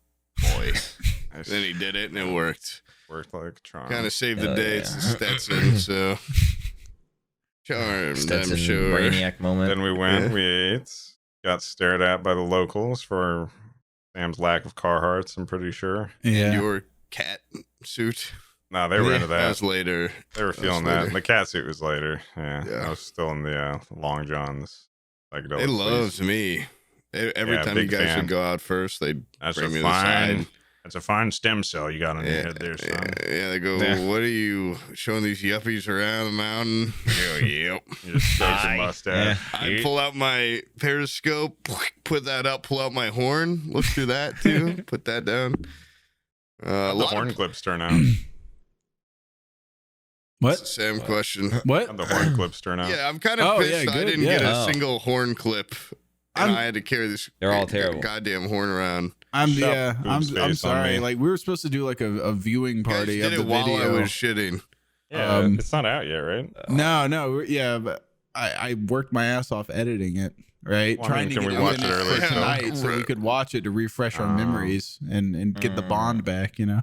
boy. Then he did it and it worked. Worked like a charm. Kind of saved the day. It's the Stetson, so charmed. Stetson, I'm sure. Brainiac moment. Then we went, we ate, got stared at by the locals for Sam's lack of Carhartts, I'm pretty sure. Yeah. Your cat suit. No, they were into that. That was later. They were feeling that. The cat suit was later. Yeah. I was still in the Long Johns. They loved me. Every time you guys would go out first, they'd bring me to the side. That's a fine stem cell you got on your head there, son. Yeah, they go, what are you showing these yuppies around the mountain? Yep. You just shake your mustache. Yeah. I'd pull out my periscope, put that up, pull out my horn, look through that too, put that down. The horn clips turn out. What? Sam question. What? The horn clips turn out. Yeah, I'm kind of pissed I didn't get a single horn clip and I had to carry this. They're all terrible. Goddamn horn around. I'm sorry. Like we were supposed to do like a viewing party of the video. While I was shitting. Yeah, it's not out yet, right? No, yeah, but I worked my ass off editing it, right? Well, Trying to get watch it early tonight so we could watch it to refresh our memories and get the bond back, you know?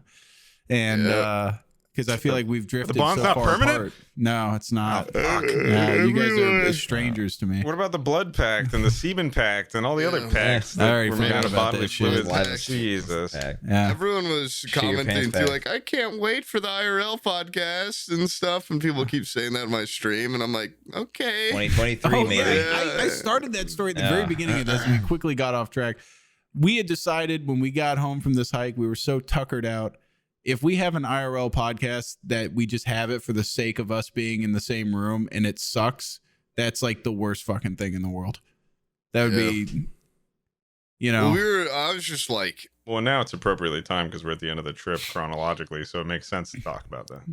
And because I feel like we've drifted. The bond's so not far permanent? apart. No, it's not. Oh, fuck. You guys are strangers to me. What about the blood pact and the semen pact and all the other pacts? I already were made forgot out of about bodily that shit. fluids? Jesus. Yeah. Everyone was commenting too, like, I can't wait for the IRL podcast and stuff. And people keep saying that in my stream. And I'm like, okay. 2023, maybe. I started that story at the very beginning of this and we quickly got off track. We had decided when we got home from this hike, we were so tuckered out. If we have an IRL podcast that we just have it for the sake of us being in the same room and it sucks, that's like the worst fucking thing in the world. That would be, you know. Well, I was just like. Well, now it's appropriately timed because we're at the end of the trip chronologically, so it makes sense to talk about that.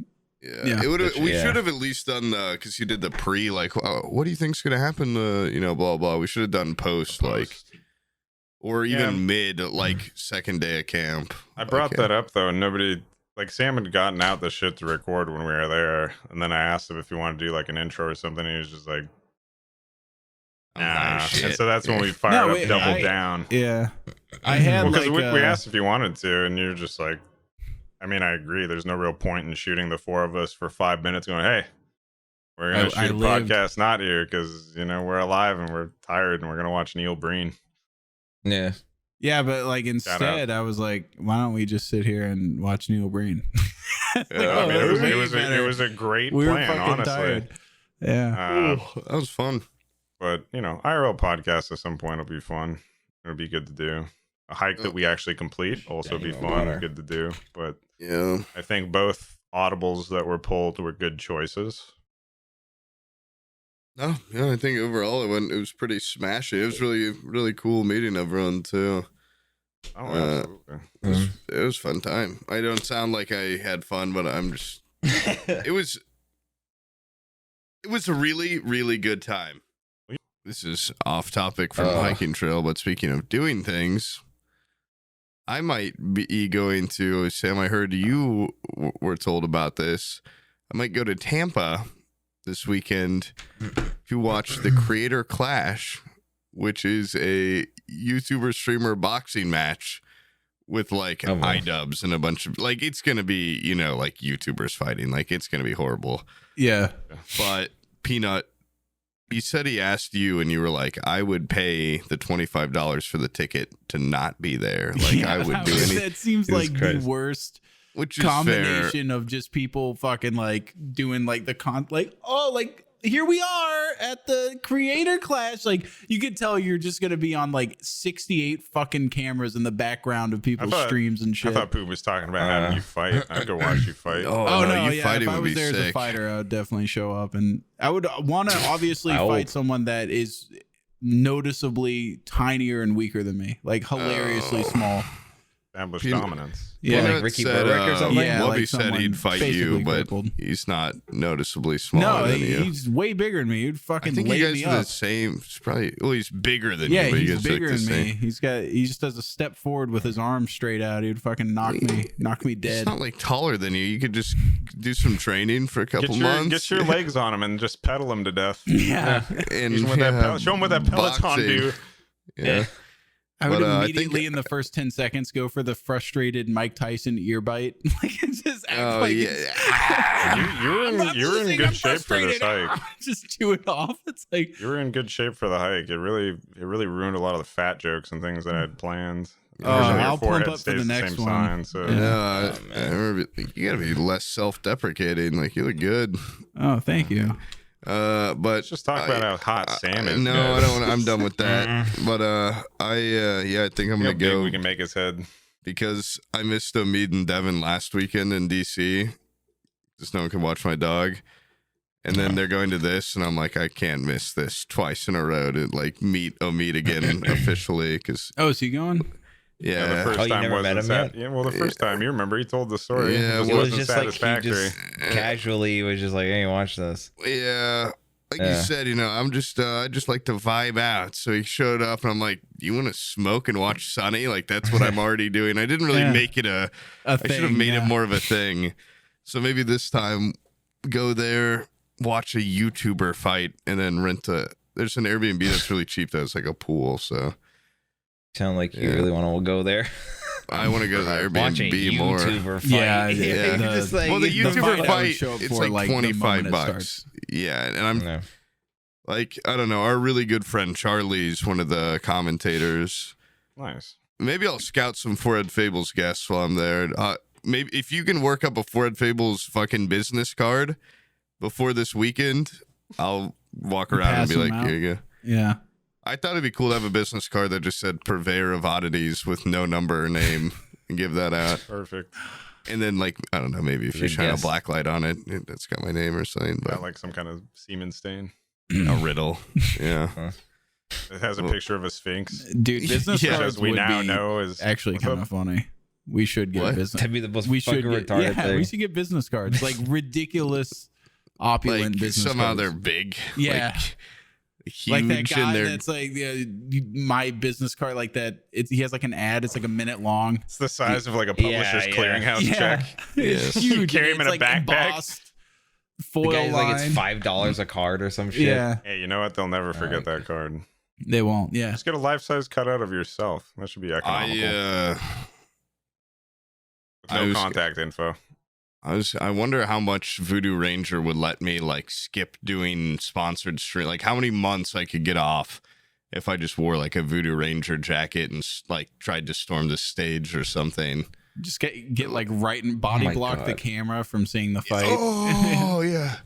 Yeah. We should have at least done because you did the pre, like, what do you think's going to happen? You know, blah, blah. We should have done post. Like. Or even mid, like second day of camp. I brought that up though, and nobody, like Sam had gotten out the shit to record when we were there, and then I asked him if he wanted to do like an intro or something. And he was just like, nah. And so that's when we fired up Double Down. Yeah, I had because we asked if you wanted to, and you're just like, I mean, I agree. There's no real point in shooting the four of us for 5 minutes, going, hey, we're gonna shoot a podcast not here because you know we're alive and we're tired and we're gonna watch Neil Breen. Yeah, but like instead, I was like, why don't we just sit here and watch Neil Breen? I mean, it was a great plan, honestly. Tired. Yeah, that was fun. But you know, IRL podcast at some point will be fun. It'll be good to do. A hike that we actually complete also be fun and good to do. But yeah, I think both audibles that were pulled were good choices. No, yeah, I think overall it was pretty smashing. It was really cool meeting everyone too. Oh, absolutely. It was fun time. I don't sound like I had fun, but I'm just. It was a really, really good time. This is off topic from the hiking trail, but speaking of doing things, I might be going to Sam. I heard you were told about this. I might go to Tampa this weekend to watch the Creator Clash, which is a YouTuber streamer boxing match with like iDubbbz and a bunch of like, it's gonna be, you know, like YouTubers fighting, like it's gonna be horrible. Yeah, but Peanut, he said he asked you and you were like, I would pay the $25 for the ticket to not be there. Like I would do anything. That seems like the worst which is combination fair. Of just people fucking like doing like like here we are at the Creator Clash. Like you could tell you're just gonna be on like 68 fucking cameras in the background of people's streams and shit. I thought Poob was talking about having you fight. I'd go watch you fight. Oh no, you fighting if I would was be there sick. as a fighter, I would definitely show up, and I would want to obviously fight someone that is noticeably tinier and weaker than me, like hilariously small. Established dominance. Yeah, like Ricky Burrick or something. Yeah, Wubby like said he'd fight you, but crippled. he's not noticeably smaller than you. He's way bigger than me. He'd fucking I think lay you guys me are up. the same. It's probably he's bigger than yeah, you. But he's you guys bigger look than the me. same. He just does a step forward with his arms straight out. He'd fucking knock me dead. He's not like taller than you. You could just do some training for a couple months. Get your legs on him and just pedal him to death. Yeah, and show him what that Peloton do. Yeah. I would immediately in the first 10 seconds go for the frustrated Mike Tyson ear bite. Like just act like you're in good shape for this hike. Just chew it off. It's like you were in good shape for the hike. It really ruined a lot of the fat jokes and things that I had planned. I'll plump up for the next one. I remember you gotta be less self-deprecating. Like you look good. Oh, thank you. But let's just talk about how hot Sam is. No, I don't. I'm done with that. But I think I'm gonna go. We can make his head because I missed Omid and Devin last weekend in DC. Just no one can watch my dog, and then they're going to this, and I'm like, I can't miss this twice in a row to like meet Omid again officially. Because is he going? Yeah. The first time you never met him yet? Yeah, well, the first time you remember, he told the story. Yeah, it was just satisfactory. Like he just casually was just like, "Hey, watch this." Yeah, like you said, I'm just I just like to vibe out. So he showed up, and I'm like, "You want to smoke and watch Sunny?" Like that's what I'm already doing. I didn't really make it a thing, I should have made it more of a thing. So maybe this time, go there, watch a YouTuber fight, and then rent there's an Airbnb that's really cheap. That's like a pool. So sound like you really want to go there. I want to go to the Airbnb more. YouTuber fight. Yeah. The YouTuber fight, it's like $25. Yeah, and I'm like, I don't know. Our really good friend Charlie's one of the commentators. Nice. Maybe I'll scout some Forehead Fables guests while I'm there. Maybe if you can work up a Forehead Fables fucking business card before this weekend, I'll walk around and be like, here you go. Yeah. I thought it'd be cool to have a business card that just said purveyor of oddities with no number or name and give that out. Perfect. And then, like, I don't know, maybe if you shine a black light on it, that's got my name or something. But got like some kind of semen stain. A riddle. Yeah. It has a picture of a sphinx. Dude, business cards we now know is actually kind of funny. We should get business. That'd be the most we should get, retarded thing. We should get business cards. Like ridiculous, opulent business somehow cards. they're big. Yeah. Huge, like that guy that's like my business card, like that. He has like an ad. It's like a minute long. It's the size of like a publisher's clearinghouse check. It's huge. You carry him in a backpack. Foil the guy's line. like it's $5 a card or some shit. Yeah. Hey, you know what? They'll never forget that card. They won't. Yeah. Just get a life-size cutout of yourself. That should be economical. No contact info. I wonder how much Voodoo Ranger would let me like skip doing sponsored stream. Like how many months I could get off if I just wore like a Voodoo Ranger jacket and like tried to storm the stage or something. Just get like right and body block the camera from seeing the fight. Oh yeah.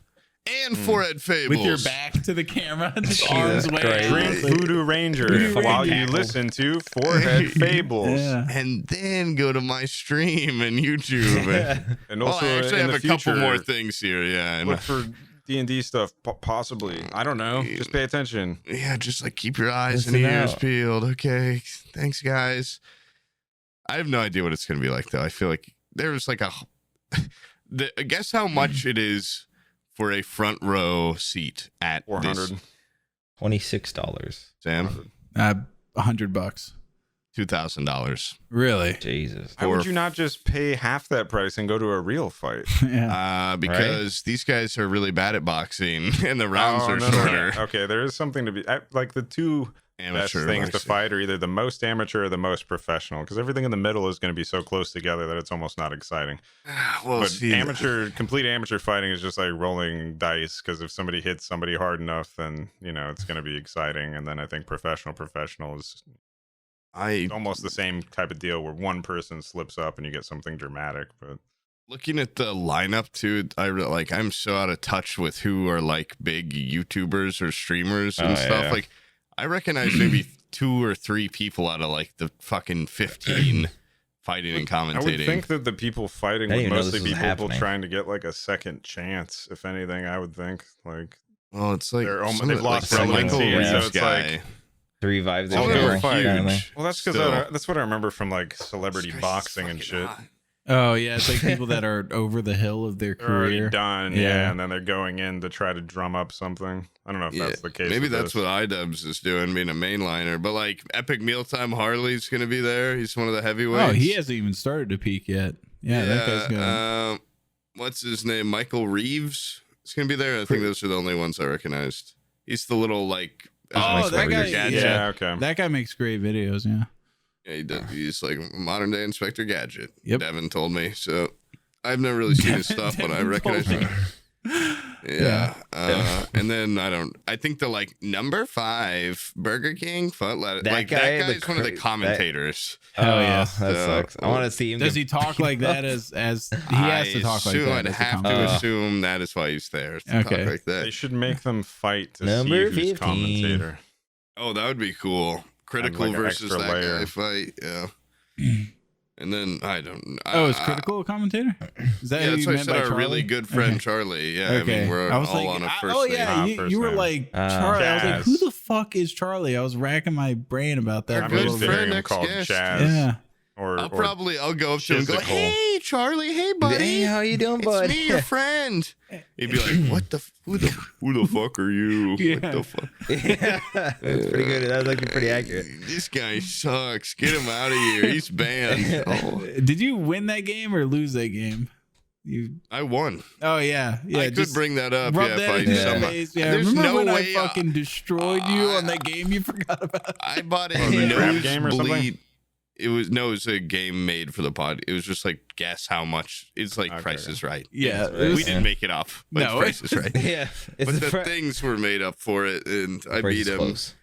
And Forehead Fables. With your back to the camera, just arms way. Drink Voodoo Ranger while you listen to Forehead Fables. Yeah. And then go to my stream and YouTube. And also, I actually have a future, couple more things here. Yeah. Look for D&D stuff, possibly. I don't know. Just pay attention. Yeah, just like keep your eyes and ears peeled. Okay. Thanks, guys. I have no idea what it's going to be like, though. I feel like there's like guess how much it is for a front row seat at $400. $26. Sam? $100. $2,000. Really? Jesus. Why would you not just pay half that price and go to a real fight? Because these guys are really bad at boxing and the rounds are shorter. Okay, there is something to be like the two best things to fight are either the most amateur or the most professional, because everything in the middle is going to be so close together that it's almost not exciting. But complete amateur fighting is just like rolling dice, because if somebody hits somebody hard enough, then it's going to be exciting. And then I think professional is almost the same type of deal where one person slips up and you get something dramatic. But looking at the lineup too, I'm so out of touch with who are like big YouTubers or streamers and stuff. Yeah. Like I recognize maybe 2 or 3 people out of like the fucking 15 fighting and commentating. I would think that the people fighting would mostly be people trying to get like a second chance. If anything, I would think like. Well, it's like they've lost relevancy, so it's like to revive their huge. Well, that's because that's what I remember from like celebrity boxing and shit. Hot. Oh yeah, it's like people that are over the hill of their career. Already done, yeah, and then they're going in to try to drum up something. I don't know if that's the case. Maybe that's what iDubbbz is doing, being a mainliner. But like Epic Mealtime Harley's gonna be there. He's one of the heavyweights. Oh, he hasn't even started to peak yet. Yeah, that guy's good. What's his name? Michael Reeves is gonna be there. I think those are the only ones I recognized. He's the little like that guy. Gadget. Yeah, okay. That guy makes great videos. Yeah. Yeah, he does. He's like modern day Inspector Gadget. Yep. Devin told me. So I've never really seen his stuff, but I recognize him. Yeah. And then I think the like number 5 Burger King that guy's one of the commentators. Oh yeah, that sucks. I want to see him. Does he talk like that as he has to talk like that? I'd have to assume that is why he's there. To talk like that. They should make them fight to number see who's 15. commentator. Oh, that would be cool. Critical versus that guy fight, yeah. And then is Critical a commentator? Is that that's why I said our really good friend Charlie. Yeah, okay. I mean we're all on a first name. Oh yeah, you were like Charlie. I was like, who the fuck is Charlie? I was racking my brain about that. Our good friend called guest. Chaz. Yeah. I'll go up to him and go, hey, Charlie, hey, buddy. Hey, how you doing, bud? It's me, your friend. He'd be like, who the fuck are you? Yeah. What the fuck? Yeah, that's pretty good. That was actually pretty accurate. This guy sucks. Get him out of here. He's banned. Oh. Did you win that game or lose that game? I won. Oh yeah. I could bring that up. Rub that in your face. Yeah. There's Remember no when way I fucking destroyed you on that game you forgot about? I bought a Nosebleed game or something. It was a game made for the pod. It was just like guess how much. It's like Price is Right. Yeah, we didn't make it up. But No, Price is Right. Yeah, but the things were made up for it, and I beat him. Close.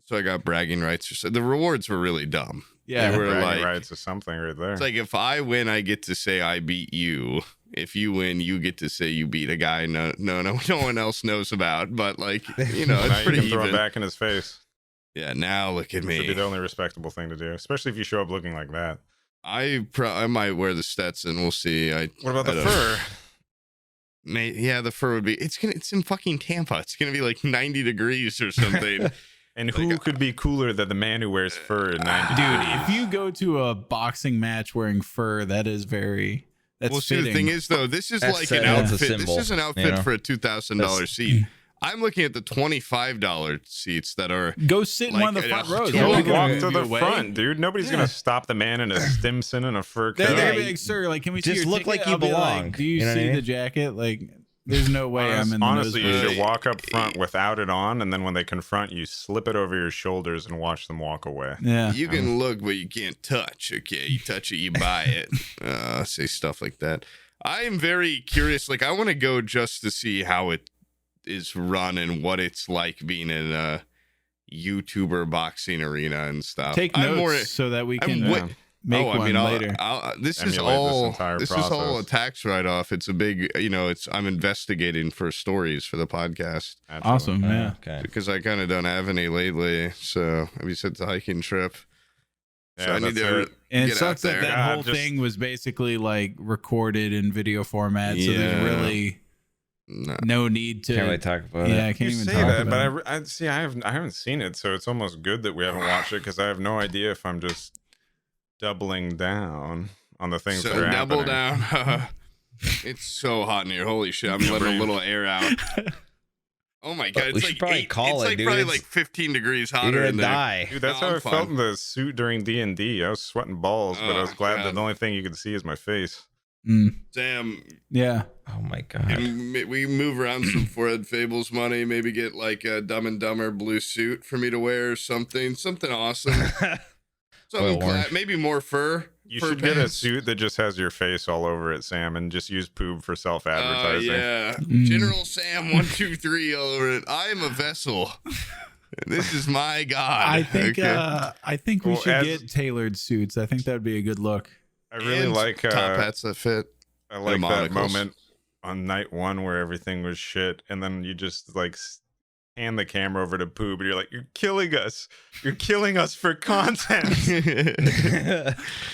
So I got bragging rights. The rewards were really dumb. Yeah, they were bragging like rights or something right there. It's like if I win, I get to say I beat you. If you win, you get to say you beat a guy no one else knows about. But like it's now pretty you can throw even. it back in his face. Yeah, now look at me. Should be the only respectable thing to do, especially if you show up looking like that. I might wear the Stetson. We'll see. What about the fur? Yeah, the fur would be. It's in fucking Tampa. It's gonna be like 90 degrees or something. And who could be cooler than the man who wears fur in 90 dude, degrees? if you go to a boxing match wearing fur, that's well, fitting. see, the thing is though, this is That's like set an as a outfit. symbol, This is an outfit for a $2,000 seat. I'm looking at the $25 seats that are. Go sit in like, one of the front rows. Yeah, They're Go gonna walk to move the you away. front, dude. Nobody's gonna stop the man in a Stimson and a fur They're coat. gonna be like, sir, like, can we see Just your look ticket? like you I'll be belong. Like, do you You know what see I mean? the jacket? Like, there's no way I'm in the Honestly, you nosebleed. should walk up front without it on, and then when they confront you, slip it over your shoulders and watch them walk away. Yeah. You can look, but you can't touch. Okay, you touch it, you buy it. Say stuff like that. I am very curious. Like, I want to go just to see how it is run and what it's like being in a YouTuber boxing arena and stuff. Take notes so that we can make one later. This is all a tax write-off. It's a big, I'm investigating for stories for the podcast. Absolutely. Awesome, yeah. Okay. Because I kind of don't have any lately. So besides the hiking trip. Yeah, So I need to And it get sucks out that there. that whole thing was basically like recorded in video format, so there's really no need to. Can't really talk about it. Yeah, I can't You even say talk that, about but I haven't seen it, so it's almost good that we haven't watched it because I have no idea if I'm just doubling down on the things that are double happening. down. It's so hot in here. Holy shit! I'm letting a little air out. Oh my god! We It's should like probably call it, dude. probably It's- like 15 degrees hotter You're in gonna there. die. Dude, that's No, how I'm I felt fine. in the suit during D&D. I was sweating balls, but I was glad that God. the only thing you could see is my face. Sam, Yeah. Oh my god. we move around some forehead Fables money. Maybe get like a Dumb and Dumber blue suit for me to wear or something awesome. Something Well-worn. maybe more fur. You fur should get a pants. suit that just has your face all over it, Sam, and just use Poob for self-advertising. Yeah. General Sam 123 all over it. I am a vessel. This is my god. I think Okay. I think we Well, should as- get tailored suits. I think that'd be a good look. I really And like top hats that fit. I like that monocles. moment on night one where everything was shit, and then you just like hand the camera over to Poob, and you're like, "You're killing us! You're killing us for content."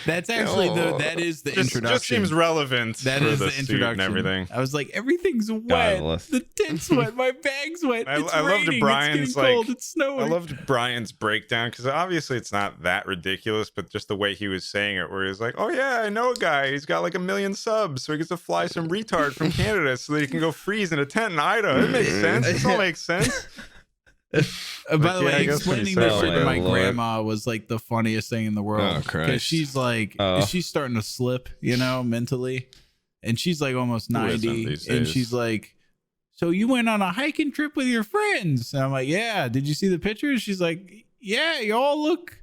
That's actually that is the introduction. Just seems relevant. That for is the the suit introduction. and everything. I was like, everything's wet. Godless. The tent's wet. My bag's wet. I It's loved raining. Bryan's, it's getting cold. like- It's snowing. I loved Bryan's breakdown because obviously it's not that ridiculous, but just the way he was saying it, where he was like, "Oh yeah, I know a guy. He's got like 1 million subs, so he gets to fly some retard from Canada so that he can go freeze in a tent in Idaho." It makes sense. This all makes sense. By the yeah, I way, guess when he explaining said this it, shit to my Lord. grandma was like the funniest thing in the world. Oh, Christ. she's like, she's starting to slip, mentally, and she's like almost Who isn't 90, these and days? she's like, "So you went on a hiking trip with your friends?" And I'm like, "Yeah." Did you see the pictures? She's like, "Yeah, you all look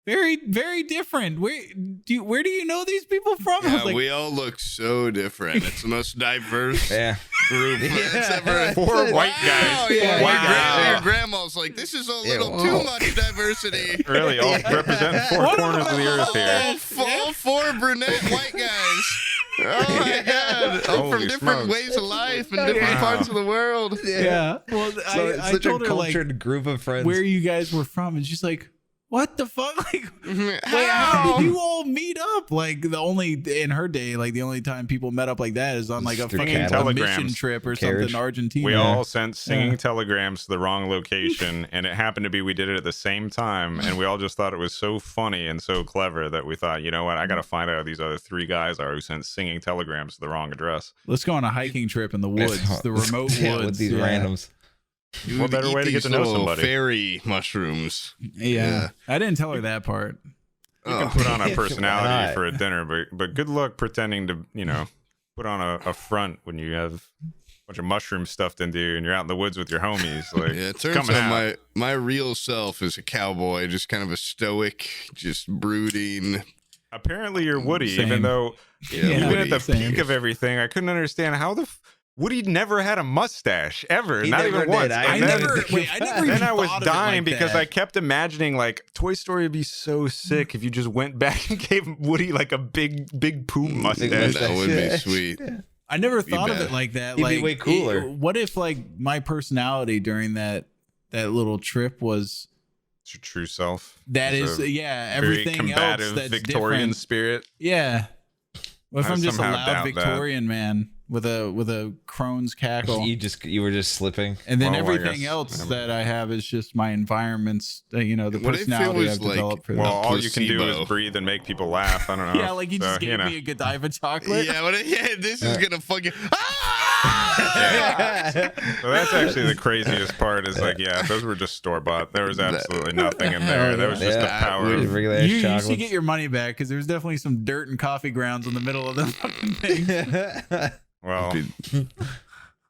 very, very different. Where do you know these people from?" I was Yeah, like, we all look so different. It's the most diverse Yeah. group that's ever. Four white guys. Yeah, Wow. your grandma's like, this is a little whoa. too much diversity. Really, all representing four corners of the earth here. All four brunette white guys. Oh my god! Holy From different smokes. ways of life and different Wow. parts of the world. "Yeah." Well, So it's I such told a her like cultured group of friends. where you guys were from, and she's like, What the fuck? Like, wait, how did you all meet up? Like in her day, like the only time people met up like that is on like a fucking mission trip or something in Argentina. We all sent singing telegrams to the wrong location, and it happened to be we did it at the same time, and we all just thought it was so funny and so clever that we thought, you know what, I got to find out who these other 3 guys are who sent singing telegrams to the wrong address. Let's go on a hiking trip in the woods, the remote woods with these randoms. What better way to get to know somebody? Fairy mushrooms. Yeah. I didn't tell her that part. You can put on a personality for a dinner, but good luck pretending to, put on a front when you have a bunch of mushrooms stuffed into you and you're out in the woods with your homies. Like, yeah, it turns out my real self is a cowboy, just kind of a stoic, just brooding. Apparently you're Woody, even though even at the peak of everything, I couldn't understand how Woody never had a mustache ever, not even once. I never then I was dying because I kept imagining like Toy Story would be so sick if you just went back and gave Woody like a big Poob mustache. That would be sweet. I never thought of it like that. He'd be way cooler. What if like my personality during that little trip was it's your true self? That is, everything else that's Victorian different. Spirit. Yeah. What if I'm just a loud Victorian man with a crone's cackle? You were just slipping, and then everything else that I have is just my environment's, the personality I've developed for that. Well, all you can do is breathe and make people laugh. I don't know. Yeah, like you just gave me a Godiva chocolate. This is gonna fucking. So that's actually the craziest part. Is those were just store bought. There was absolutely nothing in there. That was just the power of regular chocolates. You should get your money back because there's definitely some dirt and coffee grounds in the middle of the fucking thing. Well, it'd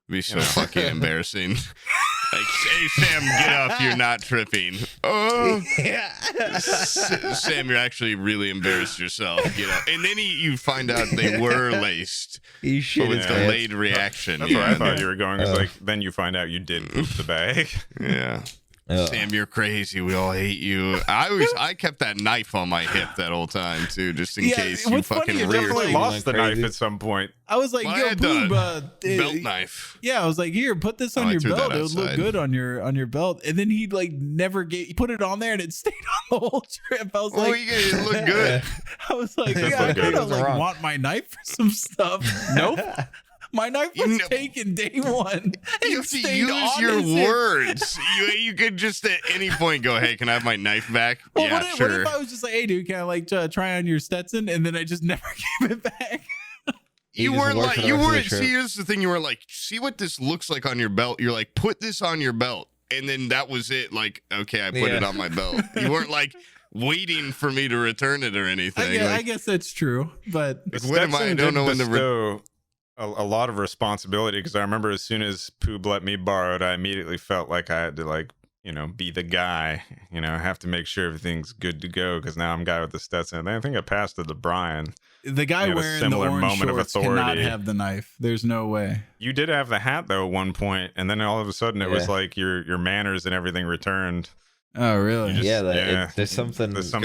be so fucking embarrassing. Like, hey Sam, get up! You're not tripping. Oh, Sam, you're actually really embarrassed yourself. Get up, and then you find out they were laced. You should with delayed reaction. That's where I thought you were going. It's like then you find out you did poop the bag. Yeah. Sam, you're crazy. We all hate you. I kept that knife on my hip that whole time too, just in case you fucking definitely lost the knife at some point. I was like, yo, Poob, belt knife. Yeah, I was like, here, put this on your belt. It would look good on your belt. And then he like he put it on there and it stayed on the whole trip. I was like, it looked good. I was like, I don't want my knife for some stuff. Nope. My knife was taken day one. You have to use your words. You could just at any point go, hey, can I have my knife back? Well, what if I was just like, hey, dude, can I try on your Stetson? And then I just never gave it back. You weren't. See, here's the thing. You were like, see what this looks like on your belt. You're like, put this on your belt. And then that was it. Like, okay, I put it on my belt. You weren't like waiting for me to return it or anything. I guess that's true. But I don't know when the a lot of responsibility, because I remember as soon as Poob let me borrow it, I immediately felt like I had to be the guy, have to make sure everything's good to go, because now I'm guy with the Stetson. And I think I passed it to Brian. The guy wearing the orange shorts cannot have the knife. There's no way. You did have the hat though at one point, and then all of a sudden it was like your manners and everything returned. Oh, really? There's something. There's some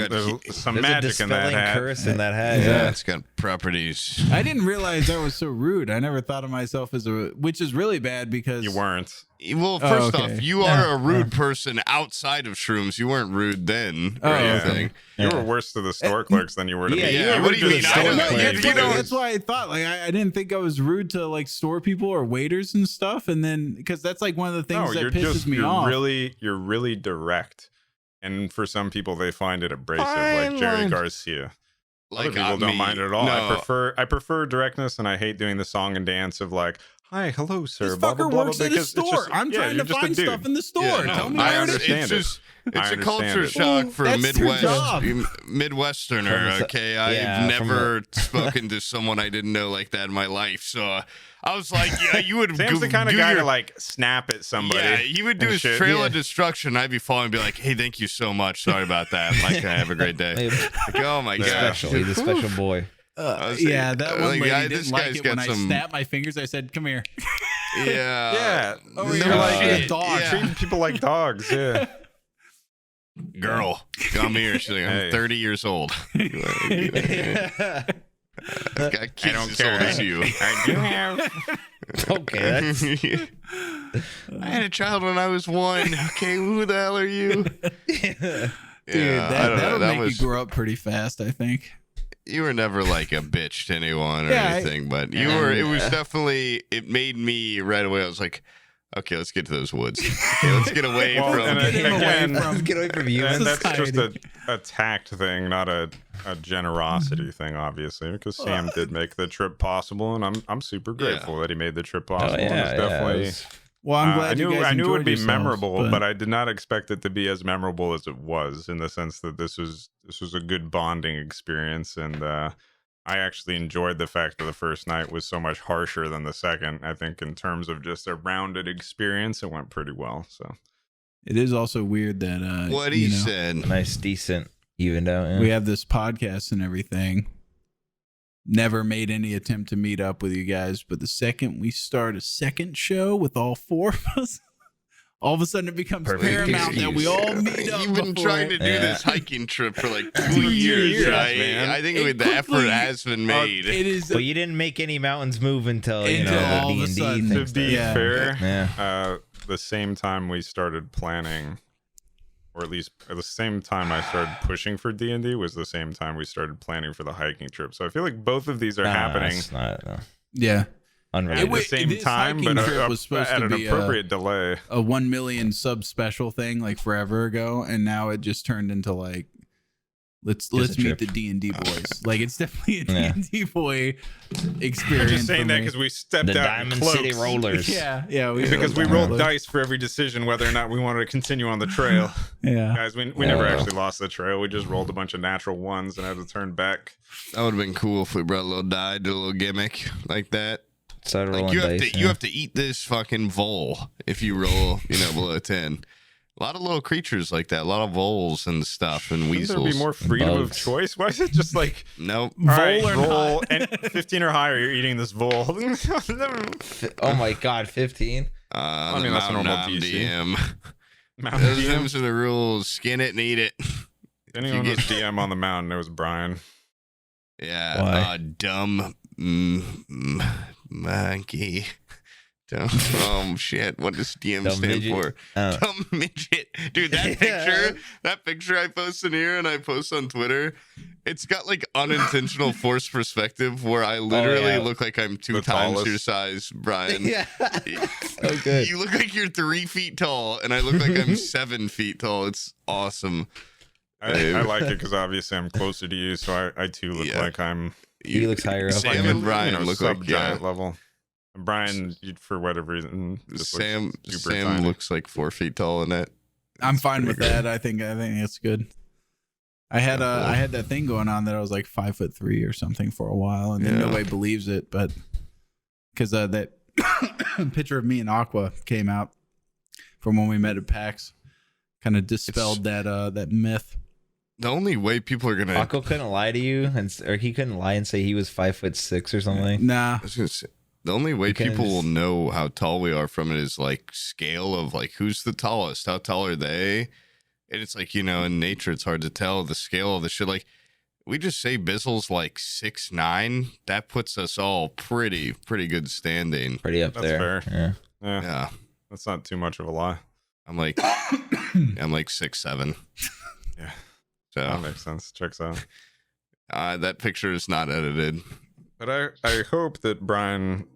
magic in that hat. Curse in that hat. Yeah, it's got properties. I didn't realize that was so rude. I never thought of myself as which is really bad because you weren't. Well, first off, you are a rude person outside of Shrooms. You weren't rude then or anything. You were worse to the store clerks than you were to me. Yeah, what do you mean? That's why I thought I didn't think I was rude to like store people or waiters and stuff. And then because that's like one of the things that pisses me off. You're really direct, and for some people they find it abrasive, like Jerry Garcia. Other people don't mind it at all. No. I prefer directness, and I hate doing the song and dance of like, hi, hello, sir. This fucker works at a store. I'm trying to find stuff in the store. Tell me where it is. It's a culture shock for a Midwesterner. Okay, I've never spoken to someone I didn't know like that in my life. So I was like, yeah, you would. Sam's the kind of guy to like snap at somebody. Yeah, he would do his trail of destruction. I'd be following and be like, hey, thank you so much. Sorry about that. Like, have a great day. Like, oh my gosh, the special boy. That one lady didn't like it when I snapped my fingers. I said, "Come here." Yeah. They're like a dog. Treating people like dogs. Yeah. Girl, come here. She's like, I'm 30 years old. I've got kids as old as you. I do have. Okay. I had a child when I was 1. Okay, who the hell are you? Dude, that'll make you grow up pretty fast, I think. You were never like a bitch to anyone or anything, but you were. It was definitely. It made me right away. I was like, okay, let's get to those woods. Okay, let's get away from. Let's get away from you. And that's just a tact thing, not a generosity thing, obviously, because Sam did make the trip possible, and I'm super grateful that he made the trip possible. It was definitely. Well, I'm glad I knew it would be memorable, but I did not expect it to be as memorable as it was, in the sense that this was a good bonding experience, and I actually enjoyed the fact that the first night was so much harsher than the second. I think in terms of just a rounded experience, it went pretty well. So it is also weird that what he said, nice, decent, even out. Yeah. We have this podcast and everything. Never made any attempt to meet up with you guys, but the second we start a second show with all four of us, all of a sudden it becomes paramount that we all meet up. You've been trying to do this hiking trip for like 2 years, right? Man. I think the effort has been made. It is, but you didn't make any mountains move until all of a sudden. To be fair, the same time we started planning, or at least at the same time I started pushing for D&D, was the same time we started planning for the hiking trip. So I feel like both of these are happening. Yeah. At the same time, but was supposed at to an be appropriate delay. A 1 million sub special thing like forever ago, and now it just turned into like let's meet the D&D boys. Like it's definitely a D&D boy experience. I'm just saying that because we stepped the out Diamond City Rollers. Yeah. Because we rolled dice for every decision whether or not we wanted to continue on the trail. Guys, we never actually lost the trail. We just rolled a bunch of natural ones and had to turn back. That would have been cool if we brought a little die, did a little gimmick like that. Like you have to eat this fucking vole if you roll, below 10. A lot of little creatures like that, a lot of voles and stuff, and weasels. Shouldn't there be more freedom of choice? Why is it just like nope? Roll and 15 or higher, you're eating this vole. Oh my god, 15. I mean that's a normal DM. Those are the rules. Skin it and eat it. Anyone was DM on the mountain, it was Bryan. Yeah, dumb monkey. Shit, what does DM stand for? Dumb midget. Dude, that picture I posted here and I post on Twitter, it's got like unintentional forced perspective where I literally look like I'm 2 times your size, Bryan. Yeah. So good. You look like you're 3 feet tall and I look like I'm 7 feet tall. It's awesome. I like it because obviously I'm closer to you, so I too look like I'm. He looks higher up. Sam and Bryan look like giant level. Bryan, for whatever reason, Sam looks like 4 feet tall in it. I'm fine with that. I think it's good. I had that thing going on that I was like 5'3" or something for a while, and then nobody believes it, but because that picture of me and Aqua came out from when we met at PAX, kind of dispelled that myth. The only way people are gonna Aqua couldn't lie to you, or he couldn't lie and say he was 5'6" or something. Nah. I was gonna say, the only way people will know how tall we are from it is like scale of like who's the tallest, how tall are they, and it's like in nature it's hard to tell the scale of the shit. Like we just say Bizzle's like 6'9", that puts us all pretty good standing. Pretty up That's there. Fair. Yeah. That's not too much of a lie. I'm like 6'7". Yeah. So that makes sense. Checks out. That picture is not edited. But I hope that Bryan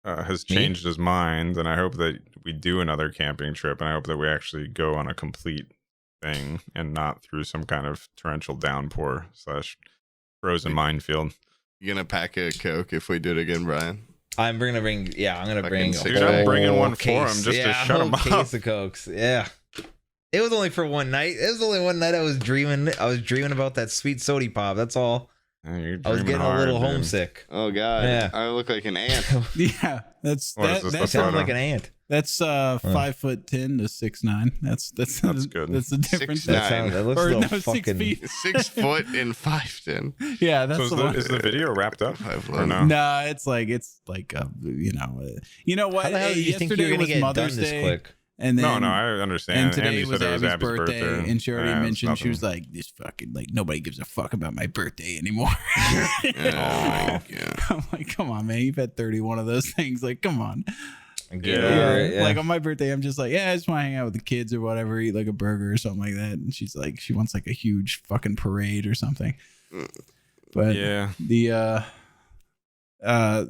has changed his mind, and I hope that we do another camping trip, and I hope that we actually go on a complete thing and not through some kind of torrential downpour / frozen minefield. You gonna pack a Coke if we do it again, Bryan? I'm gonna bring. Yeah, I'm gonna bring. Dude, I'm bringing one for him just to shut him up. Case of Cokes. Yeah. It was only for one night. It was only one night. I was dreaming about that sweet sody pop. That's all. I was getting a little homesick. Oh god, yeah. I look like an ant. Yeah, that sounds like an ant. That's 5'10" to 6'9". That's good. That's the difference. 6'9". That looks a little fucking 6 feet. 6 foot and 5'10". Yeah, that's is the video wrapped up or no? No, it's like you know what? How the hell do you think you're gonna get Mother's done this Day. quick? And then, no, I understand. And today Andy was said Abby's it was Abby's birthday, and she already mentioned she was like, "This fucking nobody gives a fuck about my birthday anymore." Yeah. I'm like, come on, man, you've had 31 of those things. Like, come on. Yeah. Like on my birthday, I'm just like, I just want to hang out with the kids or whatever, eat like a burger or something like that. And she's like, she wants like a huge fucking parade or something. But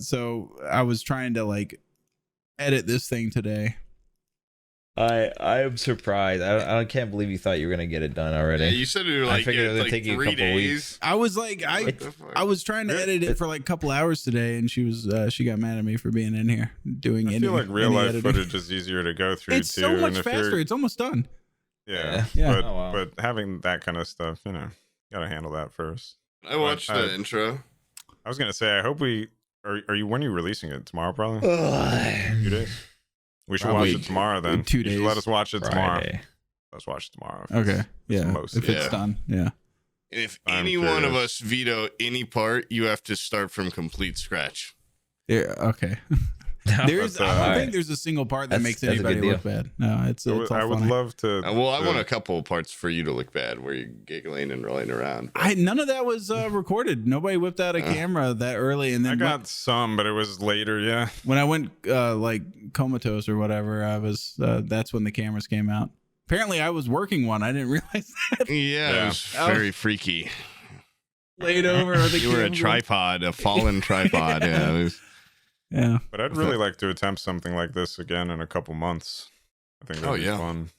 so I was trying to like edit this thing today. I am surprised. I can't believe you thought you were gonna get it done already. Yeah, you said it would like, it would take you a 3 couple days. weeks. I was like, I was trying to edit it for like a couple hours today, and she got mad at me for being in here doing I feel like real life footage is easier to go through. It's too. so much faster. It's almost done. Yeah. But having that kind of stuff, gotta handle that first. I watched the intro. I was gonna say, I hope when are you releasing it tomorrow? Probably 2 days. We should watch it tomorrow then. 2 days. Let us watch it tomorrow. Friday. Let's watch it tomorrow. Okay. Yeah. If it's done. Yeah. And if any one of us veto any part, you have to start from complete scratch. Yeah. Okay. I don't think there's a single part that makes anybody look bad. No, it's all I would love to. I want a couple of parts for you to look bad, where you're giggling and rolling around. None of that was recorded. Nobody whipped out a camera that early, and then I got some, but it was later. Yeah. When I went like comatose or whatever, I was. That's when the cameras came out. Apparently, I was working one. I didn't realize that. Yeah, it was very freaky. Laid over the You were a tripod, a fallen tripod. Yeah. It was, yeah. But I'd really like to attempt something like this again in a couple months. I think that'd be fun.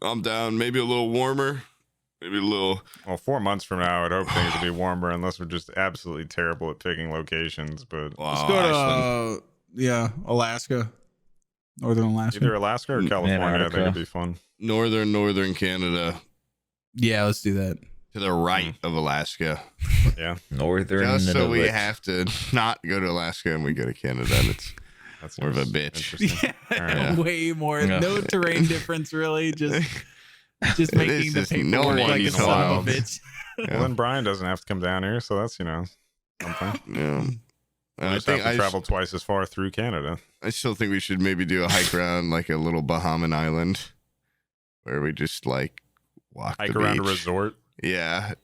I'm down. Maybe a little warmer. Maybe a little. Well, 4 months from now, I'd hope things would be warmer, unless we're just absolutely terrible at picking locations. But let's go to Alaska, northern Alaska, either Alaska or California. I think it'd be fun. Northern Canada. Yeah, let's do that. To the right of Alaska. Yeah. Northern. Just so we have to not go to Alaska and we go to Canada. That's more of a bitch. Yeah, way more. No terrain difference, really. Just making the paperwork like a son of a bitch. Well, then Bryan doesn't have to come down here, so that's something. Yeah. I think I travel twice as far through Canada. I still think we should maybe do a hike around like a little Bahamian island, where we just like hike around a resort. Yeah.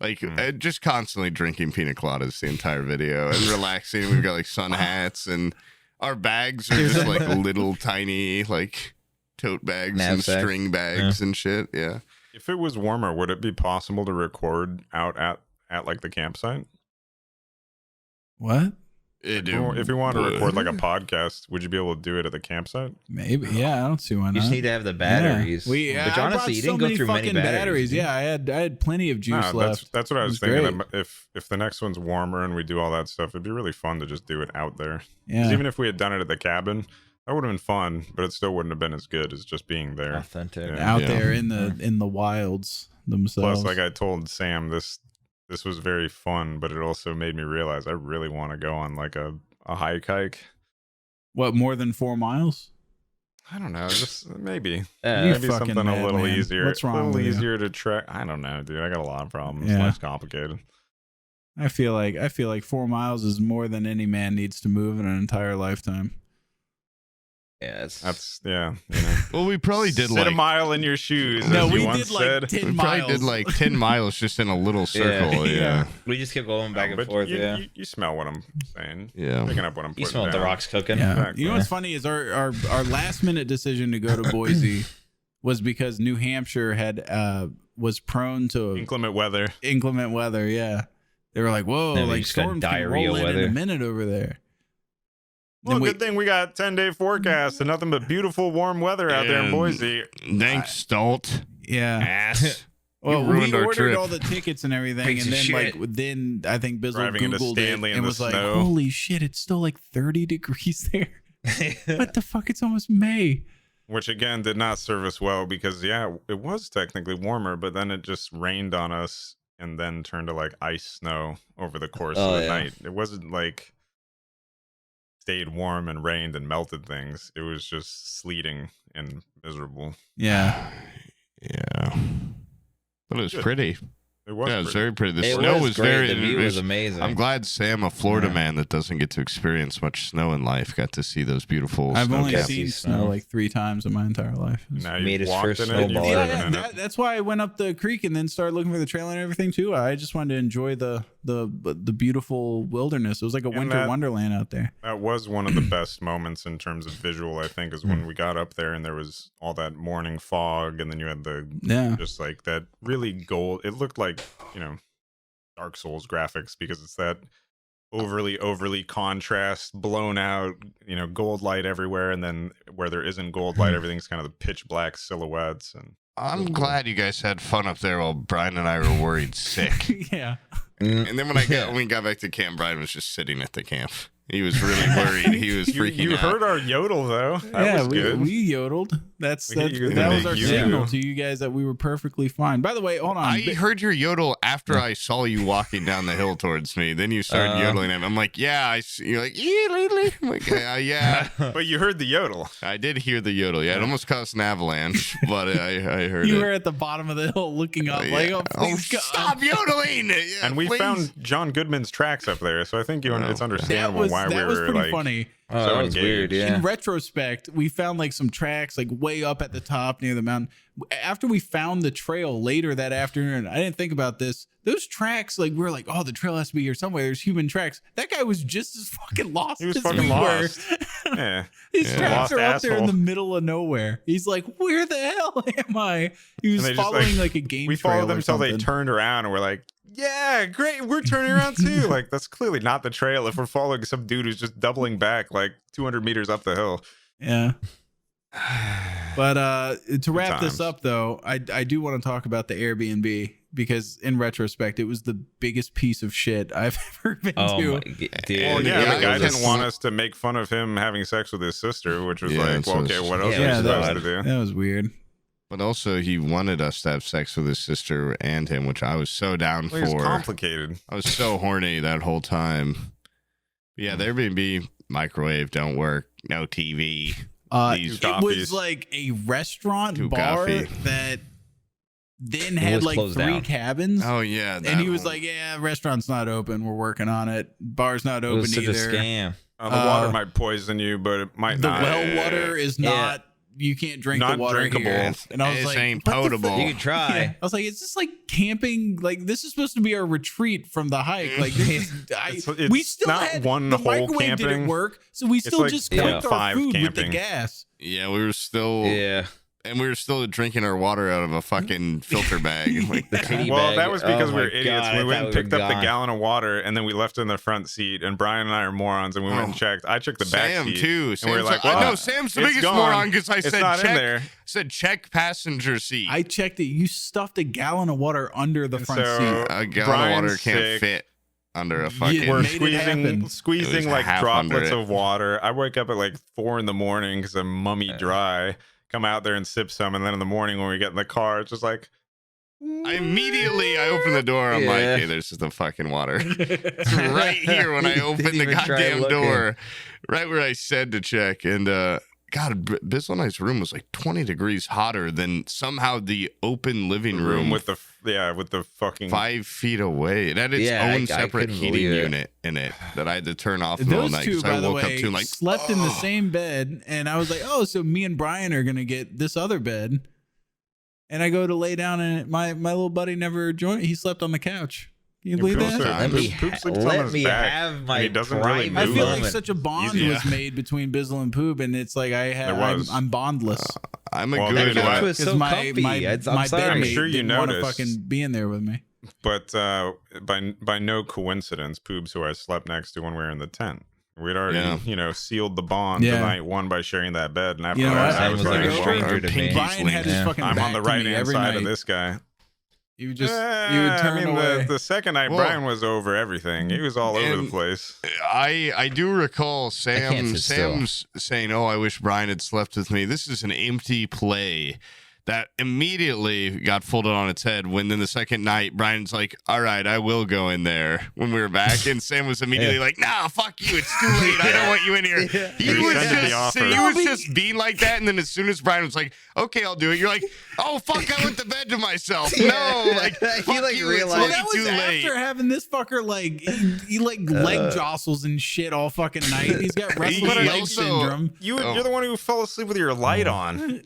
Like just constantly drinking pina coladas the entire video and relaxing. We've got like sun hats and our bags are just like little tiny like tote bags and string bags and shit. Yeah. If it was warmer, would it be possible to record out at like the campsite? What? If you want to record like a podcast, would you be able to do it at the campsite? Maybe. Yeah, I don't see why not. You just need to have the batteries. Yeah. But honestly, you didn't go through many batteries. Yeah, I had plenty of juice left. That's what I was thinking. If the next one's warmer and we do all that stuff, it'd be really fun to just do it out there. Yeah. Even if we had done it at the cabin, that would have been fun, but it still wouldn't have been as good as just being there. Authentic. Out there in the wilds themselves. Plus, like I told Sam, this was very fun, but it also made me realize I really want to go on like a hike. What, more than 4 miles? I don't know. Just maybe something a little easier. What's wrong? A little with easier you? to track. I don't know, dude. I got a lot of problems. Yeah. Life's complicated. I feel like 4 miles is more than any man needs to move in an entire lifetime. Yeah, that's you know. Well, we probably did sit a mile in your shoes. No, we did like 10 we miles. probably did like 10 miles just in a little circle. Yeah. We just kept going back and forth. You smell what I'm saying. Yeah. Picking up what I'm putting You smell down. the rocks cooking. Yeah. Exactly. You know what's funny is our last minute decision to go to Boise was because New Hampshire had was prone to inclement weather. Yeah, they were like, whoa, like storms can roll in a minute over there. Well, good thing we got 10-day forecast and nothing but beautiful warm weather out there in Boise. Thanks, Stolt. Yeah. Ass. Well, we ordered all the tickets and everything, and then I think Bizzle Googled it and was like, holy shit, it's still like 30 degrees there. What the fuck? It's almost May. Which again did not serve us well because it was technically warmer, but then it just rained on us and then turned to like ice snow over the course of the night. It wasn't like stayed warm and rained and melted things. It was just sleeting and miserable. Yeah. But it was pretty. It was very pretty. The snow was great. The view was amazing. I'm glad Sam, a Florida man that doesn't get to experience much snow in life, got to see those beautiful I've only seen snow like 3 times in my entire life. Now you walked in it. That's why I went up the creek and then started looking for the trail and everything too. I just wanted to enjoy the beautiful wilderness. It was like a winter wonderland out there. That was one of the best moments in terms of visual, I think, is when we got up there and there was all that morning fog, and then you had just like that really gold. It looked like, Dark Souls graphics, because it's that overly contrast, blown out, gold light everywhere, and then where there isn't gold light, everything's kind of the pitch black silhouettes. And I'm glad you guys had fun up there while Bryan and I were worried sick. Yeah. And then when we got back to camp, Bryan was just sitting at the camp. He was really worried. He was freaking out. You heard our yodel, though. That was good. We yodeled. That was our signal to you guys that we were perfectly fine. By the way, hold on. I heard your yodel after I saw you walking down the hill towards me. Then you started yodeling at me. I'm like, yeah. You're like, yeah, lately. I'm like, yeah. But you heard the yodel. I did hear the yodel. Yeah, it almost caused an avalanche, but I heard you it. were at the bottom of the hill looking up like, oh, please stop yodeling. Yeah, and we found John Goodman's tracks up there, so I think it's understandable why we were pretty funny. Oh, that was weird, yeah. In retrospect, we found like some tracks like way up at the top near the mountain. After we found the trail later that afternoon, I didn't think about this. Those tracks, like, we're like, oh, the trail has to be here somewhere. There's human tracks. That guy was just as fucking lost. He was fucking lost. Yeah. These tracks are up there in the middle of nowhere. He's like, where the hell am I? He was following like a game trail. We followed them until they turned around and we're like, yeah, great. We're turning around too. Like, that's clearly not the trail if we're following some dude who's just doubling back like 200 meters up the hill. Yeah. But to wrap this up, though, I do want to talk about the Airbnb, because in retrospect, it was the biggest piece of shit I've ever been to. Dude. Well, yeah, the guy didn't want us to make fun of him having sex with his sister, which was like, well, okay, what else are we supposed to do? That was weird. But also, he wanted us to have sex with his sister and him, which I was so down for. It was complicated. I was so horny that whole time. But yeah, the Airbnb microwave don't work. No TV. It was like a restaurant bar that then had like 3 cabins. Oh yeah, and he was like, "Yeah, restaurant's not open. We're working on it. Bar's not open either." It was such a scam. The water might poison you, but it might not. The well water is not. Yeah. You can't drink the water drinkable. Here. And I was like, ain't potable. You can try. Yeah. I was like, is this like camping? Like, this is supposed to be our retreat from the hike. Like, we still not had one the whole microwave camping. Didn't work, so we still just cooked our food with the gas. Yeah, we were still. Yeah. And we were still drinking our water out of a fucking filter bag. Like, well, that was because we were idiots. We went and picked up the gallon of water, and then we left it in the front seat. And Bryan and I are morons, and we went and checked. I checked the back seat. Sam, too. And we were like, well, no, Sam's the biggest moron, because I said not check. In there. Said check passenger seat. I checked it. You stuffed a gallon of water under the front seat. A gallon of water can't fit under a fucking. We're squeezing like droplets of water. I wake up at like 4 a.m. because I'm mummy dry. Come out there and sip some, and then in the morning when we get in the car, it's just like I open the door. I'm like, hey, there's just the fucking water. It's right here when I open the goddamn door, right where I said to check. And God, Bizzle and I's room was like 20 degrees hotter than somehow the open living room with the fucking 5 feet away. It had its own separate heating unit in it that I had to turn off in the middle of the night. Those two, by the way, like, slept in the same bed, and I was like, oh, so me and Bryan are gonna get this other bed. And I go to lay down, and my little buddy never joined. He slept on the couch. Can you believe that? Let me have my private I feel like such a bond was made between Bizzle and Poob, and it's like I'm bondless. I'm a good couch was so comfy. My bedmate didn't want to fucking be in there with me. But by no coincidence, Poob's who I slept next to when we were in the tent. We'd already, sealed the bond the night one by sharing that bed, and after that, I was like a stranger to me. Bryan had his fucking I'm back on the right hand side of this guy. You would turn away. The second night, Bryan was over everything. He was all over the place. I do recall Sam's saying, "Oh, I wish Bryan had slept with me." This is an empty play that immediately got folded on its head when then the second night Bryan's like, all right, I will go in there when we were back, and Sam was immediately like, nah, fuck you, it's too late, I don't want you in here. He was just being like that, and then as soon as Bryan was like, okay, I'll do it, you're like, oh fuck, I went to bed to myself. No, like he like realized that was after having this fucker like he leg jostles and shit all fucking night. He's got restless leg syndrome. You're the one who fell asleep with your light on.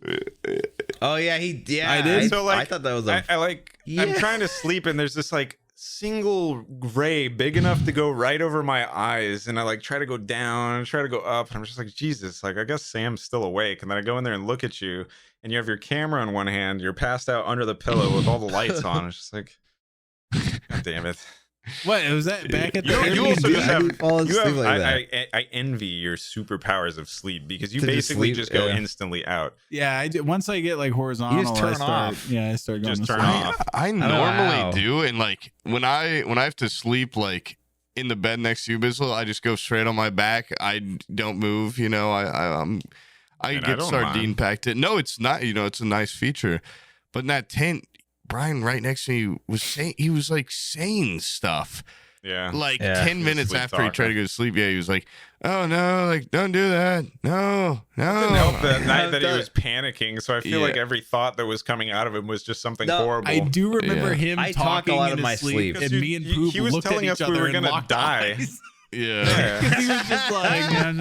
Oh yeah, I did. So like, I thought that was I'm trying to sleep, and there's this like single ray big enough to go right over my eyes, and I like try to go down, try to go up, and I'm just like, Jesus, like I guess Sam's still awake. And then I go in there and look at you, and you have your camera in one hand, you're passed out under the pillow with all the lights on. It's just like, God damn it. What was that back at the you also just have, like I envy your superpowers of sleep, because you basically just go instantly out. Yeah, I do. Once I get like horizontal, you just turn off. Yeah, I start going just to turn sleep. off. I normally do, and like when I have to sleep like in the bed next to you, Bizzle, I just go straight on my back. I don't move. You know, I get sardine packed in. No, it's not. You know, it's a nice feature, but in that tent, Bryan right next to me was saying, he was like saying stuff. Yeah. Like 10 minutes after he tried to go to sleep. Yeah, he was like, oh no, like don't do that. No. It didn't help that night that he was panicking. So I feel like every thought that was coming out of him was just something horrible. I do remember him I talking talk a lot in of my his sleep, and me and Poob he was looked telling at us each we other were and gonna locked die. eyes. Yeah. He was just like, I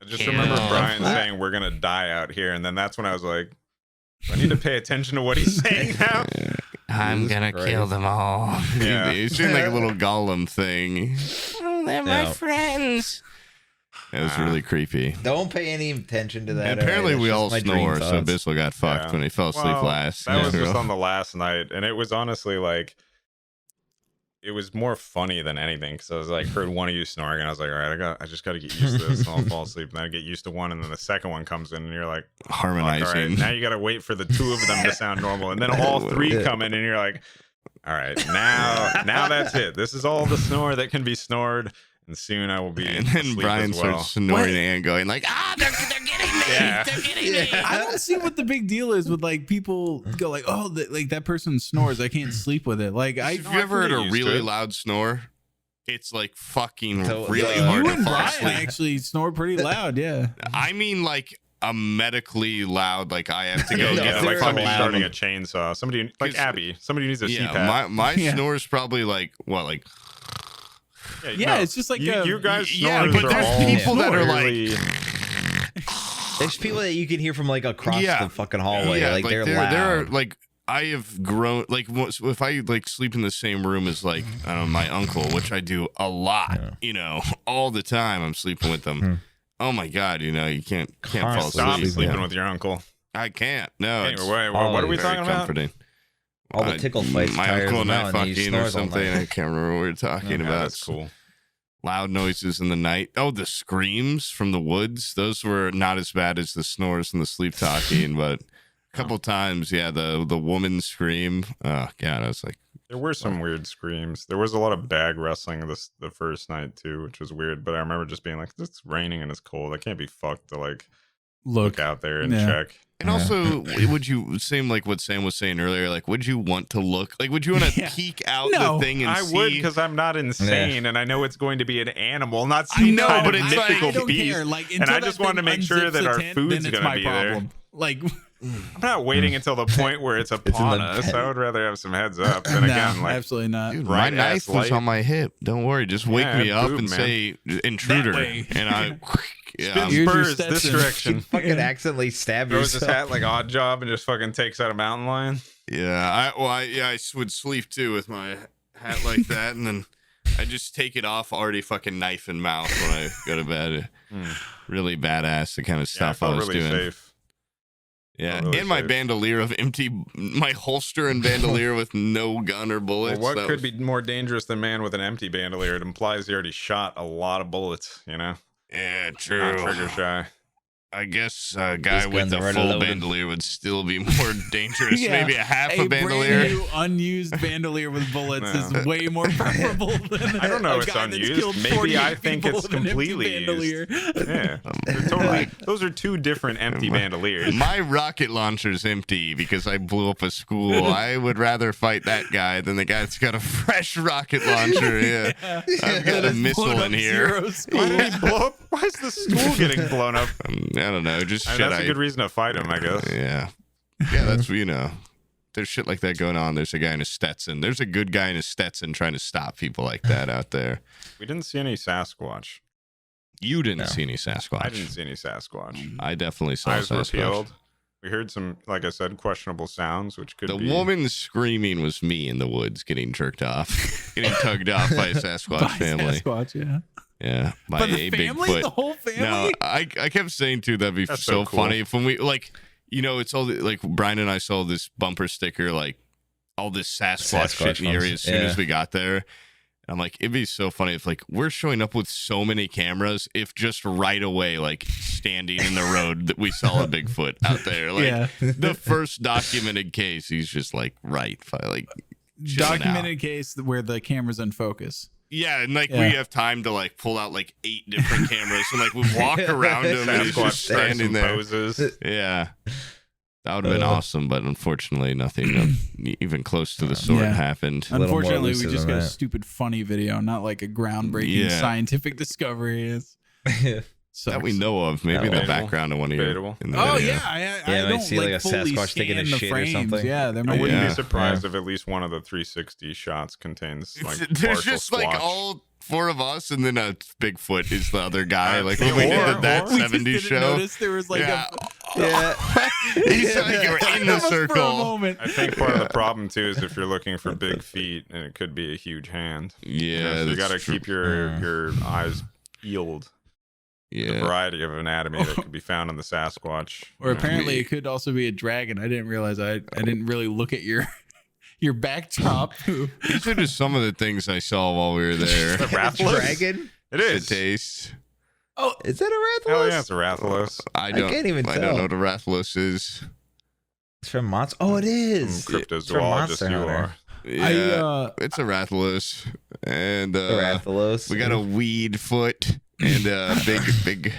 just remember Bryan saying we're gonna die out here, and then that's when I was like, I need to pay attention to what he's saying now. I'm gonna kill them all. Yeah. He's doing like a little Gollum thing. Oh, they're my friends. It was really creepy. Don't pay any attention to that. And apparently we all snore, so Bissell got fucked when he fell asleep last. That was just on the last night, and it was honestly like, it was more funny than anything, because I was like, heard one of you snoring, and I was like, all right, I just got to get used to this, and I'll fall asleep. And then I get used to one, and then the second one comes in, and you're like, harmonizing. All right, now you got to wait for the two of them to sound normal, and then all three come in, and you're like, all right, now that's it. This is all the snore that can be snored, and soon I will be. And then Bryan starts snoring and going like, they're getting me. Yeah. They're getting me. I don't see what the big deal is with like people go like, oh, like that person snores, I can't sleep with it. Like, if you ever heard a really loud snore, it's like fucking really you hard to and fall Bryan asleep. actually snore pretty loud. Yeah, I mean like a medically loud, like I have to go get like somebody loud. starting a chainsaw. Somebody like Abby. Somebody needs a CPAP. My snore is probably like what, like. Yeah, it's just like you guys. But there's people that are like. There's people that you can hear from like across the fucking hallway. Yeah, like they're loud. There are like, I have grown like, if I like sleep in the same room as like I don't know, my uncle, which I do a lot, you know, all the time. I'm sleeping with them. Oh my god, you know, you can't fall asleep. Stop sleeping with your uncle. I can't. No. Anyway, what are we talking about? Comforting. All the tickle fights. My uncle and I fucking or something. I can't remember what we were talking about. That's cool. Loud noises in the night. Oh, the screams from the woods. Those were not as bad as the snores and the sleep talking, but a couple times, the woman scream. Oh god, I was like, there were some weird screams. There was a lot of bag wrestling the first night too, which was weird. But I remember just being like, it's raining and it's cold. I can't be fucked to like look out there and check. And also, would you seem like what Sam was saying earlier? Like, would you want to look? Like, would you want to peek out the thing and see? I would, because I'm not insane, and I know it's going to be an animal, not some kind of mythical beast. Like, and I just wanted to make sure that our food's going to be there. Like, I'm not waiting until the point where it's upon us. I would rather have some heads up. And again, like, absolutely not. Dude, my knife was on my hip. Don't worry. Just wake me up and say intruder, and I. Spin spurs this direction. Fucking accidentally stab yourself. Throws his hat like Odd Job and just fucking takes out a mountain lion. Yeah, I would sleep too with my hat like that, and then I just take it off already fucking knife in mouth when I go to bed. Really badass, the kind of stuff I was really doing. Safe. Yeah, really and my bandolier of my holster and bandolier with no gun or bullets. Well, what could be more dangerous than man with an empty bandolier? It implies he already shot a lot of bullets, you know? Yeah, true. Not trigger shy. I guess a guy with a full bandolier would still be more dangerous. Maybe a half a bandolier. Brand new unused bandolier with bullets is way more preferable than I don't know if it's unused. Maybe I think it's completely used. Yeah, totally. Those are two different empty bandoliers. My rocket launcher's empty because I blew up a school. I would rather fight that guy than the guy that's got a fresh rocket launcher. Yeah, I've got a missile in here. Why did he blow up? Why is the school getting blown up? I don't know. Just shit. That's a good reason to fight him, I guess. Yeah, that's there's shit like that going on. There's a guy in a Stetson. There's a good guy in a Stetson trying to stop people like that out there. We didn't see any Sasquatch. You didn't see any Sasquatch. I didn't see any Sasquatch. I definitely saw Eyes Sasquatch. were peeled. We heard some, like I said, questionable sounds, which could be... The woman screaming was me in the woods getting jerked off, getting tugged off by a Sasquatch family. Sasquatch, yeah. Yeah, by but the family, Bigfoot. The whole family. No, I kept saying too that'd be so cool. Funny if when we like, it's all like Bryan and I saw this bumper sticker, like all this Sasquatch shit in the area as soon as we got there. I'm like, it'd be so funny if like we're showing up with so many cameras, if just right away, like standing in the road that we saw a Bigfoot out there, like the first documented case, he's just like documented case where the camera's in focus. Yeah, and like we have time to like pull out like 8 different cameras and like we walk around him and he's just standing there. Poses. Yeah. That would have been awesome, but unfortunately nothing even close to the sort happened. Unfortunately, we just got a stupid funny video, not like a groundbreaking scientific discovery. That we know of. Maybe the background of one of your video. I don't see like a Sasquatch taking a shit frames. or something. Yeah, I wouldn't be surprised if at least one of the 360 shots contains like there's just Squatch. Like all 4 of us, and then a Bigfoot is the other guy. Like when we did that 70s show. Notice there was like he's like you're in the circle. I think part of the problem too is if you're looking for big feet, and it could be a huge hand. Yeah, so you got to keep your eyes peeled. Yeah, the variety of anatomy that could be found in the Sasquatch. Or apparently it could also be a dragon. I didn't realize I didn't really look at your backdrop. These are just some of the things I saw while we were there. The dragon? It is. The taste. Oh, is that a Rathalos? Oh yeah, it's a Rathalos. I can't even tell. I don't know what a Rathalos is. It's from Monster. Oh, it is. Cryptozoologist you are. Yeah, it's a Rathalos. And Rathalos. We got a Weedfoot. And big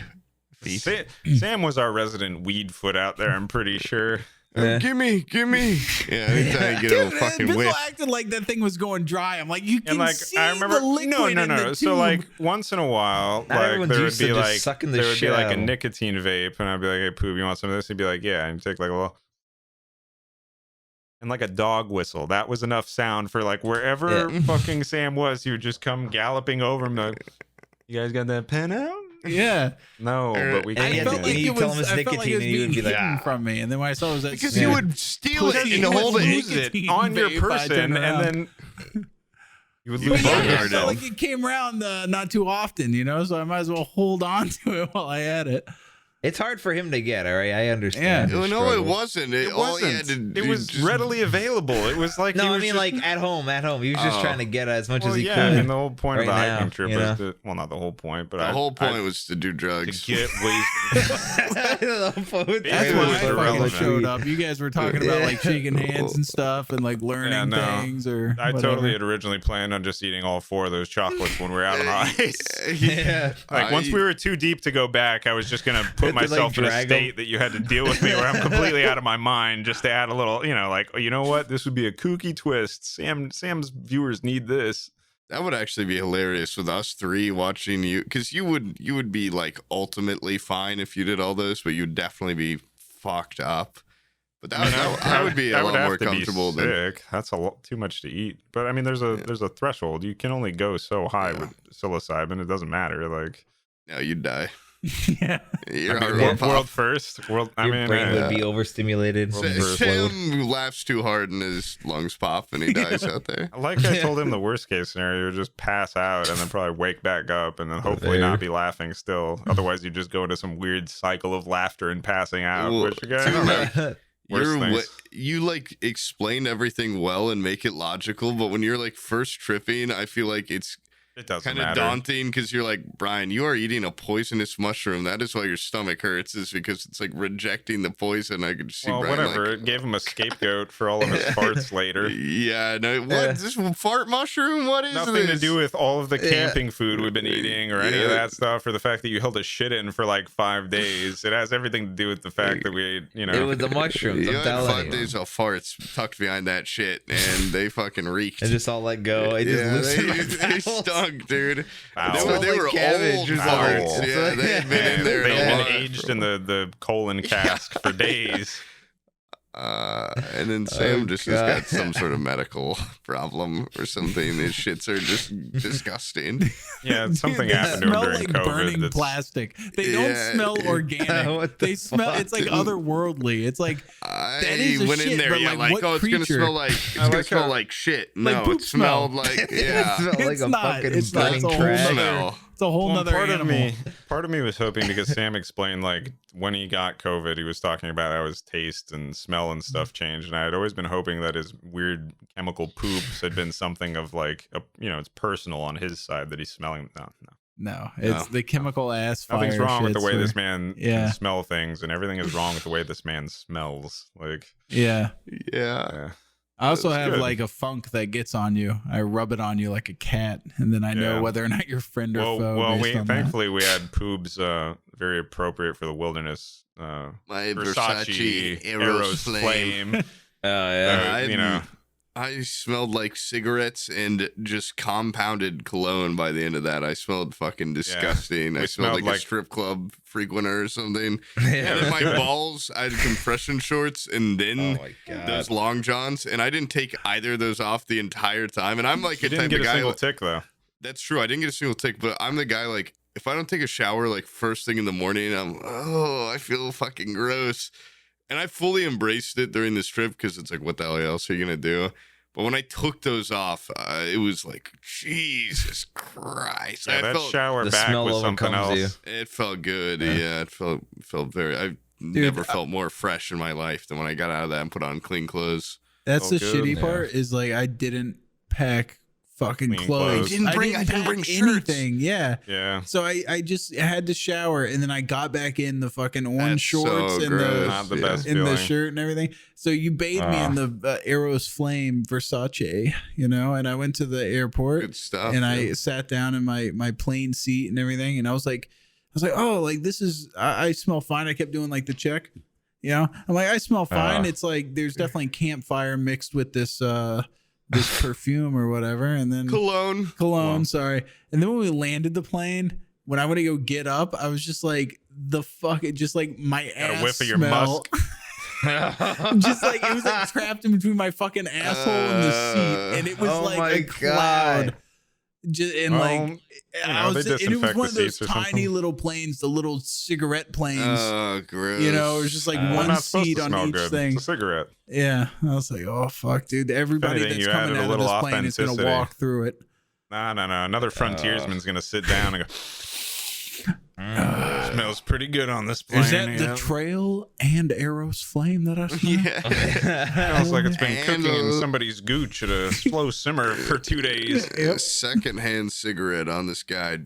feet. Sam was our resident Weedfoot out there, I'm pretty sure. Gimme. Yeah, anytime you get a fucking whiff. People acted like that thing was going dry. I'm like, you can see I remember, the liquid in the tube. So like once in a while, like there would be like a nicotine vape, and I'd be like, hey, Poob, you want some of this? He'd be like, yeah, and take like a little. And like a dog whistle. That was enough sound for like wherever fucking Sam was, he would just come galloping over him like, you guys got that pen out? Yeah. No, but we can't. I felt like it was being hidden from me. And then when I saw it was that because you would steal it and hold it on your person, and then you would lose I felt like it came around not too often, so I might as well hold on to it while I had it. It's hard for him to get, all right? I understand. Yeah. No, it wasn't. It wasn't. It was readily available. It was like like at home. He was just trying to get as much as he could. I mean, the whole point of the hiking trip was to, well, not the whole point, but the whole point was to do drugs. To get wasted. That's why I showed up. You guys were talking about like shaking hands and stuff and like learning things or I totally had originally planned on just eating all 4 of those chocolates when we were out on the ice. Yeah. Like once we were too deep to go back, I was just going to put myself in a state that you had to deal with me where I'm completely out of my mind just to add a little, you know what? This would be a kooky twist. Sam's viewers need this. That would actually be hilarious with us 3 watching you, because you would be like ultimately fine if you did all those, but you'd definitely be fucked up. But that would be a lot more comfortable than. That's a lot too much to eat. But I mean, there's a threshold. You can only go so high with psilocybin. It doesn't matter. Like, no, you'd die. Yeah, world first. Your brain would be overstimulated. Sam laughs too hard and his lungs pop and he dies out there. Like I told him, the worst case scenario would just pass out and then probably wake back up and then hopefully not be laughing still. Otherwise, you just go into some weird cycle of laughter and passing out. Which again, you like explain everything well and make it logical, but when you're like first tripping, I feel like it's kind of daunting because you're like, Bryan, you are eating a poisonous mushroom. That is why your stomach hurts, is because it's like rejecting the poison. I could see Bryan, whatever. It gave him a scapegoat for all of his farts later. Yeah, no, what is this fart mushroom? What is Nothing to do with all of the camping food we've been eating or any of that stuff, or the fact that you held a shit in for like 5 days. It has everything to do with the fact that we ate, It was the mushrooms. You had 5 days of farts tucked behind that shit, and they fucking reeked. And just all let go. I just they stunk, dude. Wow. They were old farts. They had been aged in the colon cask for days. And then Sam just has got some sort of medical problem or something. His shits are just disgusting. Yeah, something happened to him during like COVID. Burning plastic. They don't smell organic. They smell. It's like otherworldly. It's like that is went shit, in there. Yeah, like oh, it's gonna smell like shit. No, like it smelled like it smelled like a fucking burning smell. It's a whole nother animal. Part of me was hoping, because Sam explained like when he got COVID, he was talking about how his taste and smell and stuff changed, and I had always been hoping that his weird chemical poops had been something of like it's personal on his side that he's smelling. No, it's the chemical ass fire. Nothing's wrong with the way this man can smell things, and everything is wrong with the way this man smells. Like yeah. I also have like a funk that gets on you. I rub it on you like a cat, and then I know whether or not you're friend or foe. Well, thankfully we had Poob's very appropriate for the wilderness. My Versace Eros Flame. I smelled like cigarettes and just compounded cologne by the end of that. I smelled fucking disgusting. I smelled like a strip club frequenter or something. And then my balls, I had compression shorts and then those long johns, and I didn't take either of those off the entire time. And I'm like a type of guy. You didn't get a single tick though. That's true. I didn't get a single tick, but I'm the guy like if I don't take a shower like first thing in the morning, I feel fucking gross. And I fully embraced it during this trip because it's like, what the hell else are you going to do? But when I took those off, it was like, Jesus Christ. Yeah, that shower back was something else. It felt good. Yeah, it felt very, I've never felt more fresh in my life than when I got out of that and put on clean clothes. That's the shitty part is like, I didn't pack fucking clothes. I didn't bring anything. Yeah. So I just had to shower, and then I got back in the fucking orange shorts and the shirt and everything. So you bathed me in the Eros Flame Versace, and I went to the airport. Good stuff. And I sat down in my plane seat and everything, and I was like, oh, like this is I smell fine. I kept doing like the check. I'm like, I smell fine. It's like there's definitely campfire mixed with this perfume or whatever, and then cologne. Sorry. And then when we landed the plane, when I went to go get up, I was just like, just like my ass a whiff of your smell. Just like it was like trapped in between my fucking asshole and the seat, and it was like a cloud. I was, and it was one of those tiny little planes, the little cigarette planes. Oh, gross. It was just like one seat on each thing. It's a cigarette. Yeah, I was like, oh fuck, dude! Everybody that's coming out of this plane is gonna walk through it. No. Another frontiersman's gonna sit down and go. Smells pretty good on this plane. Is that the trail and Eros Flame that I smell? Yeah. Smells like it's been cooking in somebody's gooch at a slow simmer for 2 days. Secondhand cigarette on this guy.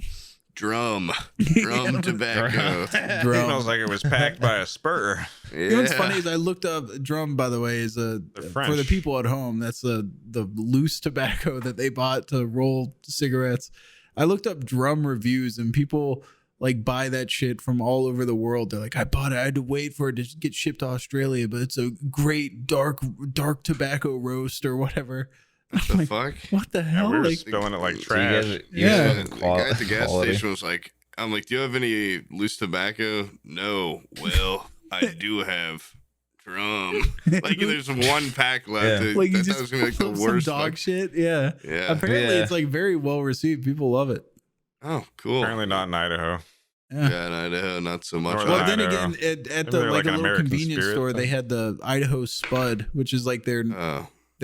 Drum tobacco. Smells like it was packed by a spur. You know what's funny is I looked up drum, by the way, is for the people at home. That's the loose tobacco that they bought to roll cigarettes. I looked up drum reviews, and people like buy that shit from all over the world. They're like, I bought it. I had to wait for it to get shipped to Australia, but it's a great dark tobacco roast or whatever. What the fuck? What the hell? We were spilling it like trash. The guy at the gas station was like, I'm like, do you have any loose tobacco? No. Well, I do have drum. Like there's one pack left. Yeah. Like you just was gonna be like the worst dog shit. Yeah. Apparently it's like very well received. People love it. Oh, cool. Apparently not in Idaho. Yeah, in Idaho, not so much. Well, then again, at the like a little convenience store, they had the Idaho Spud, which is like their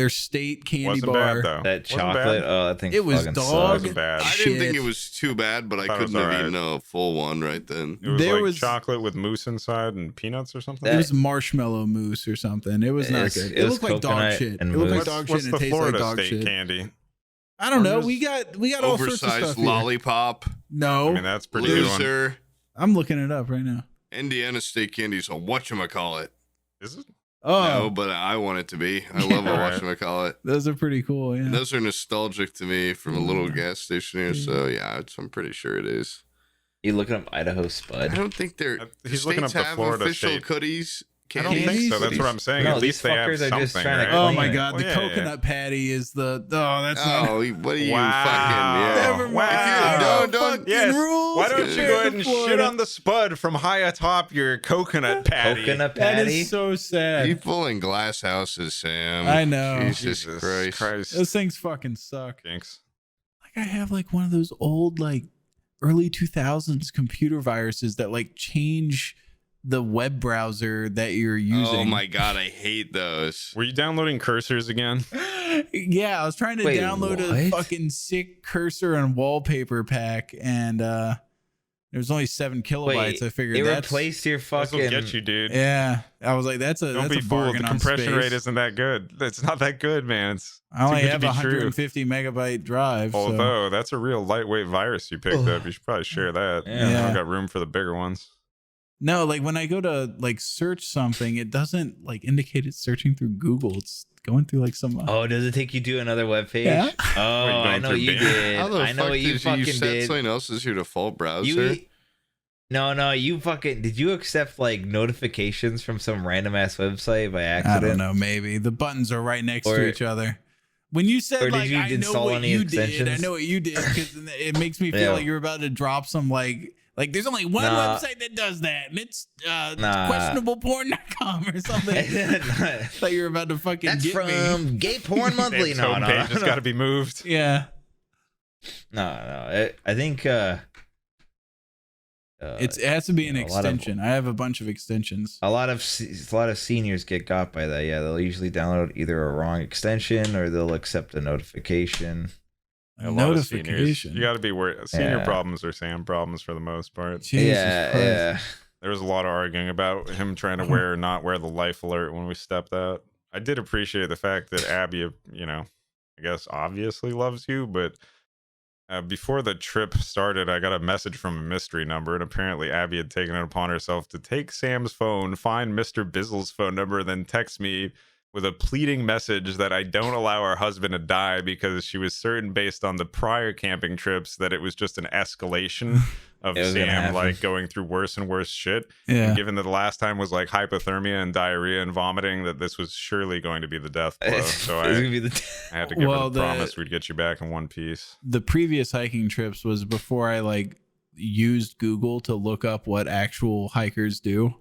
state candy bar. Bad, that chocolate, I think it was dog. I didn't think it was too bad, but I couldn't have eaten a full one right then. It was chocolate with mousse inside and peanuts or something. It was marshmallow mousse or something. It was not good. It looked like dog shit. It looked like dog shit and it tasted like dog shit. Candy? I don't know. We got all sorts of stuff. Oversized lollipop. No, I mean that's pretty good one. I'm looking it up right now. Indiana state candy's a whatchamacallit. Is it? Oh, no, but I want it to be. I love a whatchamacallit. Those are pretty cool. Yeah, and those are nostalgic to me from a little gas station here. So yeah, I'm pretty sure it is. You looking up Idaho Spud? I don't think they're. He's looking up the Florida official state. Cookies. I don't think so. That's what I'm saying. No, at least they have something. Right? Oh my god, the coconut patty is the. Oh, that's. Oh, what are you fucking? Never mind. Don't rules. Why don't you go ahead and shit on the spud from high atop your coconut patty? Coconut patty? That is so sad. People in glass houses, Sam. I know. Jesus Christ. Those things fucking suck. Thanks. Like I have like one of those old like early 2000s computer viruses that like change the web browser that you're using. Oh my God, I hate those. Were you downloading cursors again? Yeah, I was trying to download a fucking sick cursor and wallpaper pack, and there was only 7 kilobytes. I figured it replaced your fucking. That'll get you, dude. Yeah, I was like, don't be fooled. The compression rate isn't that good. It's not that good, man. I only have a 150 megabyte drive. Although that's a real lightweight virus you picked up. You should probably share that. Yeah, I've got room for the bigger ones. No, like when I go to like search something, it doesn't like indicate it's searching through Google. It's going through like some. Oh, does it take you to another web page? Yeah. Oh, I know you did. How the I know fuck what you fucking set did. something else as your default browser? No, you fucking did. You accept like notifications from some random ass website by accident? I don't know. Maybe the buttons are right next to each other. When you said like I know what you did, I know what you did because it makes me feel like you're about to drop some like there's only one website that does that, and it's questionableporn.com or something. I thought you were about to fucking That's get from me. Gay Porn Monthly. No, homepage has got to be moved. Yeah. No. I think it has to be an extension. I have a bunch of extensions. A lot of seniors get got by that. Yeah, they'll usually download either a wrong extension or they'll accept a notification. A notification. You got to be worried. Senior problems are Sam problems for the most part. Jesus Christ. There was a lot of arguing about him trying to wear or not wear the life alert when we stepped out. I did appreciate the fact that Abby, I guess obviously loves you, but before the trip started, I got a message from a mystery number, and apparently Abby had taken it upon herself to take Sam's phone, find Mr. Bizzle's phone number, then text me with a pleading message that I don't allow her husband to die because she was certain based on the prior camping trips that it was just an escalation of Sam like going through worse and worse shit. Yeah. And given that the last time was like hypothermia and diarrhea and vomiting, that this was surely going to be the death blow. So I had to give her the promise we'd get you back in one piece. The previous hiking trips was before I like used Google to look up what actual hikers do.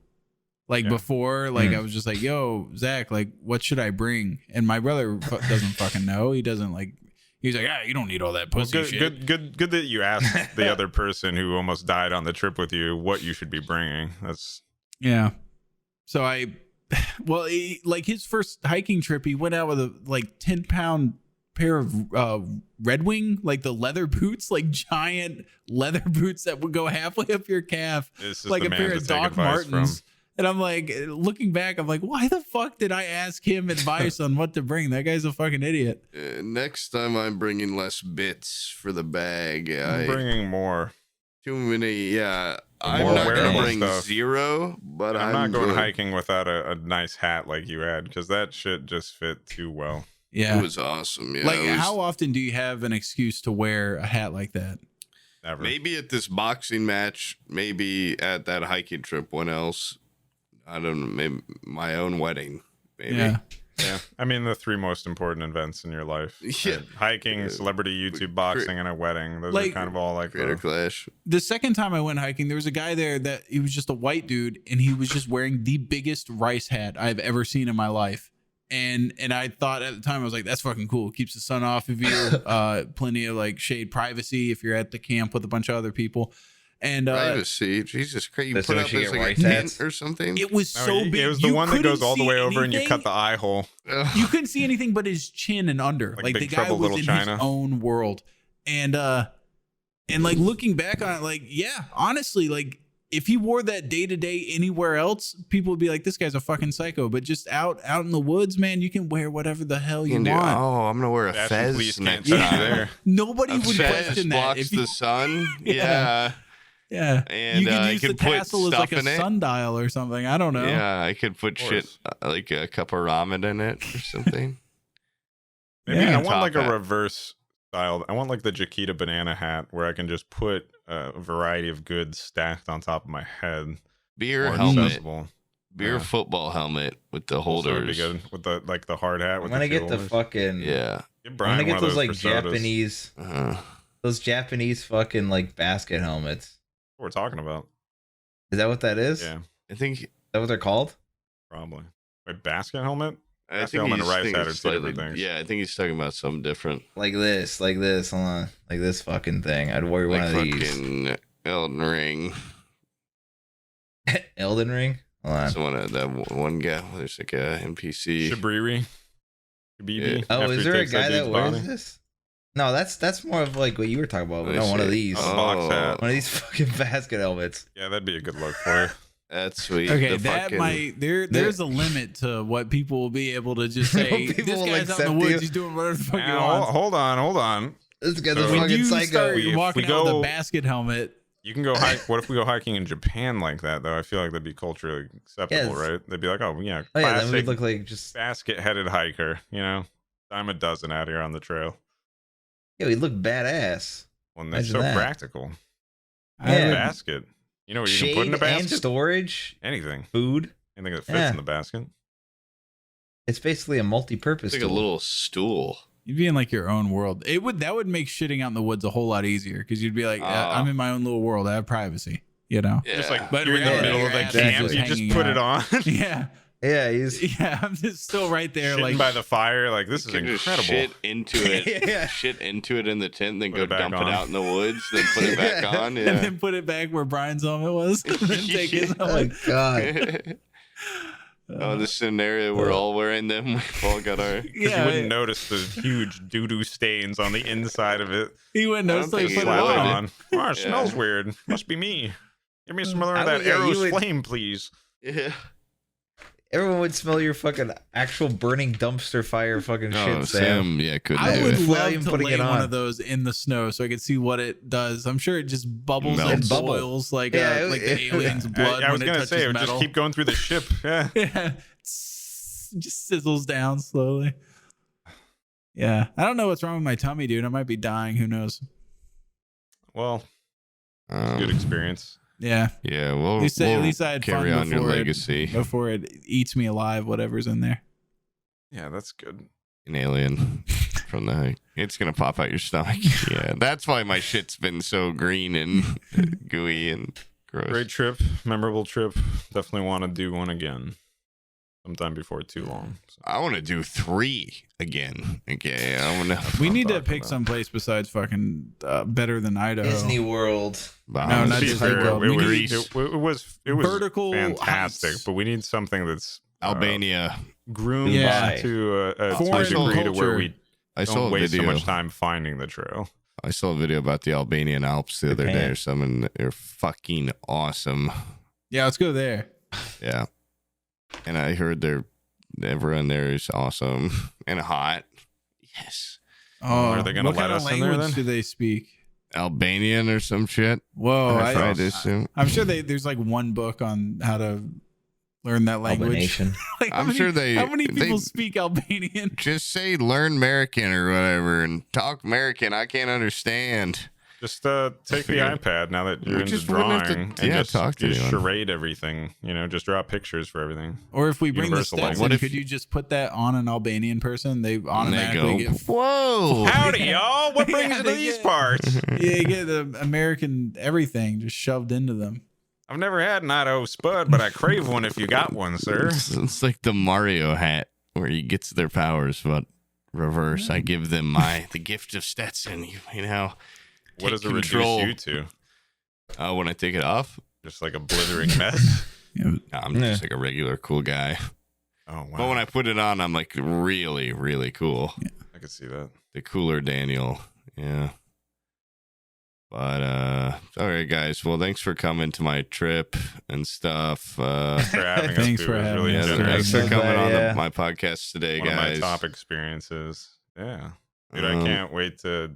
Like before, like I was just like, yo, Zach, like, what should I bring? And my brother doesn't fucking know. He doesn't like, he's like, you don't need all that pussy shit. Good that you asked the other person who almost died on the trip with you what you should be bringing. Yeah. So like his first hiking trip, he went out with a like 10-pound pair of Red Wing, like the leather boots, like giant leather boots that would go halfway up your calf, like a pair of Doc Martens. And I'm like, looking back, I'm like, why the fuck did I ask him advice on what to bring? That guy's a fucking idiot. Next time I'm bringing less bits for the bag. I'm bringing more. Too many, yeah. I'm not going to bring zero, but I'm not going hiking without a nice hat like you had, because that shit just fit too well. Yeah. It was awesome. Yeah, like, how often do you have an excuse to wear a hat like that? Never. Maybe at this boxing match, maybe at that hiking trip. When else? I don't know, maybe my own wedding, maybe. Yeah. I mean, the 3 most important events in your life. Yeah. Right? Hiking, celebrity YouTube, boxing, and a wedding. Those are kind of all like Creator Clash. The second time I went hiking, there was a guy there that he was just a white dude, and he was just wearing the biggest rice hat I've ever seen in my life. And I thought at the time, I was like, that's fucking cool. Keeps the sun off of you. Plenty of like shade privacy if you're at the camp with a bunch of other people. And privacy, Jesus Christ! You put up as like a tent or something. It was so big. It was the one that goes all the way over, and you cut the eye hole. You couldn't see anything but his chin and under. Like the guy was in his own world. And like looking back on it, like honestly, like if he wore that day to day anywhere else, people would be like, "This guy's a fucking psycho." But just out in the woods, man, you can wear whatever the hell you want. Oh, I'm gonna wear a fez next time. Nobody would question that. Blocks the sun. Yeah. Yeah, and you could use the tassel as like a sundial or something. I don't know. Yeah, I could put shit like a cup of ramen in it or something. Maybe I want like a reverse style. I want like the Jaquita banana hat where I can just put a variety of goods stacked on top of my head. Beer helmet. Beer football helmet with the holders. Would be good with the like the hard hat. I'm gonna get the fucking Give Bryan I'm gonna get those like Japanese. Those Japanese fucking like basket helmets. we're talking about. Is that what that is? Yeah. I think. Is that what they're called? Probably. Wait, basket helmet? I think helmet he's and rice thinking hat are two different slightly. things. Yeah, I think he's talking about something different. Like this. Hold on. Like this fucking thing. I'd wear one of these. Fucking Elden Ring. Elden Ring? Hold on. So that one guy, there's like a NPC. Shabriri. Yeah. Oh, is there a guy that wears this? No, that's more of like what you were talking about. But no, one of these. Oh, box hat. One of these fucking basket helmets. Yeah, that'd be a good look for you. That's sweet. Okay, there's a limit to what people will be able to just say. This guy's out in the woods. He's doing whatever the fuck he wants. Hold on. This guy's a fucking psycho. Start walking out with a basket helmet. You can go hike. What if we go hiking in Japan like that, though? I feel like that'd be culturally acceptable, right? They'd be like, oh, yeah. Oh, yeah, then we'd look like just basket-headed hiker, Dime a dozen out here on the trail. Yeah, we look badass. When they're so practical. Yeah. Basket. You know what you can put in a basket? And storage. Anything. Food. Anything that fits in the basket. It's basically a multi-purpose tool. Like a little stool. You'd be in like your own world. That would make shitting out in the woods a whole lot easier because you'd be like, I'm in my own little world. I have privacy, Yeah. Just like, but you're in the middle of the camp, you just put it on. Yeah. Yeah, I'm just still right there, Shitting like by the fire. Like this is incredible. Shit into it, shit into it in the tent, then go dump it out in the woods, then put it back on, and then put it back where Brian's helmet was. And then take his helmet. Oh God. Oh, this scenario we're all wearing them. We've all got our. Yeah, you wouldn't notice the huge doo-doo stains on the inside of it. He wouldn't notice. They put it on. Oh, it smells weird. Must be me. Give me some more of that arrow's flame, please. Yeah. Everyone would smell your fucking actual burning dumpster fire fucking shit, Sam. Yeah, couldn't I do would it. love to lay one of those in the snow so I could see what it does. I'm sure it just bubbles and boils like the alien's blood. I was going to say, it would just keep going through the ship. Yeah. Just sizzles down slowly. Yeah. I don't know what's wrong with my tummy, dude. I might be dying. Who knows? Well, it's a good experience. Yeah. Yeah. Well, at least I had carry fun on your legacy before it eats me alive, whatever's in there. Yeah, that's good. An alien from the hike. It's going to pop out your stomach. Yeah. That's why my shit's been so green and gooey and gross. Great trip. Memorable trip. Definitely want to do one again. Sometime before too long. So. I want to do 3 again. Okay, we need to pick some place besides fucking better than Idaho. Disney World. No, not Disney World. It was vertical fantastic, heights. but we need something that's Albania groomed to a degree to where we don't waste so much time finding the trail. I saw a video about the Albanian Alps the other day or something. They're fucking awesome. Yeah, let's go there. Yeah. And I heard everyone there is awesome and hot. Yes. Oh, are they going to let us in there then? What do they speak? Albanian or some shit? Whoa. I'd assume. I'm sure there's like one book on how to learn that language. Like, I'm sure how many people speak Albanian? Just say learn American or whatever and talk American. I can't understand. Just take the iPad now that you're into drawing and just charade everything. Just draw pictures for everything. Or if we bring the steps in, could you just put that on an Albanian person? They automatically get, whoa, howdy y'all, what brings you to these parts? Yeah, you get the American everything just shoved into them. I've never had an Idaho Spud, but I crave one if you got one, sir. It's like the Mario hat where he gets their powers, but reverse. I give them the gift of Stetson, What does it reduce you to? When I take it off? Just like a blithering mess? No, I'm just like a regular cool guy. Oh, wow. But when I put it on, I'm like really, really cool. Yeah. I can see that. The cooler Daniel. Yeah. But, all right, guys. Well, thanks for coming to my trip and stuff. Thanks for having us. Thanks for having us. Thanks for coming on my podcast today, guys. One of my top experiences. Yeah. Dude, I can't wait to...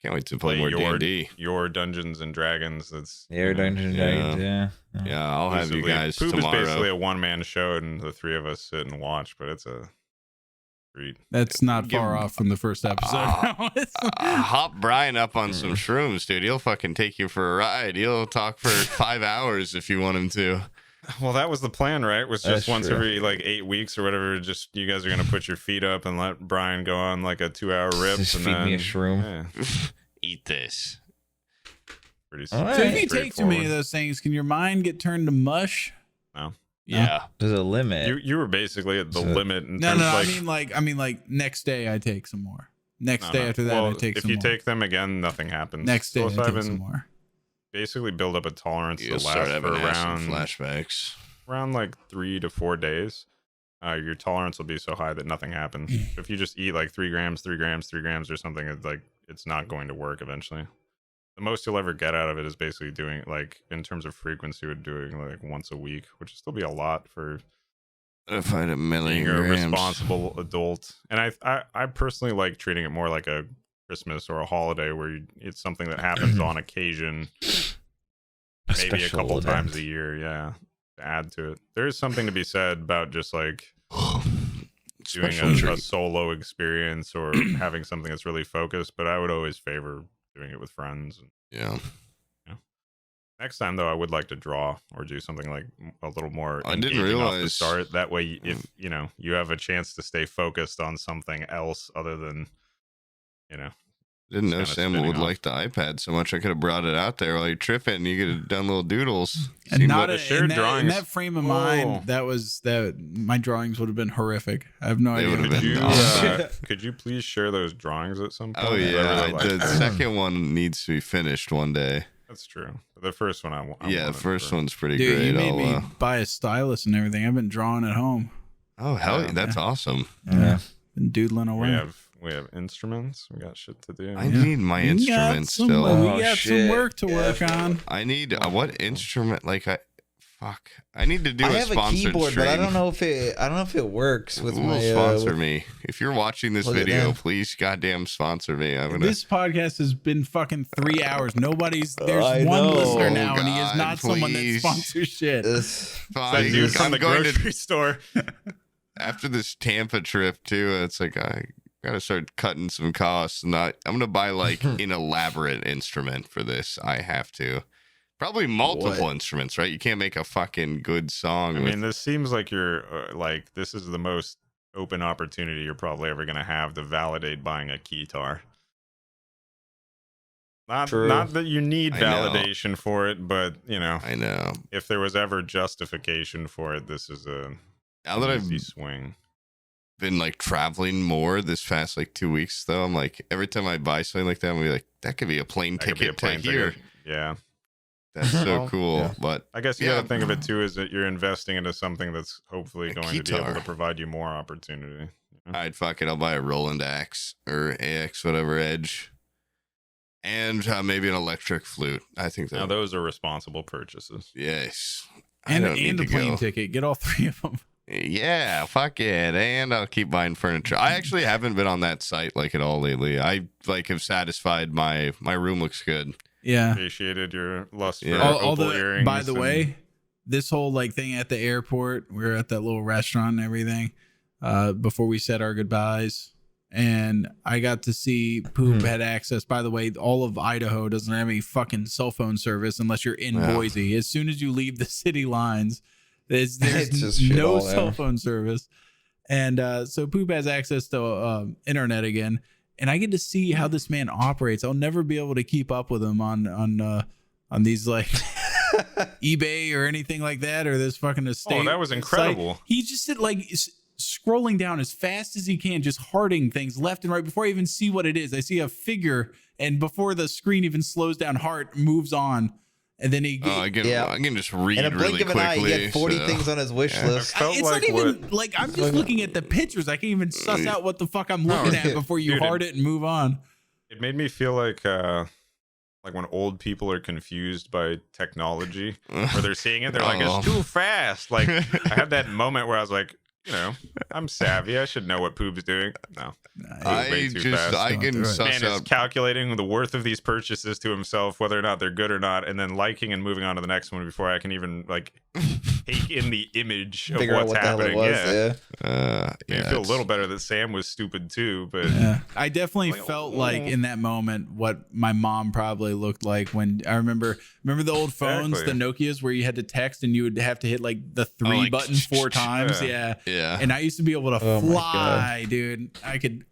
Can't wait to play more D&D. Your Dungeons and Dragons. That's your Dungeons and Dragons. Yeah, I'll have you guys Poob tomorrow. is basically a one-man show, and the 3 of us sit and watch. But it's a treat. That's not far off from the first episode. Hop Bryan up on some shrooms, dude. He'll fucking take you for a ride. He'll talk for 5 hours if you want him to. Well, that was the plan, right? Was just once every 8 weeks or whatever. Just you guys are gonna put your feet up and let Bryan go on like a 2-hour rip. Just and feed then, me a shroom. Eat this. pretty. So if you take too many of those things, can your mind get turned to mush? No. Yeah. There's a limit. You were basically at the limit. No. I mean, like next day I take some more. Next day after that I take some more. If you take them again, nothing happens. Next day I take some more. Basically, build up a tolerance to last start for around flashbacks. Around like 3 to 4 days. Your tolerance will be so high that nothing happens. If you just eat like 3 grams or something, it's not going to work eventually. The most you'll ever get out of it is basically doing, like, in terms of frequency, doing like once a week, which would still be a lot for if I had a million being grams. a responsible adult. And I personally like treating it more like a Christmas or a holiday where it's something that happens on occasion, maybe a couple times a year. Yeah, to add to it. There is something to be said about just like doing a solo experience or having something that's really focused, but I would always favor doing it with friends. Yeah. Next time though, I would like to draw or do something like a little more. I didn't realize off the start. That way, if you have a chance to stay focused on something else other than, Didn't know Sam would like the iPad so much. I could have brought it out there while you tripping. You could have done little doodles. And not in that frame of mind. My drawings would have been horrific. I have no idea. Could you please share those drawings at some point? Oh yeah, the second one needs to be finished one day. That's true. The first one the first one's pretty Dude, great. You made me buy a stylus and everything. I've been drawing at home. Oh hell yeah, that's awesome. Yeah. Been doodling away. We have instruments. We got shit to do. I need my instruments still. We got some work to work on. I need what instrument? I need to do a sponsored keyboard, stream. but I don't know if it works with my. Sponsor me if you're watching this video. Please, goddamn, sponsor me. This podcast has been fucking 3 hours. There's one listener now, and he is not someone that sponsors shit. That dude from the grocery store. After this Tampa trip too, it's like I gotta start cutting some costs. I'm gonna buy like an elaborate instrument for this. I have to. Probably multiple instruments, right? You can't make a fucking good song. I mean, this seems like you're this is the most open opportunity you're probably ever going to have to validate buying a guitar. Not that you need validation for it, but I know if there was ever justification for it, this is a easy swing. Been like traveling more this past 2 weeks though. I'm like, every time I buy something like that, I'm like, that could be a plane ticket to here. Yeah. That's so cool. Yeah. But I guess you gotta think of it too is that you're investing into something that's hopefully going to be able to provide you more opportunity. I'd fuck it. I'll buy a Roland Axe or AX, whatever Edge. And maybe an electric flute. I think that. Now those are responsible purchases. Yes. And a plane ticket. Get all 3 of them. Yeah, fuck it. And I'll keep buying furniture. I actually haven't been on that site at all lately. I have satisfied my room looks good. Yeah. Appreciated your lust for opal earrings. By the way, this whole thing at the airport, we were at that little restaurant and everything before we said our goodbyes. And I got to see Poob had access. By the way, all of Idaho doesn't have any fucking cell phone service unless you're in Boise. As soon as you leave the city lines, there's no cell phone service. And so Poob has access to internet again. And I get to see how this man operates. I'll never be able to keep up with him on these eBay or anything like that, or this fucking estate. Oh, that was incredible. He's just scrolling down as fast as he can, just hearting things left and right. Before I even see what it is, I see a figure, and before the screen even slows down, heart moves on. And then I can just read in a blink really of an eye, he had 40 things on his wish list. It's not even I'm just looking at the pictures. I can't even suss out what the fuck I'm looking at before you heart it and move on. It made me feel like when old people are confused by technology, or they're seeing it, they're like, it's too fast. I had that moment where I was like, I'm savvy. I should know what Poob's doing. No, I can suss Man is calculating the worth of these purchases to himself, whether or not they're good or not, and then liking and moving on to the next one before I can even take in the image of what's happening. I feel a little better that Sam was stupid too, but I definitely felt in that moment what my mom probably looked like when I remember the old phones, the Nokias, where you had to text and you would have to hit the 3 buttons 4 times. Yeah. And I used to be able to fly, dude. I could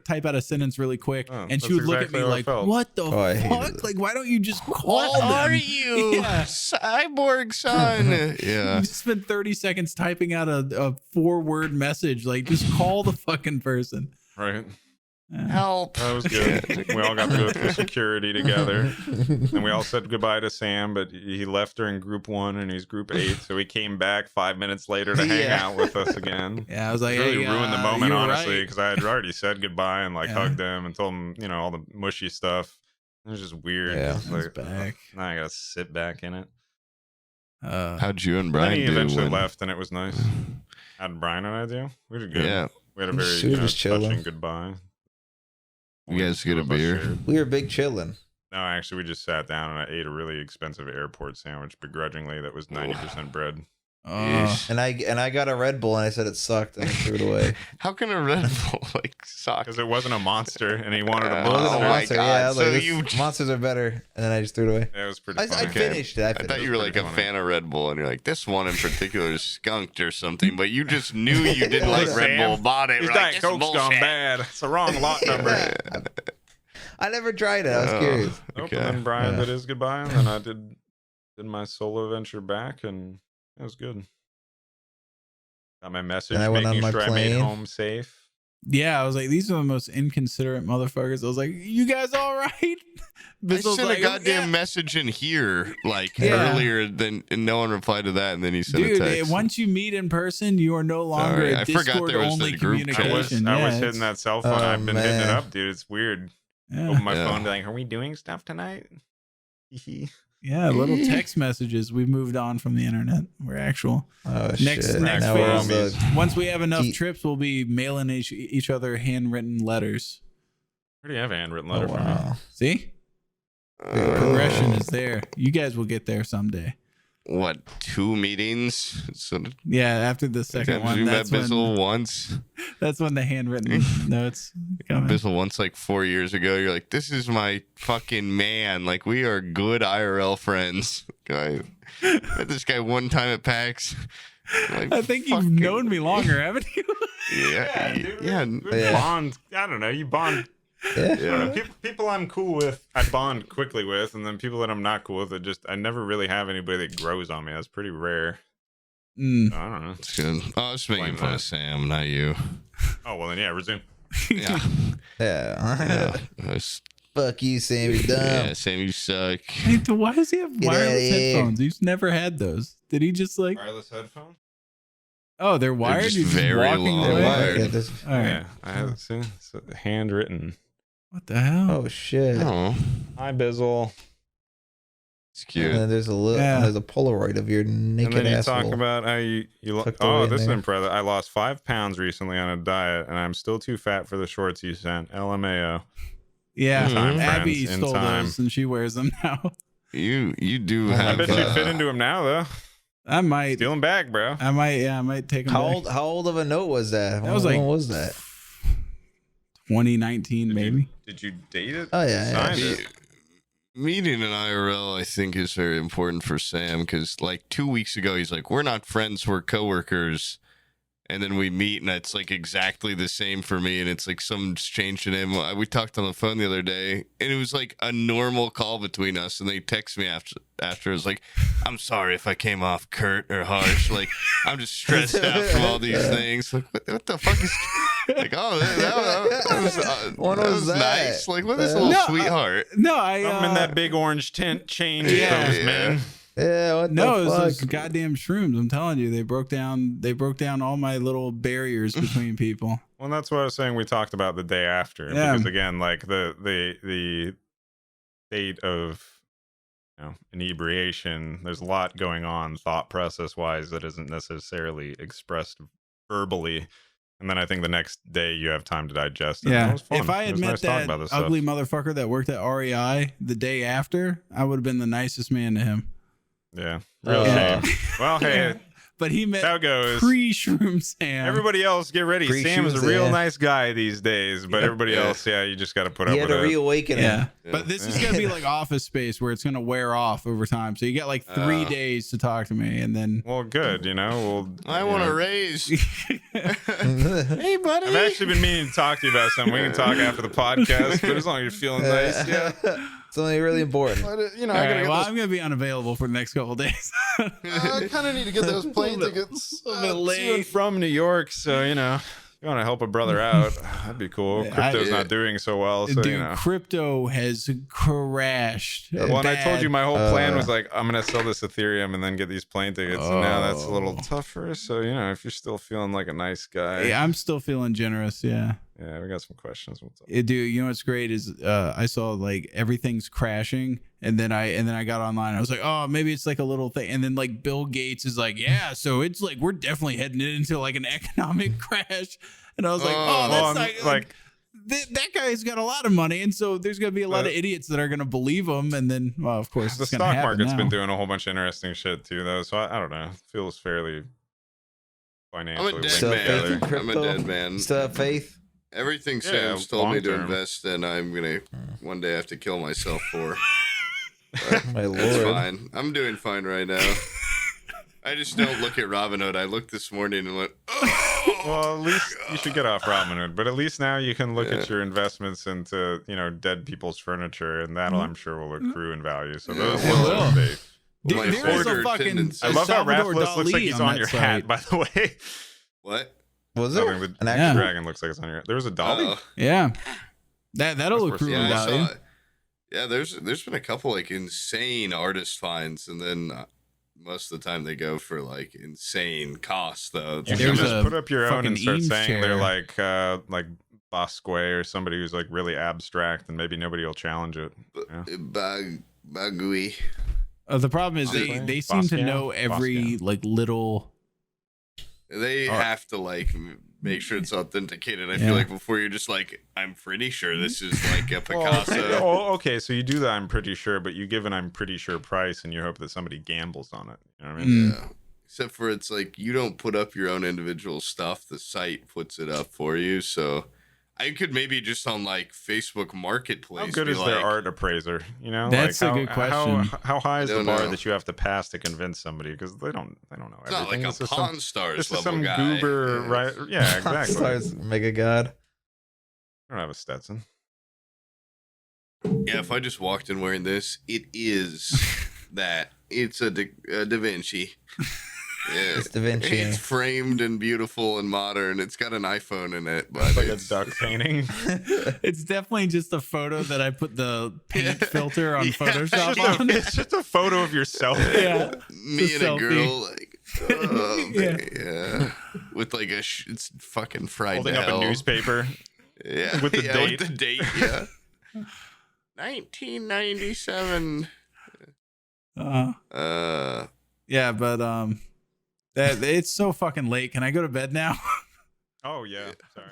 type out a sentence really quick, and she would look at me like, "What the fuck? Like, why don't you just call them? What are you, cyborg son?" Yeah, you just spent 30 seconds typing out a 4-word message. Like, just call the fucking person. Right. Help. That was good. We all got to go through security together, and we all said goodbye to Sam, but he left during group 1 and he's group 8, so he came back 5 minutes later to hang out with us again. Yeah, I was like, it really ruined the moment, honestly, right. because I had already said goodbye and like hugged him and told him, all the mushy stuff. It was just weird. Yeah, like, back. Now I gotta sit back in it. How'd you and Bryan do? He eventually left, and it was nice. How did Bryan and I do? We did good. Yeah, we had a very touching goodbye. You guys get a beer? We were big chilling. No, actually, we just sat down and I ate a really expensive airport sandwich begrudgingly that was 90% bread. And I got a Red Bull and I said it sucked and I threw it away. How can a Red Bull suck? Because it wasn't a monster and he wanted a monster. It wasn't a monster. Yeah, so monsters are better, and then I just threw it away. Yeah, it was pretty. I finished it. I thought you were like a fan of Red Bull, and you're like, this one in particular is skunked or something, but you just knew you didn't like Red Bull. Bought it. His Diet Coke's gone bad. It's the wrong lot number. I never tried it. I was curious. Okay. And then Bryan did his goodbye, and then I did my solo venture back, and it was good. Got my message, making sure I made home safe. Yeah, I was like, these are the most inconsiderate motherfuckers. I was like, you guys all right? I sent a goddamn message in here earlier, and no one replied to that, and then he sent a text. Once you meet in person, you are no longer a Discord-only communication. I was hitting that cell phone. I've been hitting it up, dude. It's weird. Open my phone, be like, are we doing stuff tonight? Yeah, little text messages. We've moved on from the internet. We're actual. Next phase. Once we have enough trips, we'll be mailing each other handwritten letters. I already have a handwritten letter from you. See? Progression is there. You guys will get there someday. What, 2 meetings? Yeah, after the second one. You met Bizzle once. That's when the handwritten notes come in. Bizzle once, like 4 years ago, you're like, this is my fucking man. Like, we are good IRL friends. I met this guy one time at PAX. Like, I think you've known me longer, haven't you? Yeah, dude. Bond. I don't know. You bond. Yeah. People I'm cool with, I bond quickly with, and then people that I'm not cool with, I never really have anybody that grows on me. That's pretty rare. I don't know. It's good. Oh, I was making fun of Sam, not you. Oh, well then, resume. Yeah. Fuck you, Sam. You're dumb. Yeah, Sam, you suck. Hey, why does he have wireless headphones? He's never had those. Did he just like wireless headphones? Oh, they're wired. They're just very long. They're wired. All right. Yeah, I have see. It's handwritten. What the hell? Oh shit! Oh. Hi, Bizzle. It's cute. And then there's a Polaroid of your naked and then you asshole. talk about how you this is impressive. I lost 5 pounds recently on a diet, and I'm still too fat for the shorts you sent. LMAO. Yeah, Abby stole those, and she wears them now. You do have. I bet you fit into them now, though. I might steal them back, bro. I might take them back. How old of a note was that? That was like, when was that? 2019, maybe. Did you date it? Oh yeah. Meeting an IRL, I think, is very important for Sam because, like, 2 weeks ago, he's like, "We're not friends, we're coworkers," and then we meet, and it's like exactly the same for me, and it's like something's changed in him. We talked on the phone the other day, and it was like a normal call between us, and they text me after. It was like, "I'm sorry if I came off curt or harsh. Like, I'm just stressed out from all these things. Like, what the fuck is?" Like, oh, that was nice. Like, what is a little sweetheart? No, I'm in that big orange tent change those, man. Yeah, what the fuck? It was those goddamn shrooms. I'm telling you, they broke down all my little barriers between people. Well, that's what I was saying. We talked about the day after because again, like the state of inebriation. There's a lot going on thought process wise that isn't necessarily expressed verbally. And then I think the next day you have time to digest it. Yeah. It was fun. If I had met that ugly motherfucker that worked at REI the day after, I would have been the nicest man to him. Yeah. Real shame. Well, hey. but he met how goes pre-Shroom Sam. Everybody else, get ready. Sam is a real nice guy these days, but everybody else, you just got to put up with it. He had a reawakening. Yeah. But this is gonna be like Office Space, where it's gonna wear off over time. So you get like 3 days to talk to me, and then. Well, good. I want to raise. Hey, buddy. I've actually been meaning to talk to you about something. We can talk after the podcast, but as long as you're feeling nice, Something really important. I'm gonna be unavailable for the next couple of days. I kind of need to get those plane tickets to and from New York, so you want to help a brother out, that'd be cool. Crypto's not doing so well, so crypto has crashed. Well, and I told you my whole plan was like, I'm gonna sell this Ethereum and then get these plane tickets, and now that's a little tougher. So if you're still feeling like a nice guy, I'm still feeling generous. Yeah, we got some questions. Dude, you know what's great is I saw like everything's crashing, and then I got online. I was like, oh, maybe it's like a little thing, and then like Bill Gates is like, yeah, so it's like we're definitely heading into like an economic crash, and I was like, that's like that guy's got a lot of money, and so there's gonna be a lot of idiots that are gonna believe him, and then of course the stock market's been doing a whole bunch of interesting shit too, though. So I don't know, it feels fairly financially. I'm a dead man. Still have faith. Everything Sam's told me to invest in, I'm gonna one day have to kill myself for. My lord, it's fine. I'm doing fine right now. I just don't look at Robinhood. I looked this morning and went, oh. Well, at least you should get off Robinhood. But at least now you can look at your investments into dead people's furniture, and that'll I'm sure will accrue in value. So those will safe. There's a fucking. I love how Raffles looks like he's on your hat. By the way, what? Was there an actual dragon looks like it's on your. There was a dolly. Yeah, that'll accrue value. Yeah, there's been a couple like insane artist finds, and then most of the time they go for like insane costs though. You can just put up your own and start saying they're like Bosque or somebody who's like really abstract, and maybe nobody will challenge it. Bagui. The problem is they seem to know every like little. They have to like make sure it's authenticated. I feel like before you're just like, I'm pretty sure this is like a Picasso. Okay, so you do that. I'm pretty sure, but you give an I'm pretty sure price, and you hope that somebody gambles on it. You know what I mean? Yeah. Except for it's like you don't put up your own individual stuff. The site puts it up for you. So I could maybe just on like Facebook Marketplace. How good is their art appraiser? That's a good question. How high is the bar that you have to pass to convince somebody? Because they don't know everything. It's not like a Pawn Stars this level is some guy. goober, right? Yeah, exactly. Stars mega god. I don't have a Stetson. Yeah, if I just walked in wearing this, it is that. It's a Da Vinci. Yeah, it's Da Vinci. It's framed and beautiful and modern. It's got an iPhone in it, but it's like a duck painting. It's definitely just a photo that I put the paint filter on Photoshop on. It's just a photo of yourself. Yeah, me and a girl, like, with like it's fucking fried holding to up hell. A newspaper. Yeah, with the date. With the date. Yeah, 1997. Yeah, but it's so fucking late. Can I go to bed now? Oh yeah, sorry.